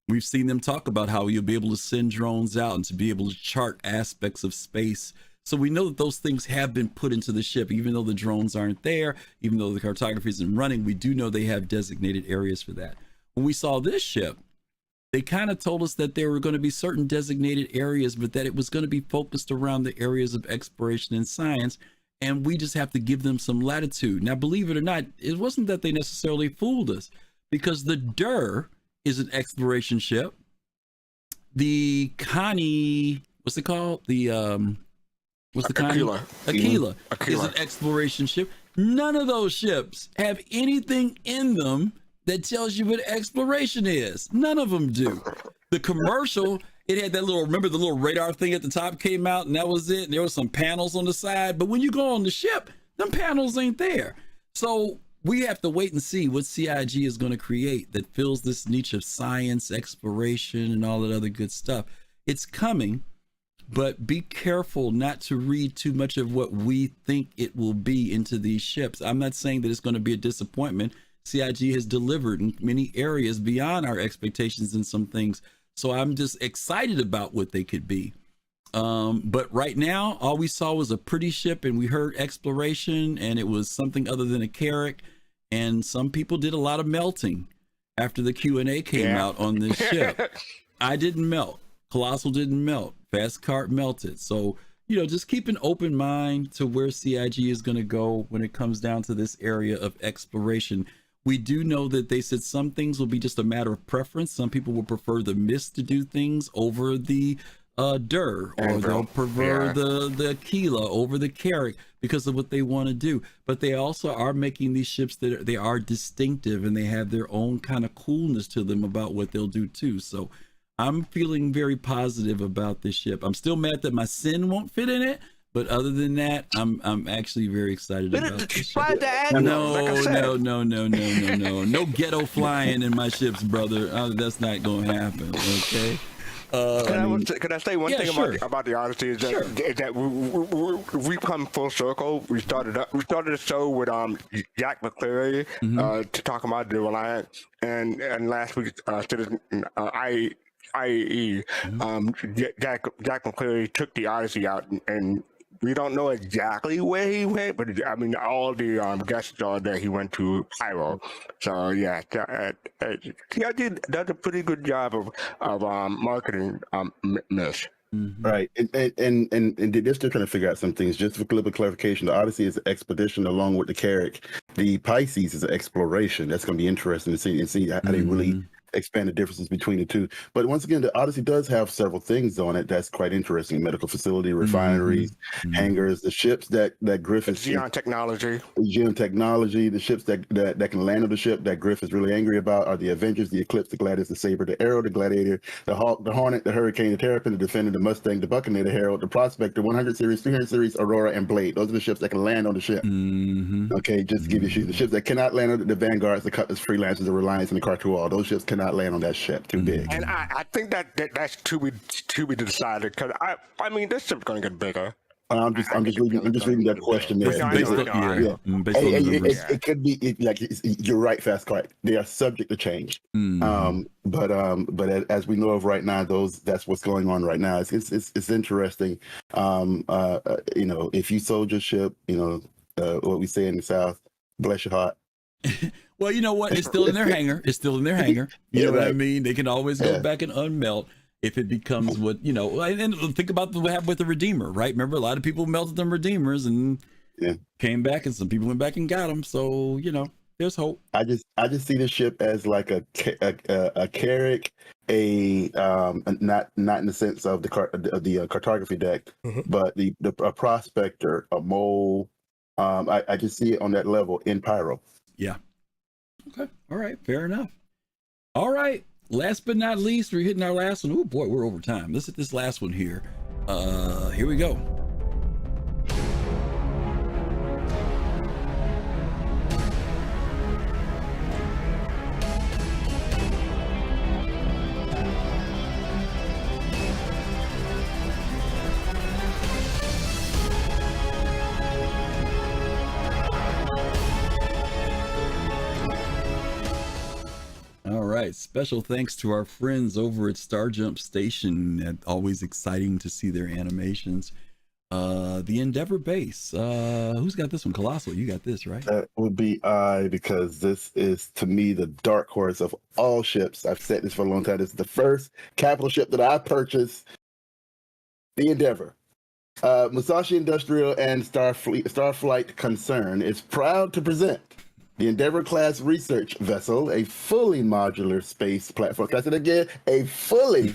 We've seen them talk about how you'll be able to send drones out and to be able to chart aspects of space. So we know that those things have been put into the ship, even though the drones aren't there, even though the cartography isn't running, we do know they have designated areas for that. When we saw this ship, they kind of told us that there were going to be certain designated areas, but that it was going to be focused around the areas of exploration and science. And we just have to give them some latitude. Now, believe it or not, it wasn't that they necessarily fooled us, because the Der is an exploration ship. The Connie, what's it called? Aquila. Aquila Aquila is an exploration ship. None of those ships have anything in them that tells you what exploration is. None of them do. The commercial, it had that little, remember the little radar thing at the top came out and that was it. And there was some panels on the side, but when you go on the ship, them panels ain't there. So we have to wait and see what CIG is going to create that fills this niche of science, exploration, and all that other good stuff. It's coming, but be careful not to read too much of what we think it will be into these ships. I'm not saying that it's going to be a disappointment. CIG has delivered in many areas beyond our expectations in some things. So I'm just excited about what they could be. But right now, all we saw was a pretty ship, and we heard exploration, and it was something other than a Carrot. And some people did a lot of melting after the Q&A came out on this ship. I didn't melt. Kelosal didn't melt. Fastcart melted. So, you know, just keep an open mind to where CIG is going to go when it comes down to this area of exploration. We do know that they said some things will be just a matter of preference. Some people will prefer the MISC to do things over the Der, or they'll prefer the Aquila over the Carrot because of what they want to do. But they also are making these ships that they are distinctive, and they have their own kind of coolness to them about what they'll do too. So I'm feeling very positive about this ship. I'm still mad that my Sin won't fit in it, but other than that, I'm actually very excited about this ship. No ghetto flying in my ships, brother. that's not going to happen. Okay. Can I say one thing about the Odyssey? Is that we come full circle. We started the show with Jack McCleary to talk about the Reliant, and last week Citizen IE Jack McCleary took the Odyssey out, and we don't know exactly where he went, but I mean, all the guests are that he went to Pyro. So yeah, he does a pretty good job of marketing MISC. Right, and they're still trying to figure out some things. Just for a little bit of clarification, the Odyssey is an expedition along with the Carrot. The Pisces is an exploration. That's going to be interesting to see how they really expand the differences between the two. But once again, the Odyssey does have several things on it that's quite interesting: medical facility, refineries, hangars, the ships that Griffin, Xi'an technology, the ships that can land on the ship that Griff is really angry about are the Avengers, the Eclipse, the Gladius, the Saber, the Arrow, the Gladiator, the Hawk, the Hornet, the Hurricane, the Terrapin, the Defender, the Mustang, the Buccaneer, the Herald, the Prospector, 100 series, 300 series, Aurora, and Blade. Those are the ships that can land on the ship. Okay, just to give you the ships that cannot land on the Vanguards, the Cutlass, Freelancers, the Reliance, and the Cartual. Those ships cannot land on that ship. Too big. And I think that's to be decided, because I mean, this ship's going to get bigger. I'm just reading that question there. It could be you're right, Fastcart. They are subject to change. But as we know of right now, that's what's going on right now. It's interesting. If you sold your ship, what we say in the South, bless your heart. Well, you know what? It's still in their hangar. You know what I mean? They can always go back and unmelt if it becomes what, and think about what happened with the Redeemer, right? Remember, a lot of people melted them Redeemers and came back, and some people went back and got them. So, There's hope. I just see the ship as like a carrack, not in the sense of the cartography deck, but a prospector, a mole. I just see it on that level in Pyro. Yeah. Okay. All right. Fair enough. All right. Last but not least, we're hitting our last one. Oh boy, we're over time. Let's hit this last one here. Here we go. All right. Special thanks to our friends over at Starjump Station. Always exciting to see their animations. The Endeavor base. Who's got this one? Kelosal, you got this, right? That would be I, because this is, to me, the dark horse of all ships. I've said this for a long time. This is the first capital ship that I purchased. The Endeavor. Musashi Industrial and Starflight Concern is proud to present the Endeavor-class research vessel, a fully modular space platform. Can I say that again? A fully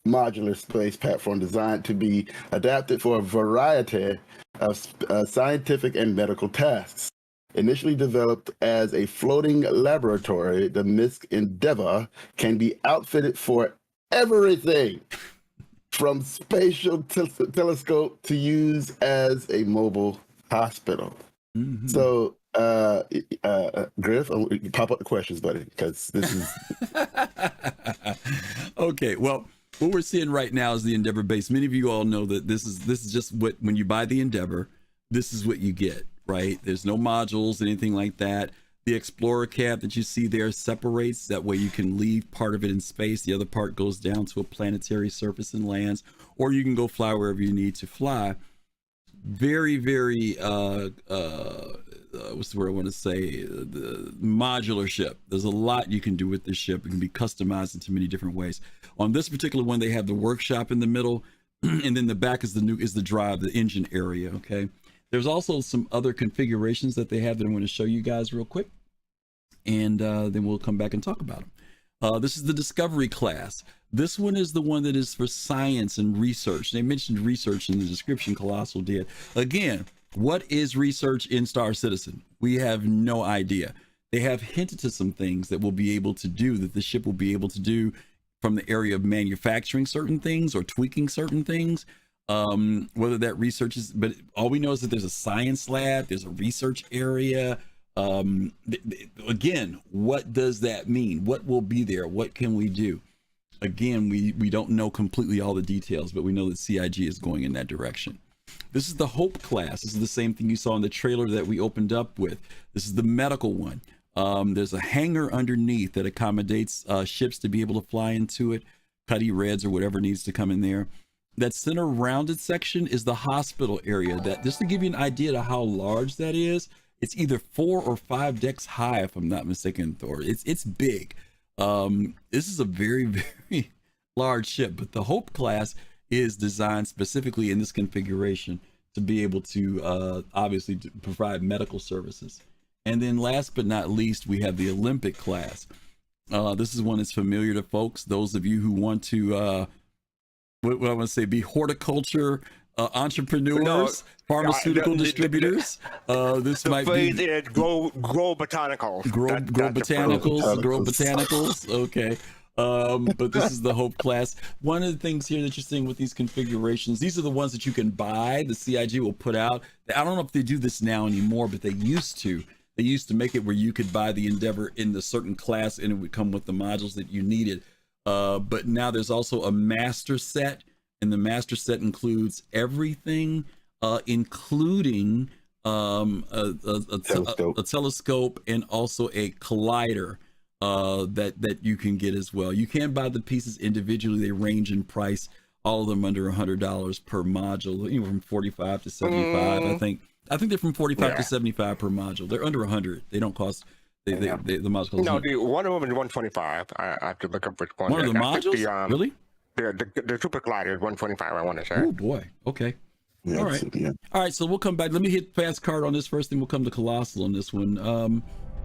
modular space platform designed to be adapted for a variety of scientific and medical tasks. Initially developed as a floating laboratory, the MISC Endeavor can be outfitted for everything from spatial telescope to use as a mobile hospital. Mm-hmm. So, Griff, pop up the questions, buddy, because this is okay. Well, what we're seeing right now is the Endeavor base. Many of you all know that this is just what, when you buy the Endeavor, this is what you get, right? There's no modules, anything like that. The Explorer cab that you see there separates. That way you can leave part of it in space. The other part goes down to a planetary surface and lands, or you can go fly wherever you need to fly. Very, very, what's the word I want to say? The modular ship. There's a lot you can do with this ship. It can be customized into many different ways. On this particular one, they have the workshop in the middle, and then the back is the drive, the engine area. Okay. There's also some other configurations that they have that I want to show you guys real quick, and then we'll come back and talk about them. This is the Discovery class. This one is the one that is for science and research. They mentioned research in the description. Kelosal did. Again, what is research in Star Citizen? We have no idea. They have hinted to some things that we'll be able to do, that the ship will be able to do from the area of manufacturing certain things or tweaking certain things. Whether that research is, but all we know is that there's a science lab, there's a research area. Again, what does that mean? What will be there? What can we do? Again, we don't know completely all the details, but we know that CIG is going in that direction. This is the Hope class. This is the same thing you saw in the trailer that we opened up with. This is the medical one. There's a hangar underneath that accommodates ships to be able to fly into it, Cuddy Reds or whatever needs to come in there. That center rounded section is the hospital area. That, just to give you an idea of how large that is, it's either 4 or 5 decks high, if I'm not mistaken, Thor. It's big. This is a very, very large ship, but the Hope class is designed specifically in this configuration to be able to obviously to provide medical services. And then last but not least, we have the Olympic class. This is one that's familiar to folks. Those of you who want to what I want to say, be horticulture entrepreneurs, pharmaceutical distributors. This might be grow botanicals. Grow botanicals. Okay. But this is the Hope class. One of the things here that you're seeing with these configurations, these are the ones that you can buy. The CIG will put out. I don't know if they do this now anymore, but they used to. They used to make it where you could buy the Endeavor in the certain class and it would come with the modules that you needed. But now there's also a master set, and the master set includes everything, including a telescope and also a collider that you can get as well. You can buy the pieces individually. They range in price, all of them under $100 per module, you know, from 45 to 75. I think they're from 45 to 75 per module. They're under 100. They don't cost. The modules. No, one of them is 125. I have to look up which one. One of the modules? Really? The super collider is 125. I want to say. Oh boy. Okay. Yeah, all right. Yeah. All right. So we'll come back. Let me hit fast card on this first, then we'll come to Kelosal on this one.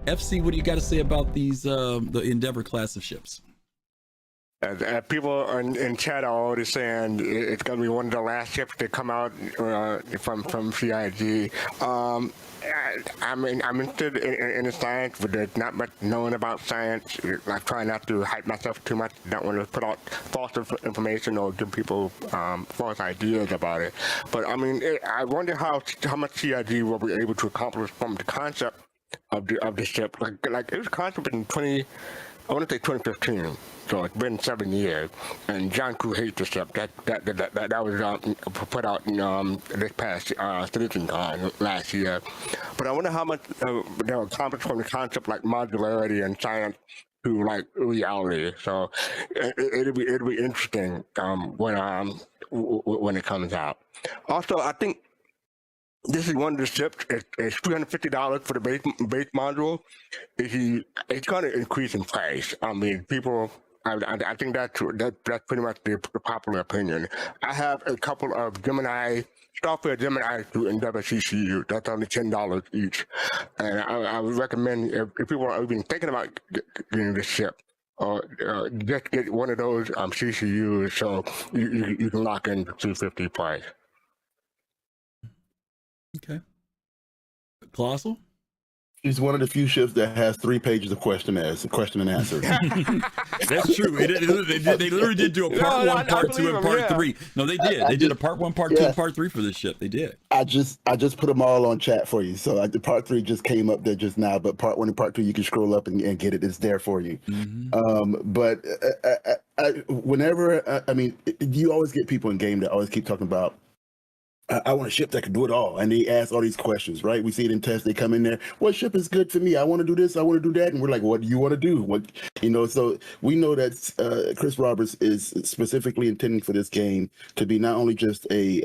FC, what do you got to say about these the Endeavor class of ships? People in chat are already saying it's going to be one of the last ships to come out from CIG. I'm interested in the science, but there's not much known about science. I try not to hype myself too much. Don't want to put out false information or give people false ideas about it. But I mean, I wonder how much CIG will be able to accomplish from the concept of the ship. Like it was concept in 2015. So it's been 7 years, and John Crew hates the ship. That was put out in this past CitizenCon last year. But I wonder how much they'll accomplish from the concept like modularity and science to like reality. So it'll be interesting when it comes out. Also, I think this is one of the ships. It's $350 for the base module. It's going to increase in price. I mean, people. I think that's pretty much the popular opinion. I have a couple of Starflight Gemini to Endeavor CCU. That's only $10 each, and I would recommend if people are even thinking about getting this ship, just get one of those CCUs so you can lock in the $250 price. Okay. Colossal? It's one of the few ships that has 3 pages of question and answer. That's true. They literally did do a part 1, part 2, and part 3. No, they did. They did a part 1, part 2, and part 3 for this ship. They did. I just put them all on chat for you. So the part 3 just came up there just now, but part 1 and part 2 you can scroll up and get it. It's there for you. But whenever I mean, you always get people in game that always keep talking about, I want a ship that can do it all. And they ask all these questions, right? We see it in tests. They come in there. What ship is good for me? I want to do this. I want to do that. And we're like, what do you want to do? So we know that Chris Roberts is specifically intending for this game to be not only just a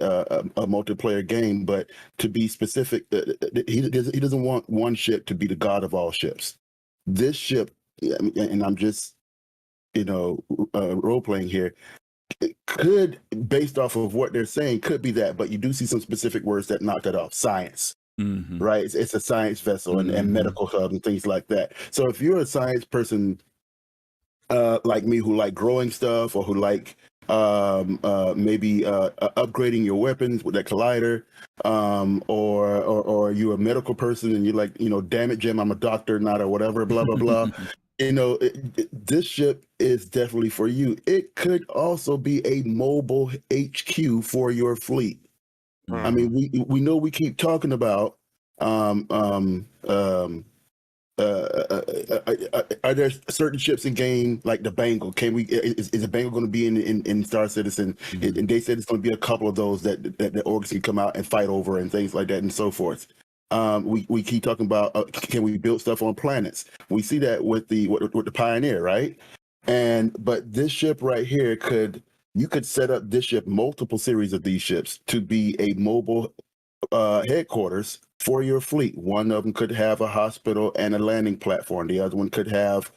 multiplayer game, but to be specific. He doesn't want one ship to be the god of all ships. This ship, and I'm just, role playing here, it could, based off of what they're saying, could be that, but you do see some specific words that knock that off. Science, right? It's a science vessel and medical hub and things like that. So if you're a science person like me, who like growing stuff, or who like maybe upgrading your weapons with that collider, or you're a medical person and you're like, damn it, Jim, I'm a doctor, not a whatever, blah blah blah. This ship is definitely for you. It could also be a mobile HQ for your fleet. I mean, we know we keep talking about are there certain ships in game like the Bengal? Is the Bengal going to be in Star Citizen? And they said it's going to be a couple of those that the orgs can come out and fight over and things like that and so forth. We keep talking about can we build stuff on planets? We see that with the Pioneer, right? But this ship right here you could set up this ship, multiple series of these ships, to be a mobile headquarters for your fleet. One of them could have a hospital and a landing platform. The other one could have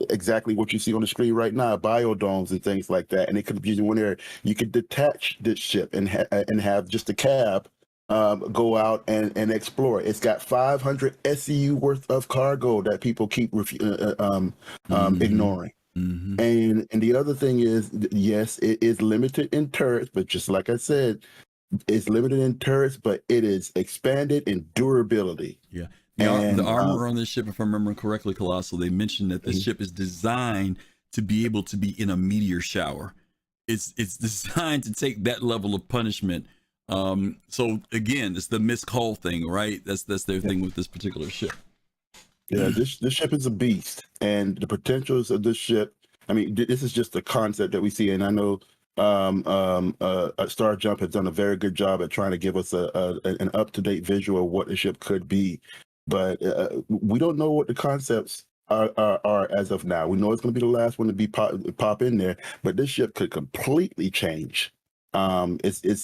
exactly what you see on the screen right now, biodomes and things like that. And it could be one area you could detach this ship and have just a cab go out and explore. It's got 500 SCU worth of cargo that people keep ignoring. And the other thing is, yes, it is limited in turrets, but just like I said, it's limited in turrets, but it is expanded in durability. Yeah. The armor on this ship, if I remember correctly, Colossal, they mentioned that the ship is designed to be able to be in a meteor shower. It's designed to take that level of punishment. So again, it's the MISC hull thing, right? That's their thing with this particular ship. Yeah, this ship is a beast, and the potentials of this ship. I mean, this is just a concept that we see, and I know Starjump has done a very good job at trying to give us an up-to-date visual of what the ship could be, but we don't know what the concepts are as of now. We know it's going to be the last one to be pop in there, but this ship could completely change. Griff, is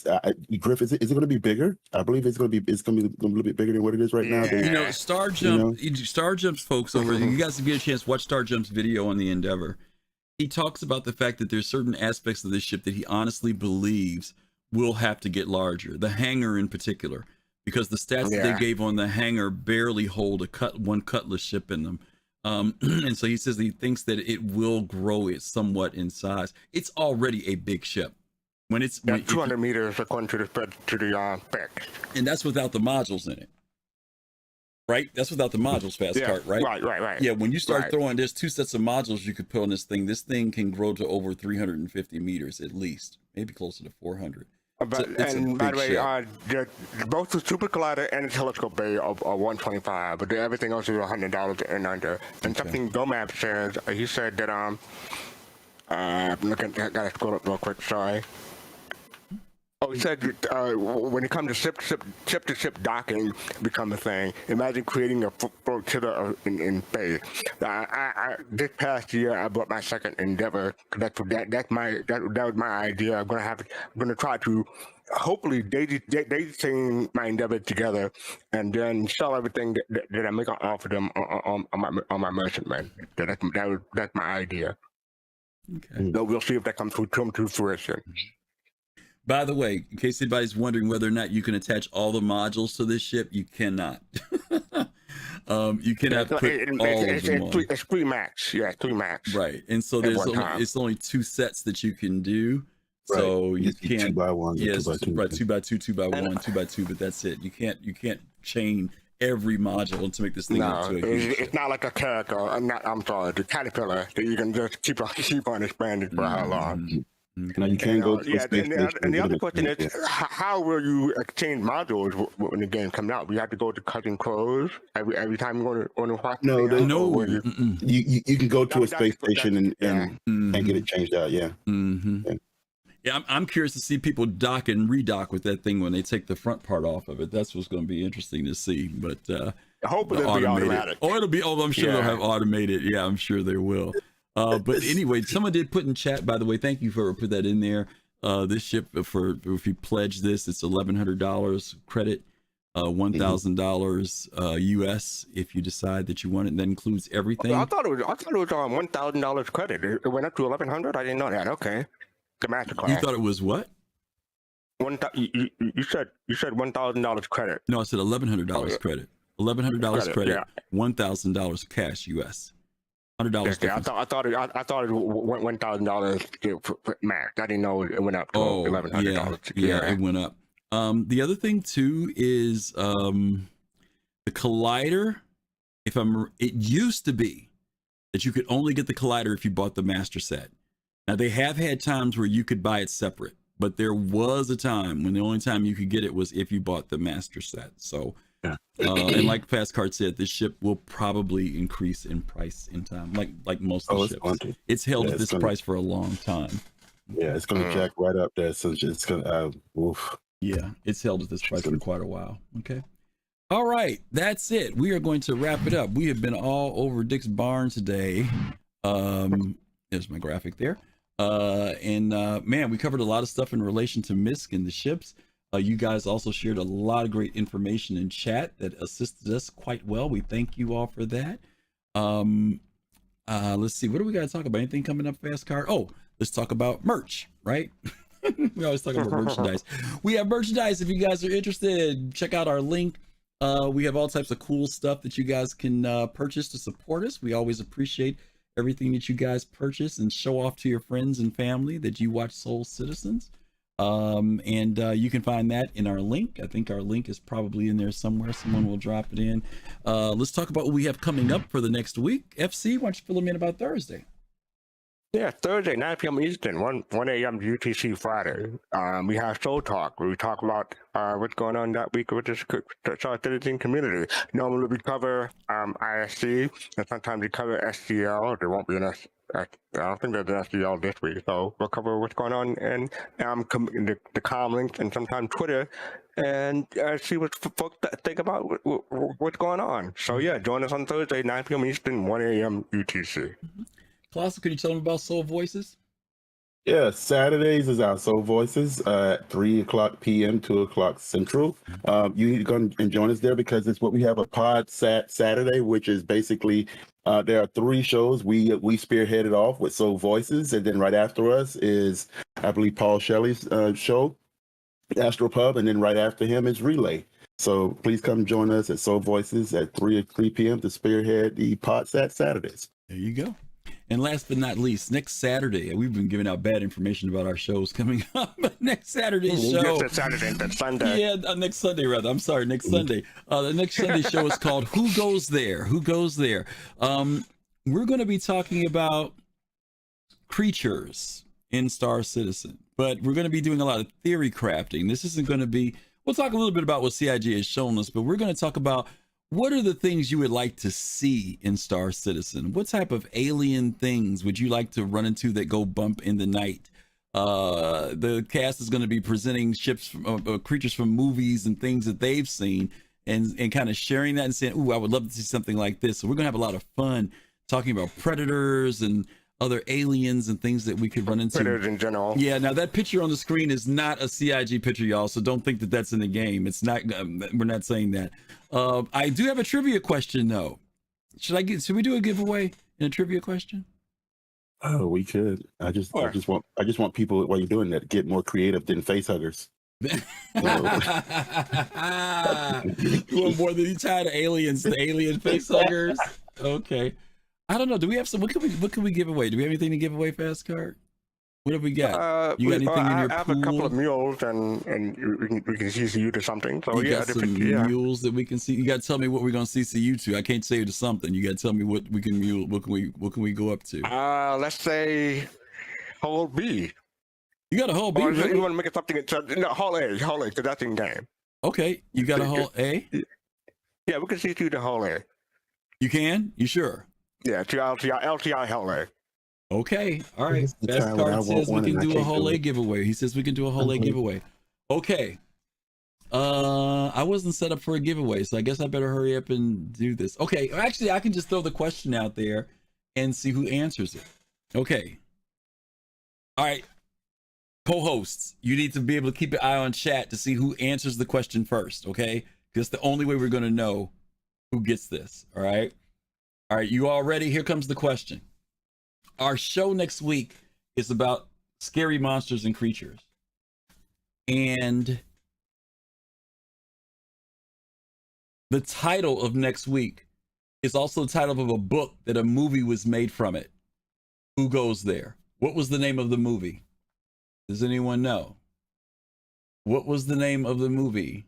it going to be bigger? I believe it's going to be a little bit bigger than what it is right now. Starjump's folks over there, you guys have get a chance to watch Starjump's video on the Endeavor. He talks about the fact that there's certain aspects of this ship that he honestly believes will have to get larger. The hangar in particular, because the stats that they gave on the hangar barely hold one Cutlass ship in them. And so he says he thinks that it will grow it somewhat in size. It's already a big ship. When it's 200 meters according to the spec. And that's without the modules in it. Right? That's without the modules, fastcart, right? Right. Yeah, when you start throwing, there's 2 sets of modules you could put on this thing. This thing can grow to over 350 meters at least, maybe closer to 400. And by the way, both the Super Collider and the Telescope Bay are $125, but everything else is $100 and under. And something Gomab says, he said that look at that, gotta scroll up real quick. Sorry. Oh, he said when it comes to ship-to-ship docking become a thing. Imagine creating a flotilla in space. This past year, I bought my second Endeavor. That was my idea. I'm gonna try to hopefully daisy my Endeavor together, and then sell everything that I make off of them on my merchantman. That's my idea. Okay. So we'll see if that comes to fruition. By the way, in case anybody's wondering whether or not you can attach all the modules to this ship, you cannot. You cannot put all of them on. It's 3 max. Yeah, 3 max. Right. And so it's only 2 sets that you can do. So you can't 2x1. Yes, 2x2. right, 2x2, 2x1, 2x2, but that's it. You can't chain every module to make this thing into a huge it's not like a character. I'm sorry, the caterpillar that you can just keep on expanding for how long. Now you can go to and the other question is, how will you exchange modules when the game comes out? We have to go to Cutting Crows every time you want to watch. No, no. You can go to a space station and get it changed out. Yeah. Mm-hmm. Yeah, I'm curious to see people dock and redock with that thing when they take the front part off of it. That's what's going to be interesting to see. But hopefully it'll be automatic. I'm sure they'll have automated. Yeah, I'm sure they will. But anyway, someone did put in chat, by the way, thank you for putting that in there. This ship, if you pledge this, it's $1,100 credit, $1,000 US if you decide that you want it. And that includes everything. I thought it was $1,000 credit. It went up to $1,100. I didn't know that. Okay, the masterclass. You thought it was what? You said $1,000 credit. No, I said $1,100 credit. $1,100 credit. Yeah. $1,000 cash US. $100. Yeah, I thought it went $1,000 max. I didn't know it went up to $1,100. Yeah, it went up. The other thing too is the Collider. It used to be that you could only get the Collider if you bought the master set. Now they have had times where you could buy it separate, but there was a time when the only time you could get it was if you bought the master set. So. Yeah. And like fastcart said, this ship will probably increase in price in time, like most of the ships. It's held at this price for a long time. Yeah, it's going to jack right up there. So it's going to, Yeah, it's held at this price for quite a while. Okay. All right, that's it. We are going to wrap it up. We have been all over Dick's barn today. There's my graphic there. Man, we covered a lot of stuff in relation to MISC and the ships. You guys also shared a lot of great information in chat that assisted us quite well. We thank you all for that. Let's see. What do we got to talk about? Anything coming up, fastcart? Oh, let's talk about merch, right? We always talk about merchandise. We have merchandise. If you guys are interested, check out our link. We have all types of cool stuff that you guys can purchase to support us. We always appreciate everything that you guys purchase and show off to your friends and family that you watch Soul Citizens. You can find that in our link. I think our link is probably in there somewhere. Someone will drop it in. Let's talk about what we have coming up for the next week. FC, why don't you fill them in about Thursday? Yeah, Thursday, 9 p.m. Eastern, 1 a.m. UTC Friday. We have Soul Talk, where we talk about what's going on that week with this citizen community. Normally we cover ISC, and sometimes we cover SGL. There won't be an I don't think there's an SGL this week, so we'll cover what's going on in the com links and sometimes Twitter, and see what folks think about what's going on. So yeah, join us on Thursday, 9 p.m. Eastern, 1 a.m. UTC. Colossal, can you tell them about Soul Voices? Yeah, Saturdays is our Soul Voices at 3 o'clock p.m., 2 o'clock Central. You need to go and join us there because it's what we have a pod Saturday, which is basically there are 3 shows. We spearheaded off with Soul Voices, and then right after us is, I believe, Paul Shelley's show, Astro Pub, and then right after him is Relay. So please come join us at Soul Voices at 3 p.m. to spearhead the Podsat Saturdays. There you go. And last but not least, next Saturday, we've been giving out bad information about our shows coming up. But next Saturday's show. Next Saturday, that's Sunday. Yeah, next Sunday, rather. I'm sorry, next Sunday. The next Sunday show is called Who Goes There? Who Goes There? We're going to be talking about creatures in Star Citizen, but we're going to be doing a lot of theory crafting. This isn't going to be, we'll talk a little bit about what CIG has shown us, but we're going to talk about what are the things you would like to see in Star Citizen? What type of alien things would you like to run into that go bump in the night? The cast is going to be presenting ships, creatures from movies and things that they've seen, and kind of sharing that and saying, "Ooh, I would love to see something like this." So we're going to have a lot of fun talking about predators and other aliens and things that we could run into. Predators in general. Yeah, now that picture on the screen is not a CIG picture, y'all, so don't think that that's in the game. It's not. We're not saying that. I do have a trivia question though. Should we do a giveaway in a trivia question? Oh, we could. I just want people, while you're doing that, get more creative than face huggers. You want more than you tired of aliens, the alien face huggers? Okay. I don't know. Do we have some? What can we give away? Do we have anything to give away, fastcart? What have we got? You got anything in your I have pool? a couple of mules, and we can CC you to something. So You got some mules that we can see. You got to tell me what we're gonna CC you to. I can't say you to something. You got to tell me what we can mule. What can we go up to? Let's say whole B. You got a whole B. Or Really? you want to make it something? No, whole A, because that's in game. Okay, you got a whole A. Yeah, we can CC you to whole A. You can? You sure? Yeah, to LTI whole A. Okay, all right. It's the time when I Fastcart want says we one can and I do a can't whole do A it. giveaway. He says we can do a whole A giveaway. Okay. I wasn't set up for a giveaway, so I guess I better hurry up and do this. Okay, actually, I can just throw the question out there and see who answers it. Okay. All right. Co-hosts, you need to be able to keep an eye on chat to see who answers the question first, okay? Because the only way we're going to know who gets this, all right? All right, you all ready? Here comes the question. Our show next week is about scary monsters and creatures. And the title of next week is also the title of a book that a movie was made from it. Who goes there? What was the name of the movie? Does anyone know? What was the name of the movie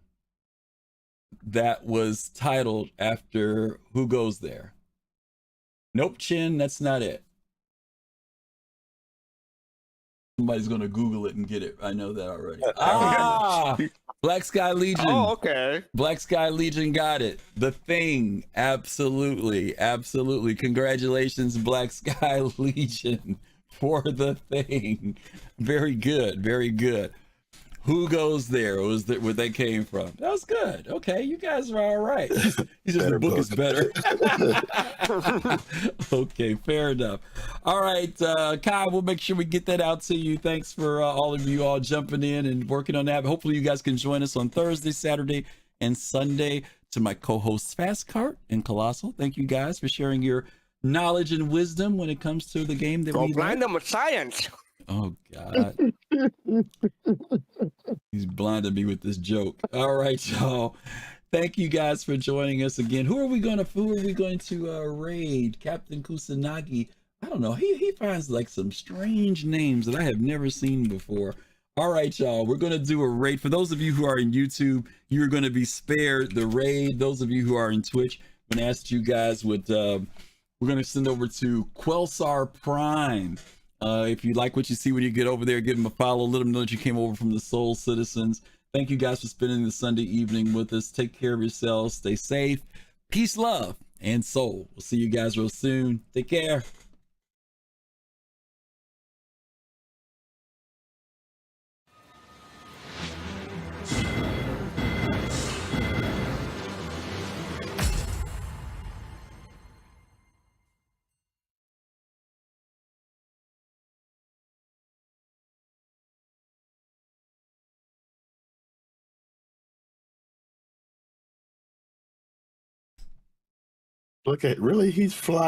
that was titled after Who Goes There? Nope, Chin, that's not it. Somebody's going to Google it and get it. I know that already. Black Sky Legion. Oh, okay. Black Sky Legion got it. The Thing. Absolutely. Absolutely. Congratulations, Black Sky Legion, for The Thing. Very good. Very good. Who Goes There was where they came from. That was good. Okay, you guys are all right. He says the book is better. Okay, fair enough. All right, Kai, we'll make sure we get that out to you. Thanks for all of you all jumping in and working on that. Hopefully you guys can join us on Thursday, Saturday, and Sunday. To my co-hosts Fastcart and Kelosal, thank you guys for sharing your knowledge and wisdom when it comes to the game that we blind like. them with science. Oh God. He's blinded me with this joke. All right, y'all. Thank you guys for joining us again. Who are we going to raid? Captain Kusanagi. I don't know. He finds like some strange names that I have never seen before. All right, y'all. We're going to do a raid. For those of you who are in YouTube, you're going to be spared the raid. Those of you who are in Twitch, I'm going to ask you guys what we're going to send over to Quelsar Prime. If you like what you see when you get over there, give them a follow. Let them know that you came over from the Soul Citizens. Thank you guys for spending the Sunday evening with us. Take care of yourselves. Stay safe. Peace, love, and soul. We'll see you guys real soon. Take care. Look at, really, he's flying.